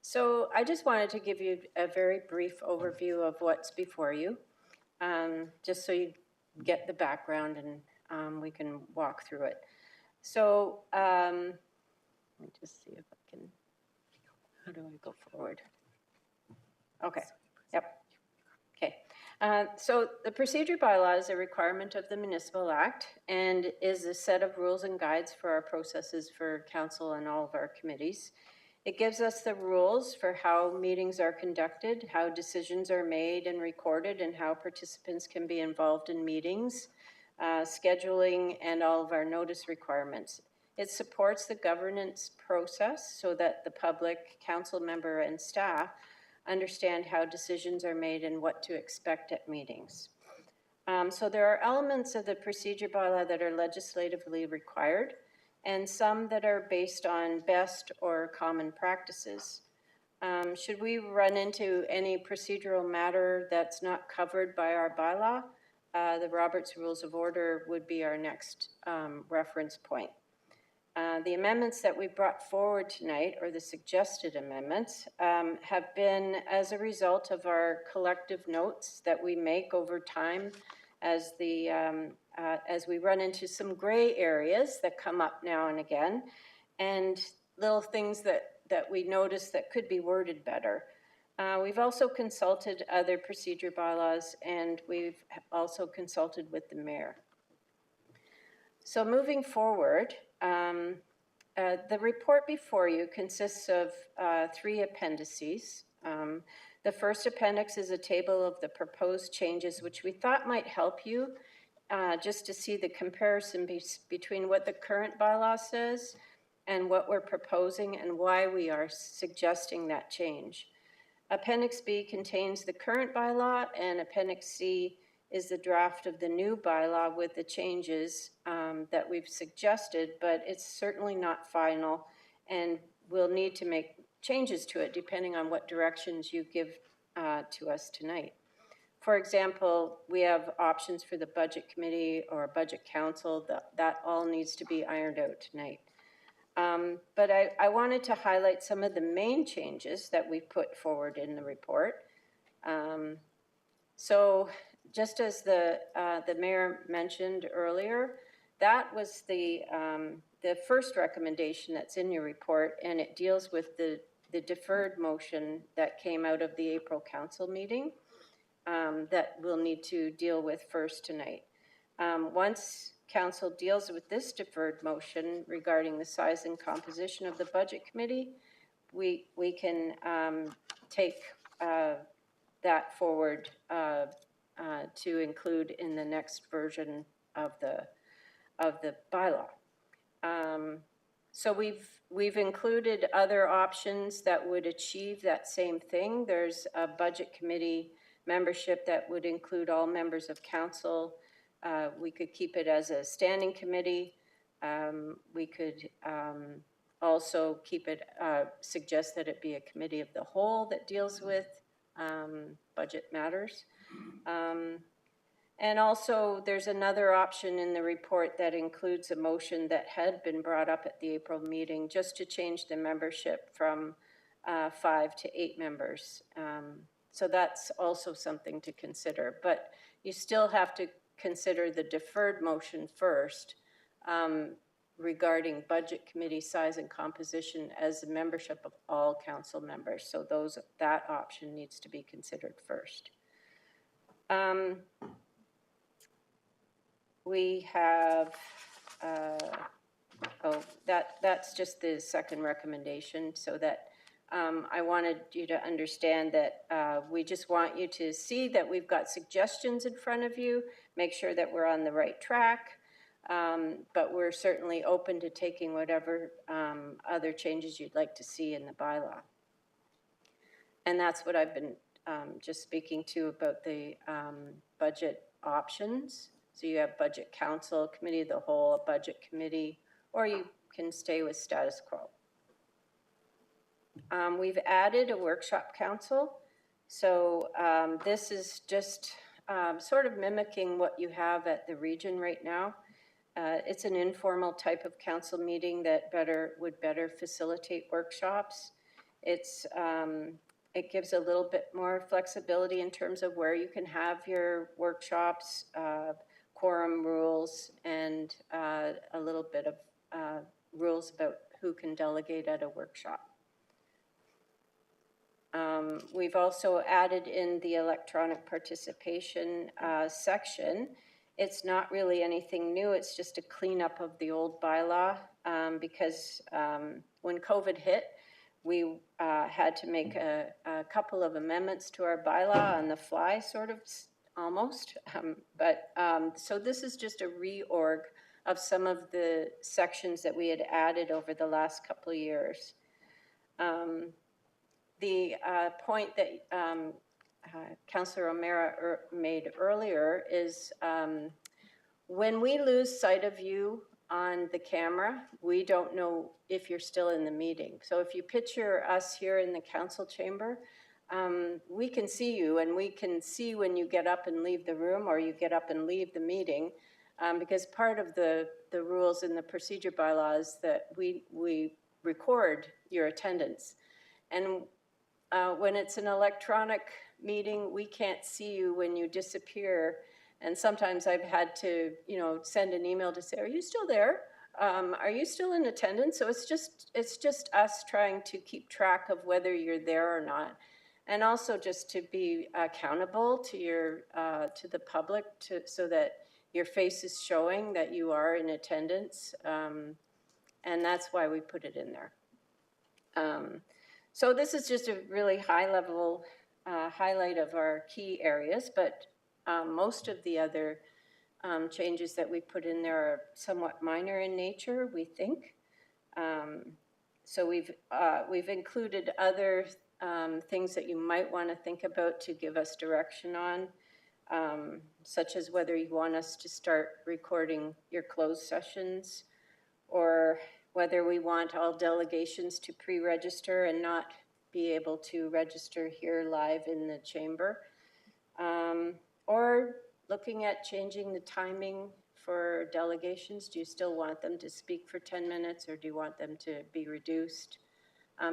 So I just wanted to give you a very brief overview of what's before you. just so you get the background and we can walk through it. So let me just see if I can, how do I go forward? Okay, yep. Okay, so the procedure bylaw is a requirement of the Municipal Act and is a set of rules and guides for our processes for council and all of our committees. It gives us the rules for how meetings are conducted, how decisions are made and recorded, and how participants can be involved in meetings, scheduling, and all of our notice requirements. It supports the governance process so that the public, council member, and staff understand how decisions are made and what to expect at meetings. So there are elements of the procedure bylaw that are legislatively required, and some that are based on best or common practices. Should we run into any procedural matter that's not covered by our bylaw, the Roberts Rules of Order would be our next reference point. The amendments that we brought forward tonight, or the suggested amendments, have been as a result of our collective notes that we make over time as we run into some gray areas that come up now and again, and little things that we notice that could be worded better. We've also consulted other procedure bylaws, and we've also consulted with the mayor. So moving forward, the report before you consists of 3 appendices. The first appendix is a table of the proposed changes, which we thought might help you just to see the comparison between what the current bylaw says and what we're proposing and why we are suggesting that change. Appendix B contains the current bylaw, and Appendix C is the draft of the new bylaw with the changes that we've suggested, but it's certainly not final, and we'll need to make changes to it depending on what directions you give to us tonight. For example, we have options for the budget committee or budget council. That all needs to be ironed out tonight. But I wanted to highlight some of the main changes that we put forward in the report. So just as the mayor mentioned earlier, that was the first recommendation that's in your report, and it deals with the deferred motion that came out of the April council meeting that we'll need to deal with first tonight. Once council deals with this deferred motion regarding the size and composition of the budget committee, we can take that forward to include in the next version of the bylaw. So we've included other options that would achieve that same thing. There's a budget committee membership that would include all members of council. We could keep it as a standing committee. We could also keep it, suggest that it be a committee of the whole that deals with budget matters. And also there's another option in the report that includes a motion that had been brought up at the April meeting just to change the membership from 5 to 8 members. So that's also something to consider, but you still have to consider the deferred motion first regarding budget committee size and composition as a membership of all council members. So that option needs to be considered first. We have, that's just the second recommendation, so that I wanted you to understand that we just want you to see that we've got suggestions in front of you, make sure that we're on the right track, but we're certainly open to taking whatever other changes you'd like to see in the bylaw. And that's what I've been just speaking to about the budget options. So you have budget council, committee of the whole, a budget committee, or you can stay with status quo. We've added a workshop council. So this is just sort of mimicking what you have at the region right now. It's an informal type of council meeting that would better facilitate workshops. It's it gives a little bit more flexibility in terms of where you can have your workshops, quorum rules, and a little bit of rules about who can delegate at a workshop. We've also added in the electronic participation section. It's not really anything new, it's just a cleanup of the old bylaw because when COVID hit, we had to make a couple of amendments to our bylaw on the fly, sort of, almost. So this is just a reorg of some of the sections that we had added over the last couple of years. The point that Councillor O'Meara made earlier is when we lose sight of you on the camera, we don't know if you're still in the meeting. So if you picture us here in the council chamber, we can see you, and we can see when you get up and leave the room or you get up and leave the meeting, because part of the rules in the procedure bylaws that we record your attendance. And when it's an electronic meeting, we can't see you when you disappear. And sometimes I've had to, send an email to say, are you still there? Are you still in attendance? So it's just us trying to keep track of whether you're there or not. And also just to be accountable to to the public so that your face is showing that you are in attendance. And that's why we put it in there. So this is just a really high level highlight of our key areas, but most of the other changes that we put in there are somewhat minor in nature, we think. So we've included other things that you might want to think about to give us direction on, such as whether you want us to start recording your closed sessions, or whether we want all delegations to pre-register and not be able to register here live in the chamber, or looking at changing the timing for delegations. Do you still want them to speak for 10 minutes, or do you want them to be reduced?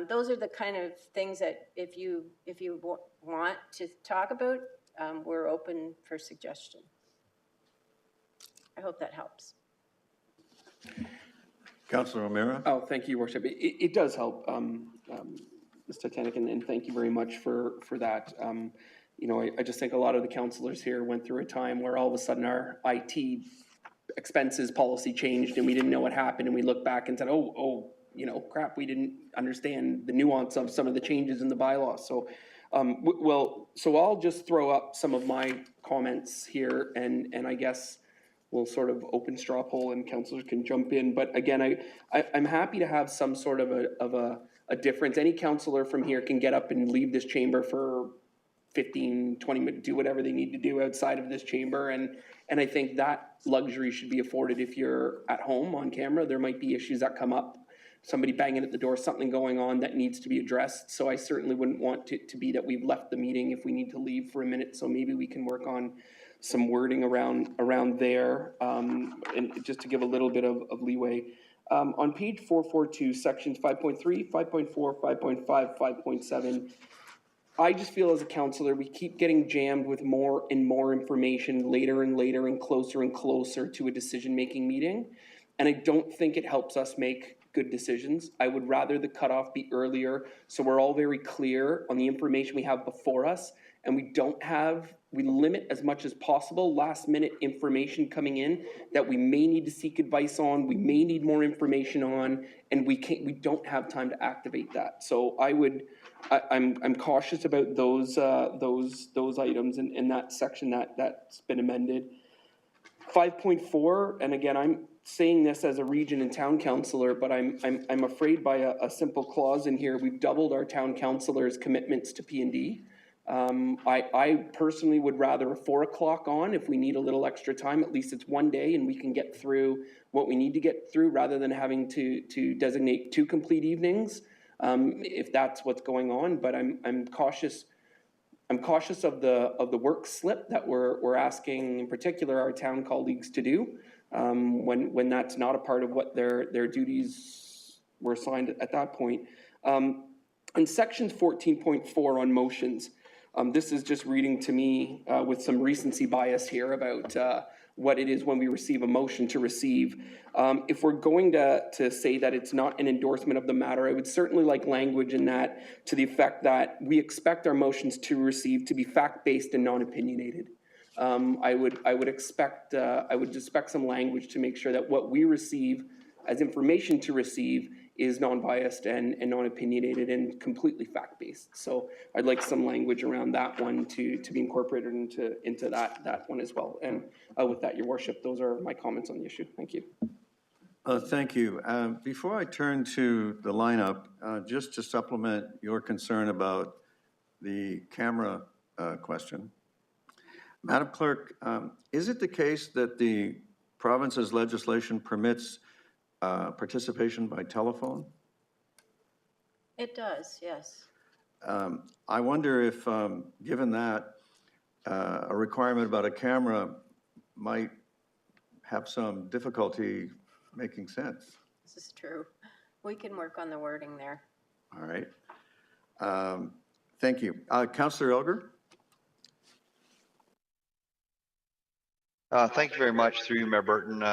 Those are the kind of things that if you want to talk about, we're open for suggestion. I hope that helps. Councillor O'Meara? Oh, thank you, Your Worship. It does help, Ms. Titanic, and thank you very much for that. I just think a lot of the councillors here went through a time where all of a sudden our IT expenses policy changed and we didn't know what happened, and we looked back and said, crap, we didn't understand the nuance of some of the changes in the bylaws. So, so I'll just throw up some of my comments here, and I guess we'll sort of open straw poll and councillors can jump in. But again, I'm happy to have some sort of a difference. Any councillor from here can get up and leave this chamber for 15, 20 minutes, do whatever they need to do outside of this chamber. And I think that luxury should be afforded if you're at home on camera. There might be issues that come up, somebody banging at the door, something going on that needs to be addressed. So I certainly wouldn't want it to be that we've left the meeting if we need to leave for a minute. So maybe we can work on some wording around there, and just to give a little bit of leeway. On page 442, sections 5.3, 5.4, 5.5, 5.7, I just feel as a councillor, we keep getting jammed with more and more information later and later and closer to a decision-making meeting. And I don't think it helps us make good decisions. I would rather the cutoff be earlier, so we're all very clear on the information we have before us, and we limit as much as possible last minute information coming in that we may need to seek advice on, we may need more information on, and we don't have time to activate that. So I'm cautious about those items in that section that's been amended. 5.4, and again, I'm saying this as a region and town councillor, but I'm afraid by a simple clause in here, we've doubled our town councillors' commitments to P&D. I personally would rather a 4 o'clock on if we need a little extra time. At least it's one day and we can get through what we need to get through, rather than having to designate 2 complete evenings, if that's what's going on. But I'm cautious. I'm cautious of the work slip that we're asking, in particular, our town colleagues to do, when that's not a part of what their duties were assigned at that point. On section 14.4 on motions, this is just reading to me with some recency bias here about what it is when we receive a motion to receive. If we're going to say that it's not an endorsement of the matter, I would certainly like language in that to the effect that we expect our motions to receive to be fact-based and non-opinionated. I would expect some language to make sure that what we receive as information to receive is non-biased and non-opinionated and completely fact-based. So I'd like some language around that one to be incorporated into that one as well. And with that, Your Worship, those are my comments on the issue. Thank you. Thank you. Before I turn to the lineup, just to supplement your concern about the camera question, Madam Clerk, is it the case that the province's legislation permits participation by telephone? It does, yes. I wonder if, given that, a requirement about a camera might have some difficulty making sense. This is true. We can work on the wording there. All right. Thank you. Councillor Elgar? Thank you very much, through you, Mayor Burton.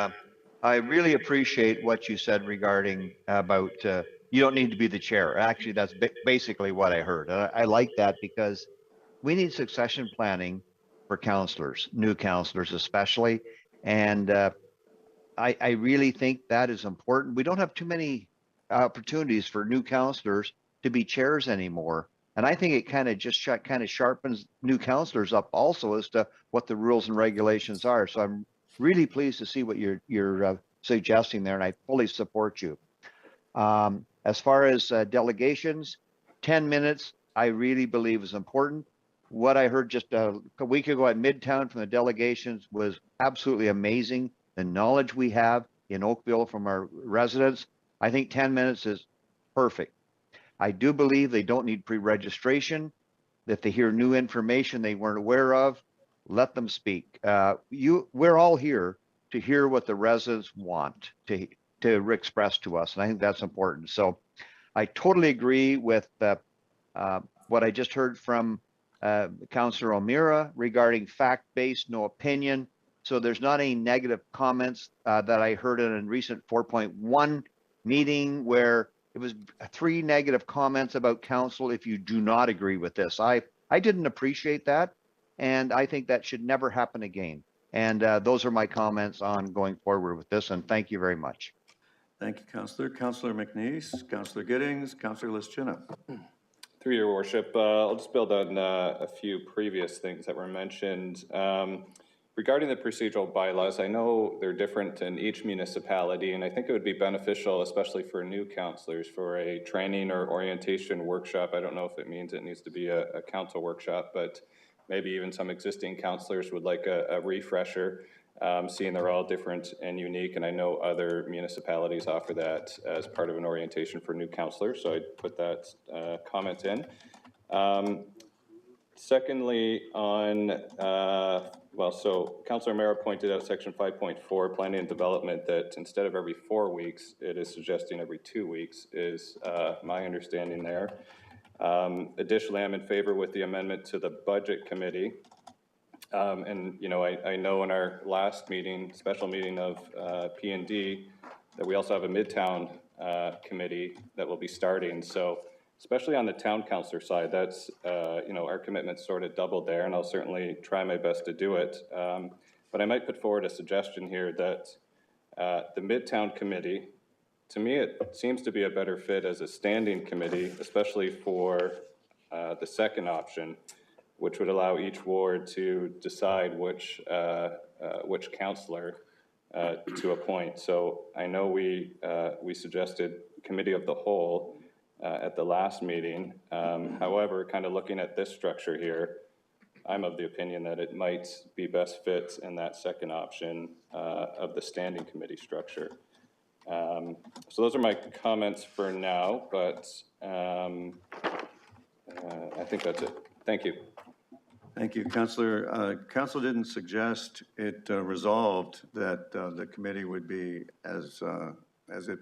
I really appreciate what you said regarding about you don't need to be the chair. Actually, that's basically what I heard. And I like that because we need succession planning for councillors, new councillors especially. And I really think that is important. We don't have too many opportunities for new councillors to be chairs anymore. And I think it kind of just kind of sharpens new councillors up also as to what the rules and regulations are. So I'm really pleased to see what you're suggesting there, and I fully support you. As far as delegations, 10 minutes, I really believe is important. What I heard just a week ago at Midtown from the delegations was absolutely amazing. The knowledge we have in Oakville from our residents, I think 10 minutes is perfect. I do believe they don't need pre-registration. If they hear new information they weren't aware of, let them speak. We're all here to hear what the residents want to express to us, and I think that's important. So I totally agree with what I just heard from Councillor O'Meara regarding fact-based, no opinion. So there's not any negative comments that I heard in a recent 4.1 meeting where it was 3 negative comments about council if you do not agree with this. I didn't appreciate that, and I think that should never happen again. And those are my comments on going forward with this, and thank you very much. Thank you, Councillor. Councillor McNeice, Councillor Giddings, Councillor Lischina. Through your worship, I'll just build on a few previous things that were mentioned. Regarding the procedural bylaws, I know they're different in each municipality, and I think it would be beneficial, especially for new councillors, for a training or orientation workshop. I don't know if it means it needs to be a council workshop, but maybe even some existing councillors would like a refresher, seeing they're all different and unique, and I know other municipalities offer that as part of an orientation for new councillors, so I'd put that comment in. Secondly, on, so Councillor O'Meara pointed out section 5.4, planning and development, that instead of every 4 weeks, it is suggesting every 2 weeks is my understanding there. Additionally, I'm in favor with the amendment to the budget committee. And, you know, I know in our last meeting, special meeting of P&D, that we also have a Midtown committee that will be starting. So especially on the town councillor side, that's, you know, our commitment's sort of doubled there, and I'll certainly try my best to do it. But I might put forward a suggestion here that the Midtown committee, to me, it seems to be a better fit as a standing committee, especially for the second option, which would allow each ward to decide which councillor to appoint. So I know we suggested committee of the whole at the last meeting. However, kind of looking at this structure here, I'm of the opinion that it might be best fit in that second option of the standing committee structure. So those are my comments for now, but I think that's it. Thank you. Thank you, Councillor. Council didn't suggest it resolved that the committee would be as it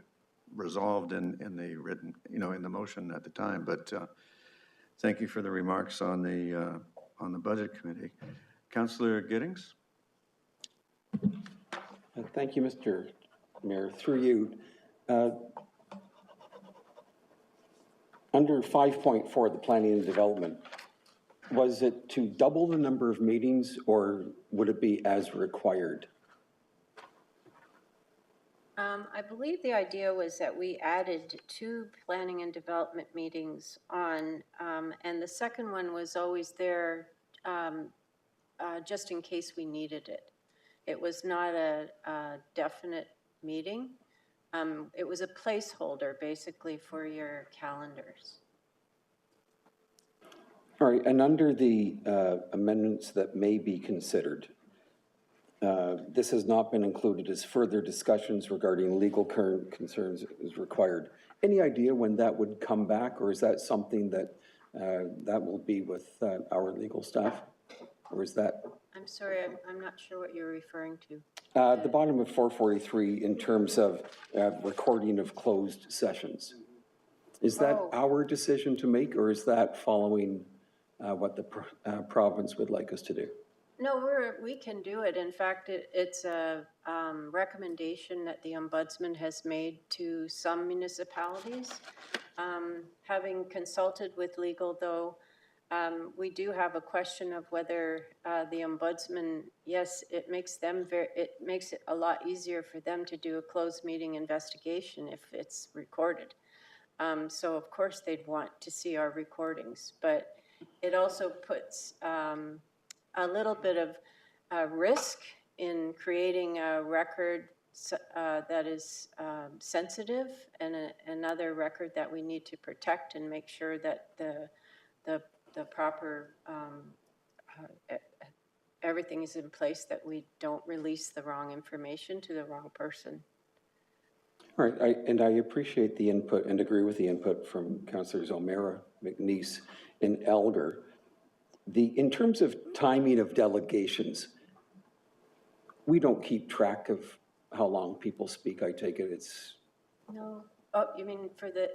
resolved in the written, in the motion at the time, but thank you for the remarks on the Budget Committee. Councillor Giddings? Thank you, Mr. Mayor. Through you, under 5.4, the planning and development, was it to double the number of meetings or would it be as required? I believe the idea was that we added 2 planning and development meetings on, and the second one was always there just in case we needed it. It was not a definite meeting. It was a placeholder, basically, for your calendars. All right, and under the amendments that may be considered, this has not been included as further discussions regarding legal current concerns is required. Any idea when that would come back, or is that something that that will be with our legal staff? Or is that? I'm sorry, I'm not sure what you're referring to. The bottom of 443 in terms of recording of closed sessions. Is that our decision to make, or is that following what the province would like us to do? No, we can do it. In fact, it's a recommendation that the Ombudsman has made to some municipalities. Having consulted with legal, though, we do have a question of whether the Ombudsman, yes, it makes it a lot easier for them to do a closed meeting investigation if it's recorded. So of course they'd want to see our recordings, but it also puts a little bit of risk in creating a record that is sensitive and another record that we need to protect and make sure that the proper everything is in place, that we don't release the wrong information to the wrong person. All right, and I appreciate the input and agree with the input from Councillors O'Meara, McNeice, and Elgar. In terms of timing of delegations, we don't keep track of how long people speak. I take it it's. No, oh, you mean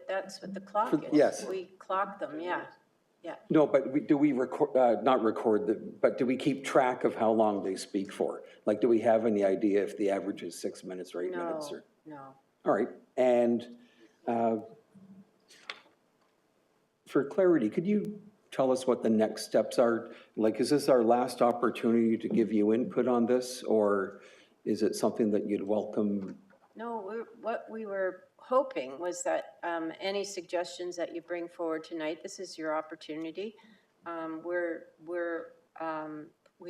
that's what the clock is? Yes. We clock them, yeah. Yeah. No, but do we record, not record, but do we keep track of how long they speak for? Like, do we have any idea if the average is 6 minutes or 8 minutes? Or? No. All right, and for clarity, could you tell us what the next steps are? Like, is this our last opportunity to give you input on this, or is it something that you'd welcome? No, what we were hoping was that any suggestions that you bring forward tonight, this is your opportunity. We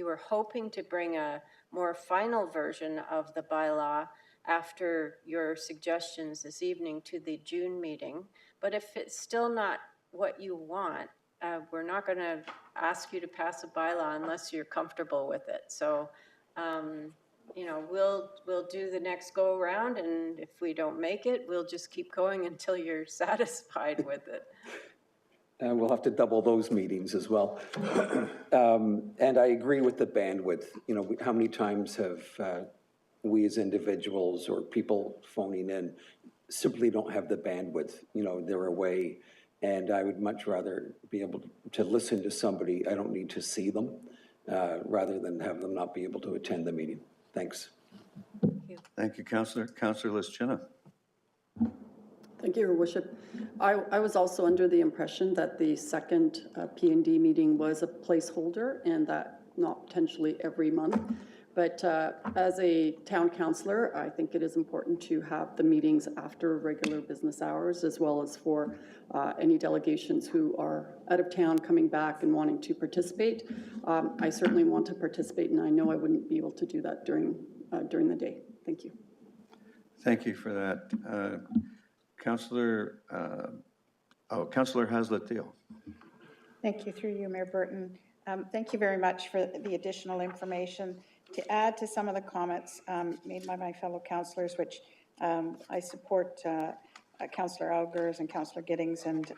were hoping to bring a more final version of the bylaw after your suggestions this evening to the June meeting. But if it's still not what you want, we're not going to ask you to pass a bylaw unless you're comfortable with it. So, you know, we'll do the next go around, and if we don't make it, we'll just keep going until you're satisfied with it. We'll have to double those meetings as well. And I agree with the bandwidth. You know, how many times have we as individuals or people phoning in simply don't have the bandwidth? You know, they're away, and I would much rather be able to listen to somebody. I don't need to see them, rather than have them not be able to attend the meeting. Thanks. Thank you, Councillor. Councillor Lischina. Thank you, Your Worship. I was also under the impression that the second P&D meeting was a placeholder and that not potentially every month. But as a town councillor, I think it is important to have the meetings after regular business hours, as well as for any delegations who are out of town coming back and wanting to participate. I certainly want to participate, and I know I wouldn't be able to do that during the day. Thank you. Thank you for that. Councillor Haslett-Thiel. Thank you, through you, Mayor Burton. Thank you very much for the additional information. To add to some of the comments made by my fellow councillors, which I support Councillor Elgar's and Councillor Giddings and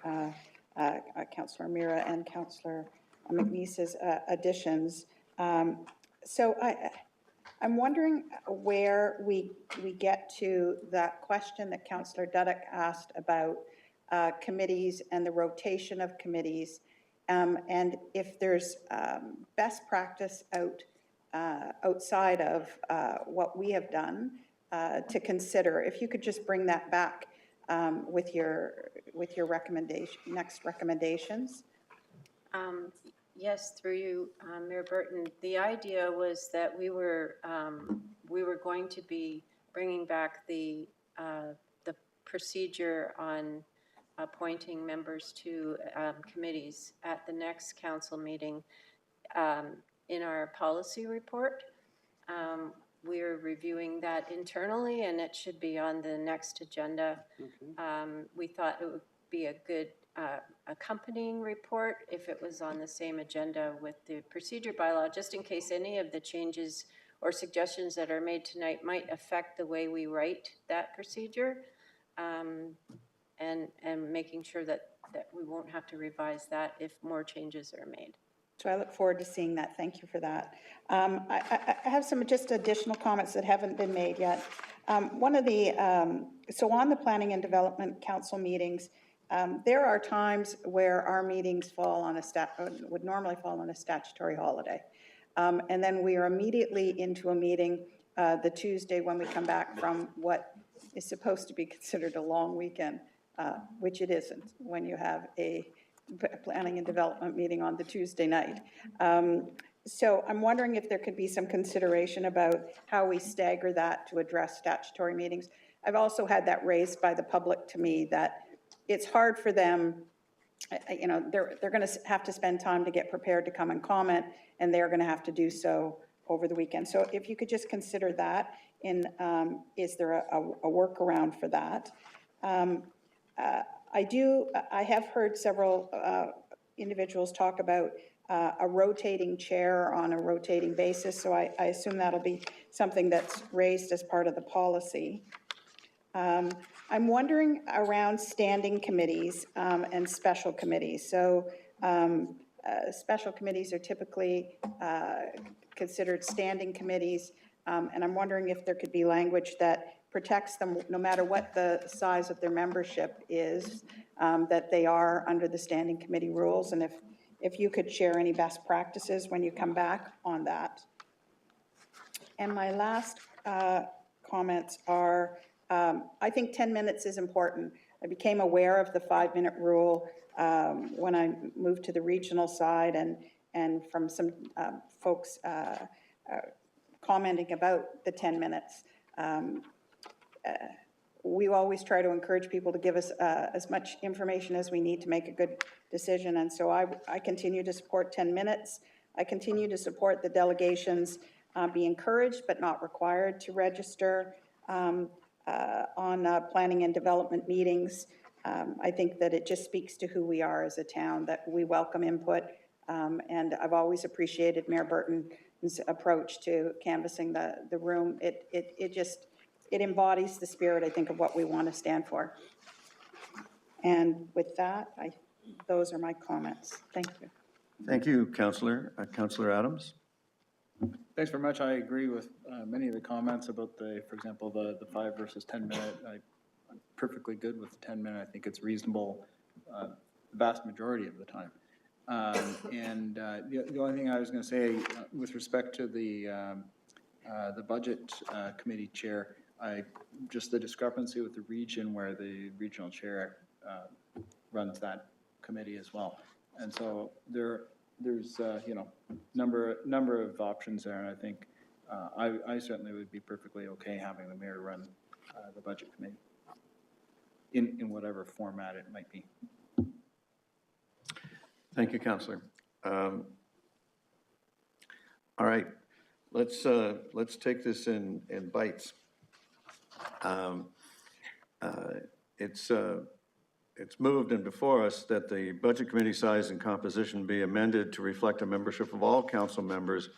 Councillor Mira and Councillor McNeice's additions. So I'm wondering where we get to that question that Councillor Dudek asked about committees and the rotation of committees, and if there's best practice outside of what we have done to consider. If you could just bring that back with your recommendation, next recommendations. Yes, through you, Mayor Burton. The idea was that we were going to be bringing back the procedure on appointing members to committees at the next council meeting. In our policy report, we're reviewing that internally, and it should be on the next agenda. Okay. We thought it would be a good accompanying report if it was on the same agenda with the procedure bylaw, just in case any of the changes or suggestions that are made tonight might affect the way we write that procedure, and making sure that we won't have to revise that if more changes are made. So I look forward to seeing that. Thank you for that. I have some just additional comments that haven't been made yet. One of the, so on the Planning and Development Council meetings, there are times where our meetings fall on would normally fall on a statutory holiday. And then we are immediately into a meeting the Tuesday when we come back from what is supposed to be considered a long weekend, which it isn't when you have a planning and development meeting on the Tuesday night. So I'm wondering if there could be some consideration about how we stagger that to address statutory meetings. I've also had that raised by the public to me that it's hard for them, you know, they're going to have to spend time to get prepared to come and comment, and they're going to have to do so over the weekend. So if you could just consider that in, is there a workaround for that? I have heard several individuals talk about a rotating chair on a rotating basis, so I assume that'll be something that's raised as part of the policy. I'm wondering around standing committees and special committees. So special committees are typically considered standing committees, and I'm wondering if there could be language that protects them no matter what the size of their membership is, that they are under the standing committee rules, and if you could share any best practices when you come back on that. And my last comments are, I think 10 minutes is important. I became aware of the 5-minute rule when I moved to the regional side, and from some folks commenting about the 10 minutes. We always try to encourage people to give us as much information as we need to make a good decision, and so I continue to support 10 minutes. I continue to support the delegations be encouraged but not required to register on planning and development meetings. I think that it just speaks to who we are as a town, that we welcome input, and I've always appreciated Mayor Burton's approach to canvassing the room. It embodies the spirit, I think, of what we want to stand for. And with that, those are my comments. Thank you. Thank you, Councillor. Councillor Adams? Thanks very much. I agree with many of the comments about for example, the 5 versus 10 minute. I'm perfectly good with the 10 minute. I think it's reasonable the vast majority of the time. And the only thing I was going to say with respect to the budget committee chair, just the discrepancy with the region where the regional chair runs that committee as well. And so there's you know, number of options there, and I think I certainly would be perfectly okay having the mayor run the budget committee in whatever format it might be. Thank you, Councillor. All right, let's take this in bites. It's moved and before us that the budget committee size and composition be amended to reflect a membership of all council members.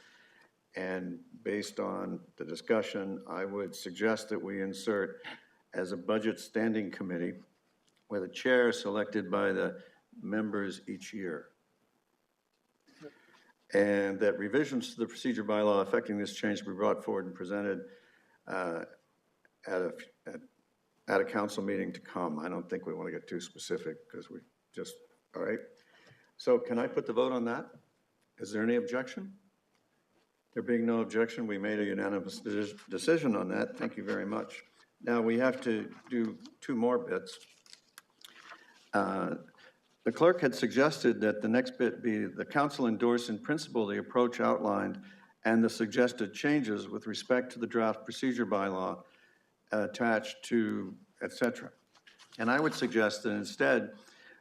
And based on the discussion, I would suggest that we insert as a budget standing committee with a chair selected by the members each year. and that revisions to the procedure bylaw affecting this change be brought forward and presented at a council meeting to come. I don't think we want to get too specific because we just, all right. So can I put the vote on that? Is there any objection? There being no objection, we made a unanimous decision on that. Thank you very much. Now we have to do two more bits. The clerk had suggested that the next bit be the council endorse in principle the approach outlined and the suggested changes with respect to the draft procedure bylaw attached to, et cetera. And I would suggest that instead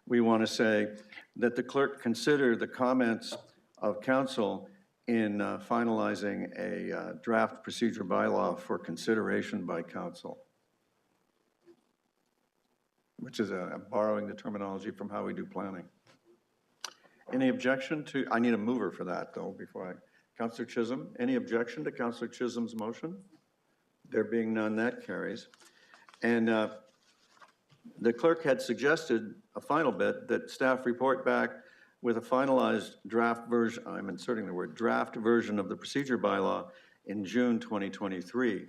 we want to say that the clerk consider the comments of council in finalizing a draft procedure bylaw for consideration by council, which is borrowing the terminology from how we do planning. Any objection to, I need a mover for that though, before I, Councillor Chisholm, any objection to Councillor Chisholm's motion? There being none, that carries. And the clerk had suggested a final bit that staff report back with a finalized draft version, I'm inserting the word draft version of the procedure bylaw in June 2023.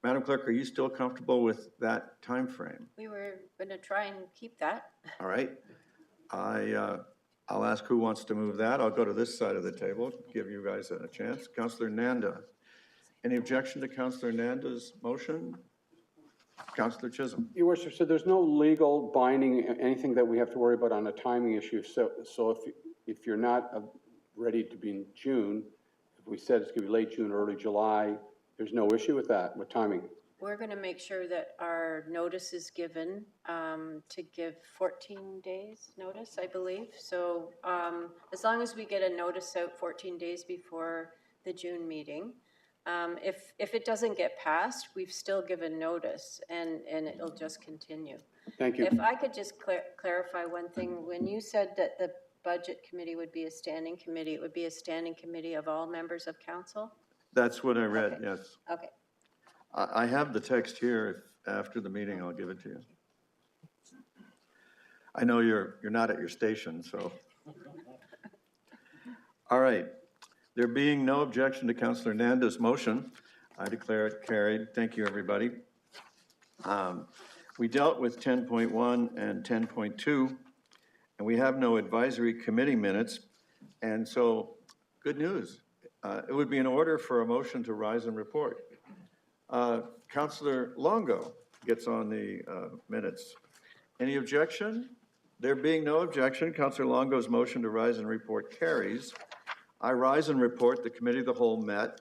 Madam Clerk, are you still comfortable with that time frame? We were going to try and keep that. All right. I'll ask who wants to move that. I'll go to this side of the table, give you guys a chance. Councillor Nanda. Any objection to Councillor Nanda's motion? Councillor Chisholm. Your Worship, so there's no legal binding, anything that we have to worry about on a timing issue. So if you're not ready to be in June, if we said it's going to be late June, early July, there's no issue with that, with timing. We're going to make sure that our notice is given to give 14 days notice, I believe. So as long as we get a notice out 14 days before the June meeting, if it doesn't get passed, we've still given notice and it'll just continue. Thank you. If I could just clarify one thing, when you said that the budget committee would be a standing committee, it would be a standing committee of all members of council? That's what I read, Okay. yes. Okay. I have the text here. If after the meeting, I'll give it to you. I know you're not at your station, so. All right. There being no objection to Councillor Nanda's motion, I declare it carried. Thank you, everybody. We dealt with 10.1 and 10.2, and we have no advisory committee minutes. And so, good news. It would be in order for a motion to rise and report. Councillor Longo gets on the minutes. Any objection? There being no objection, Councillor Longo's motion to rise and report carries. I rise and report the Committee of the Whole met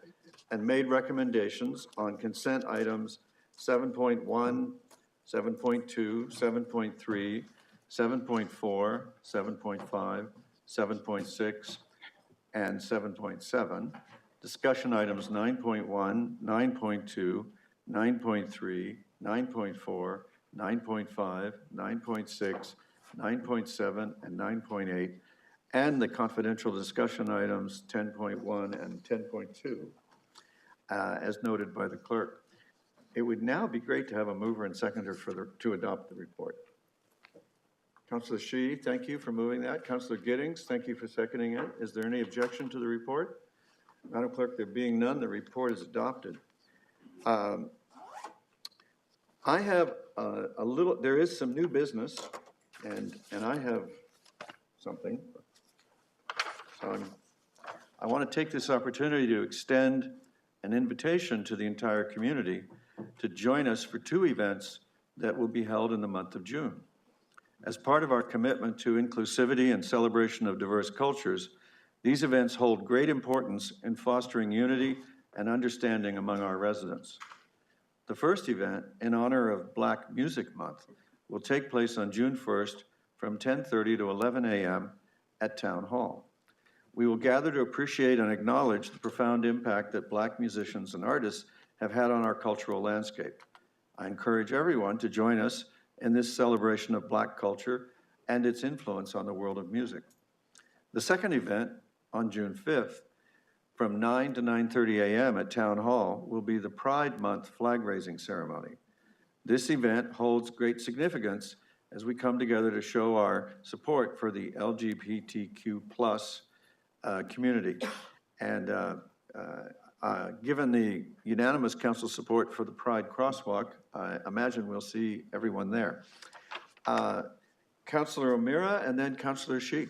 and made recommendations on consent items 7.1, 7.2, 7.3, 7.4, 7.5, 7.6, and 7.7. Discussion items 9.1, 9.2, 9.3, 9.4, 9.5, 9.6, 9.7, and 9.8, and the confidential discussion items 10.1 and 10.2, as noted by the clerk. It would now be great to have a mover and seconder to adopt the report. Councillor Shi, thank you for moving that. Councillor Giddings, thank you for seconding it. Is there any objection to the report? Madam Clerk, there being none, the report is adopted. I have there is some new business, and I have something. So I want to take this opportunity to extend an invitation to the entire community to join us for two events that will be held in the month of June. As part of our commitment to inclusivity and celebration of diverse cultures, these events hold great importance in fostering unity and understanding among our residents. The first event, in honor of Black Music Month, will take place on June 1st from 10:30 to 11 a.m. at Town Hall. We will gather to appreciate and acknowledge the profound impact that Black musicians and artists have had on our cultural landscape. I encourage everyone to join us in this celebration of Black culture and its influence on the world of music. The second event, on June 5th, from 9 to 9:30 a.m. at Town Hall, will be the Pride Month flag-raising ceremony. This event holds great significance as we come together to show our support for the LGBTQ+ community. And given the unanimous council support for the Pride Crosswalk, I imagine we'll see everyone there. Councillor O'Meara and then Councillor Shi.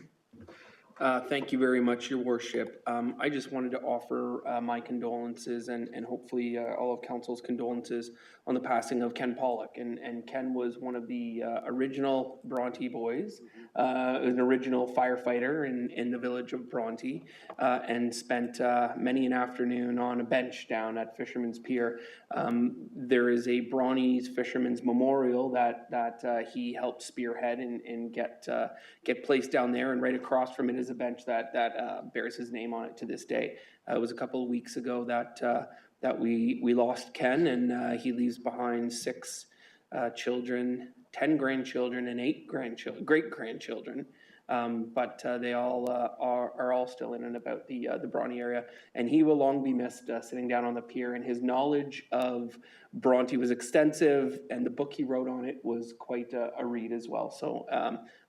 Thank you very much, Your Worship. I just wanted to offer my condolences and hopefully all of Council's condolences on the passing of Ken Pollock. And Ken was one of the original Bronte boys, an original firefighter in the village of Bronte, and spent many an afternoon on a bench down at Fisherman's Pier. There is a Bronte's Fisherman's Memorial that he helped spearhead and get placed down there, and right across from it is a bench that bears his name on it to this day. It was a couple of weeks ago that we lost Ken, and he leaves behind 6 children, 10 grandchildren, and 8 great-grandchildren. But they all are all still in and about the Bronte area, and he will long be missed sitting down on the pier. And his knowledge of Bronte was extensive, and the book he wrote on it was quite a read as well. So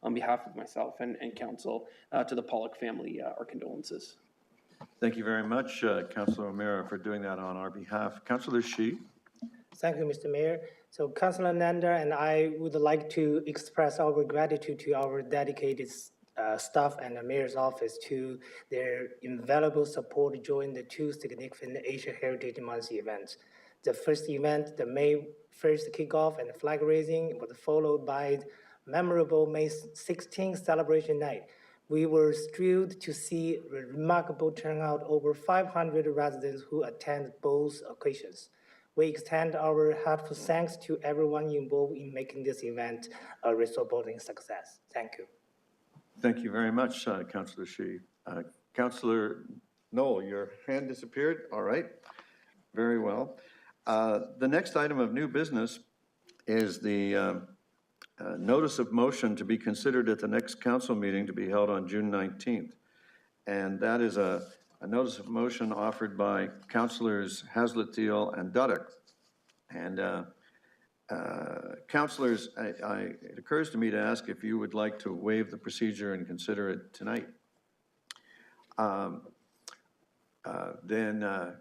on behalf of myself and council, to the Pollock family, our condolences. Thank you very much, Councillor O'Meara, for doing that on our behalf. Councillor Shi. Thank you, Mr. Mayor. So Councillor Nander and I would like to express our gratitude to our dedicated staff and the Mayor's office to their invaluable support during the 2 significant Asian Heritage Month events. The first event, the May 1st kickoff and flag raising, was followed by memorable May 16th celebration night. We were thrilled to see a remarkable turnout, over 500 residents who attended both occasions. We extend our heartfelt thanks to everyone involved in making this event a resounding success. Thank you. Thank you very much, Councillor Shi. Councillor Knoll, your hand disappeared? All right. Very well. The next item of new business is the notice of motion to be considered at the next council meeting to be held on June 19th. And that is a notice of motion offered by Councillors Haslett-Thiel and Duddick. And councillors, it occurs to me to ask if you would like to waive the procedure and consider it tonight. Then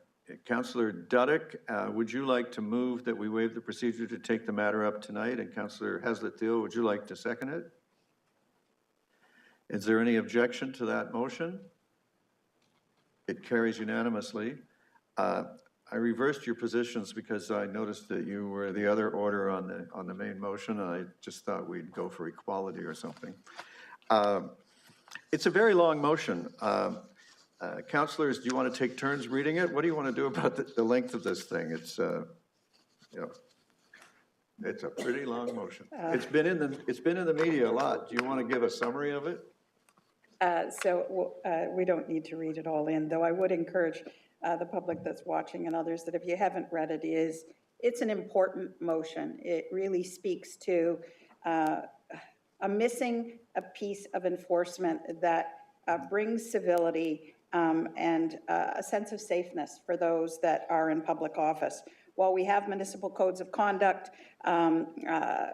Councillor Duddick, would you like to move that we waive the procedure to take the matter up tonight? And Councillor Haslett-Thiel, would you like to second it? Is there any objection to that motion? It carries unanimously. I reversed your positions because I noticed that you were the other order on the main motion, and I just thought we'd go for equality or something. It's a very long motion. Councillors, do you want to take turns reading it? What do you want to do about the length of this thing? It's it's a pretty long motion. It's been in the media a lot. Do you want to give a summary of it? We don't need to read it all in, though I would encourage the public that's watching and others that if you haven't read it, it's an important motion. It really speaks to missing a piece of enforcement that brings civility and a sense of safeness for those that are in public office. While we have municipal codes of conduct, there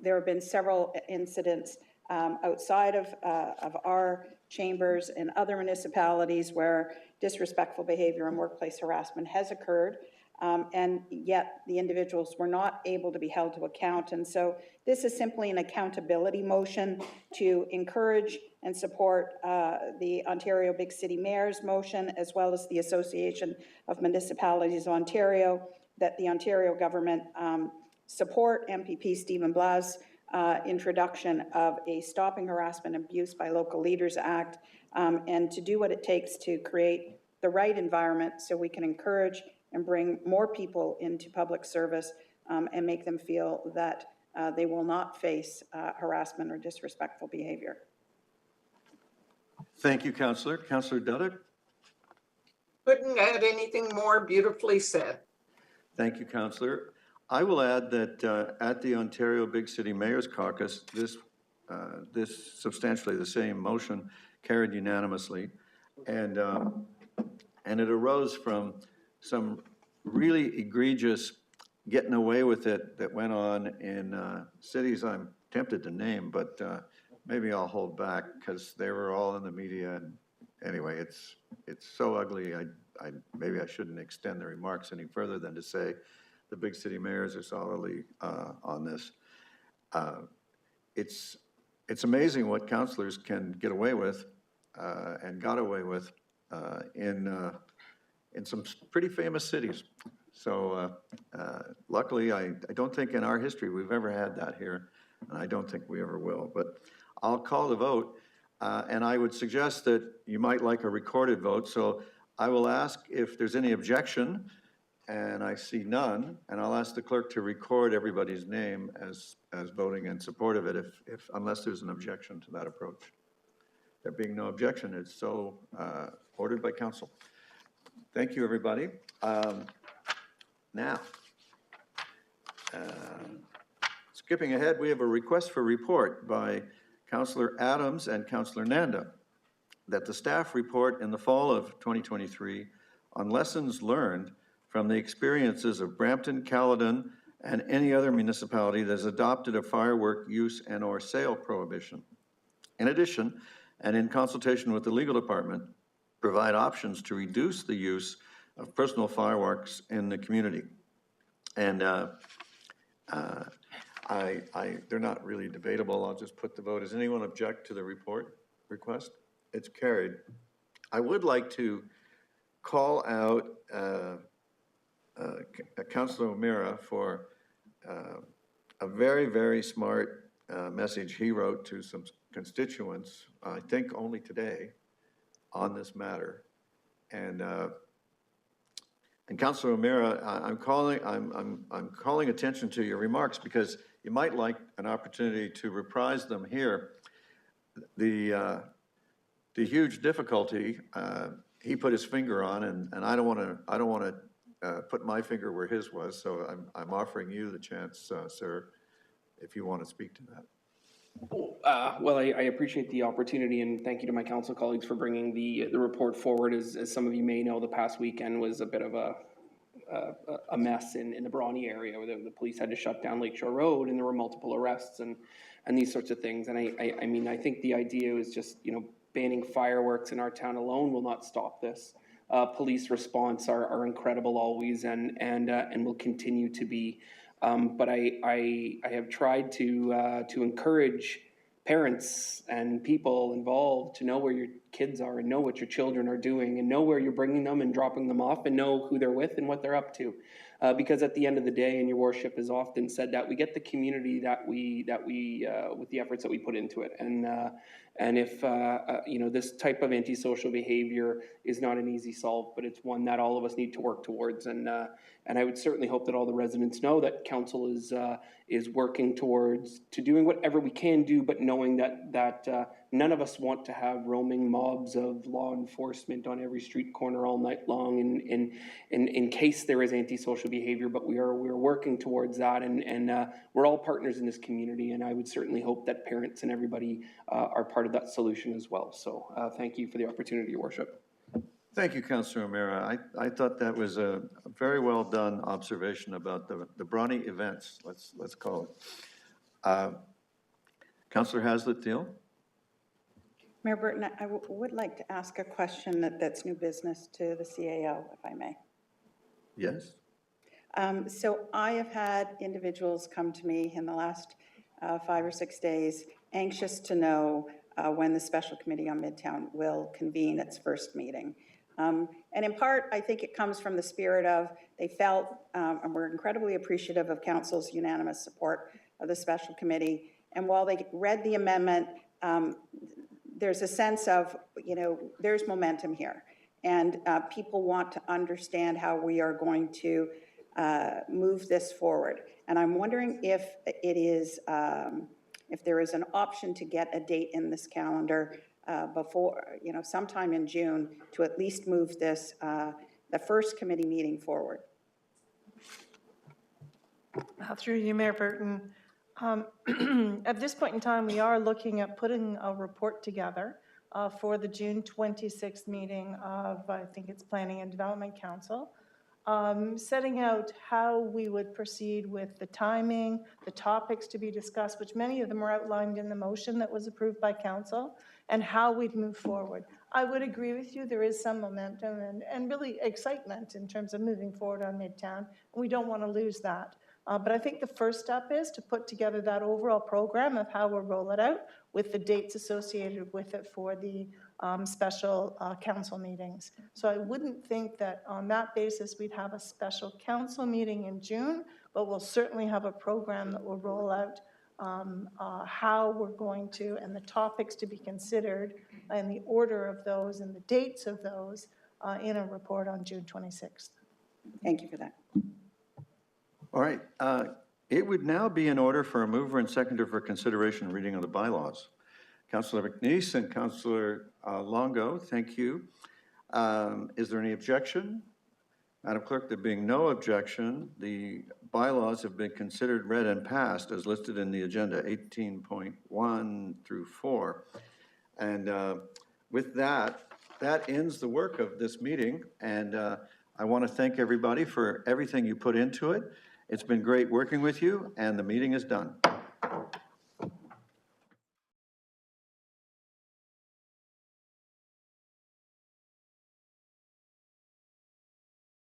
have been several incidents outside of our chambers and other municipalities where disrespectful behavior and workplace harassment has occurred, and yet the individuals were not able to be held to account. And so this is simply an accountability motion to encourage and support the Ontario Big City Mayor's motion, as well as the Association of Municipalities of Ontario, that the Ontario government support MPP Stephen Blah's introduction of a Stopping Harassment and Abuse by Local Leaders Act, and to do what it takes to create the right environment so we can encourage and bring more people into public service and make them feel that they will not face harassment or disrespectful behavior. Thank you, Councillor. Councillor Duddick? Couldn't add anything more. Beautifully said. Thank you, Councillor. I will add that at the Ontario Big City Mayor's Caucus, this substantially the same motion carried unanimously, and it arose from some really egregious getting away with it that went on in cities I'm tempted to name, but maybe I'll hold back because they were all in the media anyway, it's so ugly. Maybe I shouldn't extend the remarks any further than to say the big city mayors are solidly on this. It's amazing what councillors can get away with and got away with in some pretty famous cities. So luckily, I don't think in our history we've ever had that here, and I don't think we ever will. But I'll call the vote, and I would suggest that you might like a recorded vote. So I will ask if there's any objection, and I see none, and I'll ask the clerk to record everybody's name as voting in support of it, unless there's an objection to that approach. There being no objection, it's so ordered by council. Thank you, everybody. Now, skipping ahead, we have a request for report by Councillor Adams and Councillor Nanda that the staff report in the fall of 2023 on lessons learned from the experiences of Brampton, Caledon, and any other municipality that has adopted a firework use and/or sale prohibition. In addition, and in consultation with the legal department, provide options to reduce the use of personal fireworks in the community. And they're not really debatable. I'll just put the vote. Does anyone object to the report request? It's carried. I would like to call out Councillor O'Meara for a very, very smart message he wrote to some constituents, I think only today, on this matter. And Councillor O'Meara, I'm calling attention to your remarks because you might like an opportunity to reprise them here. The huge difficulty he put his finger on, and I don't want to put my finger where his was. So I'm offering you the chance, sir, if you want to speak to that. Well, I appreciate the opportunity, and thank you to my council colleagues for bringing the report forward. As some of you may know, the past weekend was a bit of a mess in the Brawny area, where the police had to shut down Lakeshore Road, and there were multiple arrests and these sorts of things. And I mean, I think the idea is just, banning fireworks in our town alone will not stop this. Police response are incredible always, and will continue to be. But I have tried to encourage parents and people involved to know where your kids are and know what your children are doing and know where you're bringing them and dropping them off and know who they're with and what they're up to. Because at the end of the day, and your worship has often said that, we get the community that we with the efforts that we put into it. And if this type of antisocial behavior is not an easy solve, but it's one that all of us need to work towards. And I would certainly hope that all the residents know that council is working towards doing whatever we can do, but knowing that none of us want to have roaming mobs of law enforcement on every street corner all night long in case there is antisocial behavior. But we're working towards that, and we're all partners in this community, and I would certainly hope that parents and everybody are part of that solution as well. So thank you for the opportunity, Your Worship. Thank you, Councillor O'Meara. I thought that was a very well done observation about the Brawny events, let's call it. Councillor Haslett-Deal? Mayor Burton, I would like to ask a question that's new business to the CAO, if I may. Yes. So I have had individuals come to me in the last 5 or 6 days, anxious to know when the Special Committee on Midtown will convene its first meeting. And in part, I think it comes from the spirit of they felt, and we're incredibly appreciative of Council's unanimous support of the Special Committee. And while they read the amendment, there's a sense of, there's momentum here. And people want to understand how we are going to move this forward. And I'm wondering if it is, if there is an option to get a date in this calendar before, sometime in June, to at least move this, the first committee meeting forward. Through you, Mayor Burton. At this point in time, we are looking at putting a report together for the June 26th meeting of, I think it's Planning and Development Council, setting out how we would proceed with the timing, the topics to be discussed, which many of them are outlined in the motion that was approved by Council, and how we'd move forward. I would agree with you. There is some momentum and really excitement in terms of moving forward on Midtown. And we don't want to lose that. But I think the first step is to put together that overall program of how we'll roll it out with the dates associated with it for the special council meetings. So I wouldn't think that on that basis we'd have a special council meeting in June, but we'll certainly have a program that will roll out how we're going to, and the topics to be considered, and the order of those and the dates of those in a report on June 26th. Thank you for that. All right, it would now be in order for a mover and seconder for consideration and reading of the bylaws. Councillor McNeice and Councillor Longo, thank you. Is there any objection? Madam Clerk, there being no objection, the bylaws have been considered, read, and passed as listed in the agenda, 18.1 through 4. And with that, that ends the work of this meeting. And I want to thank everybody for everything you put into it. It's been great working with you, and the meeting is done.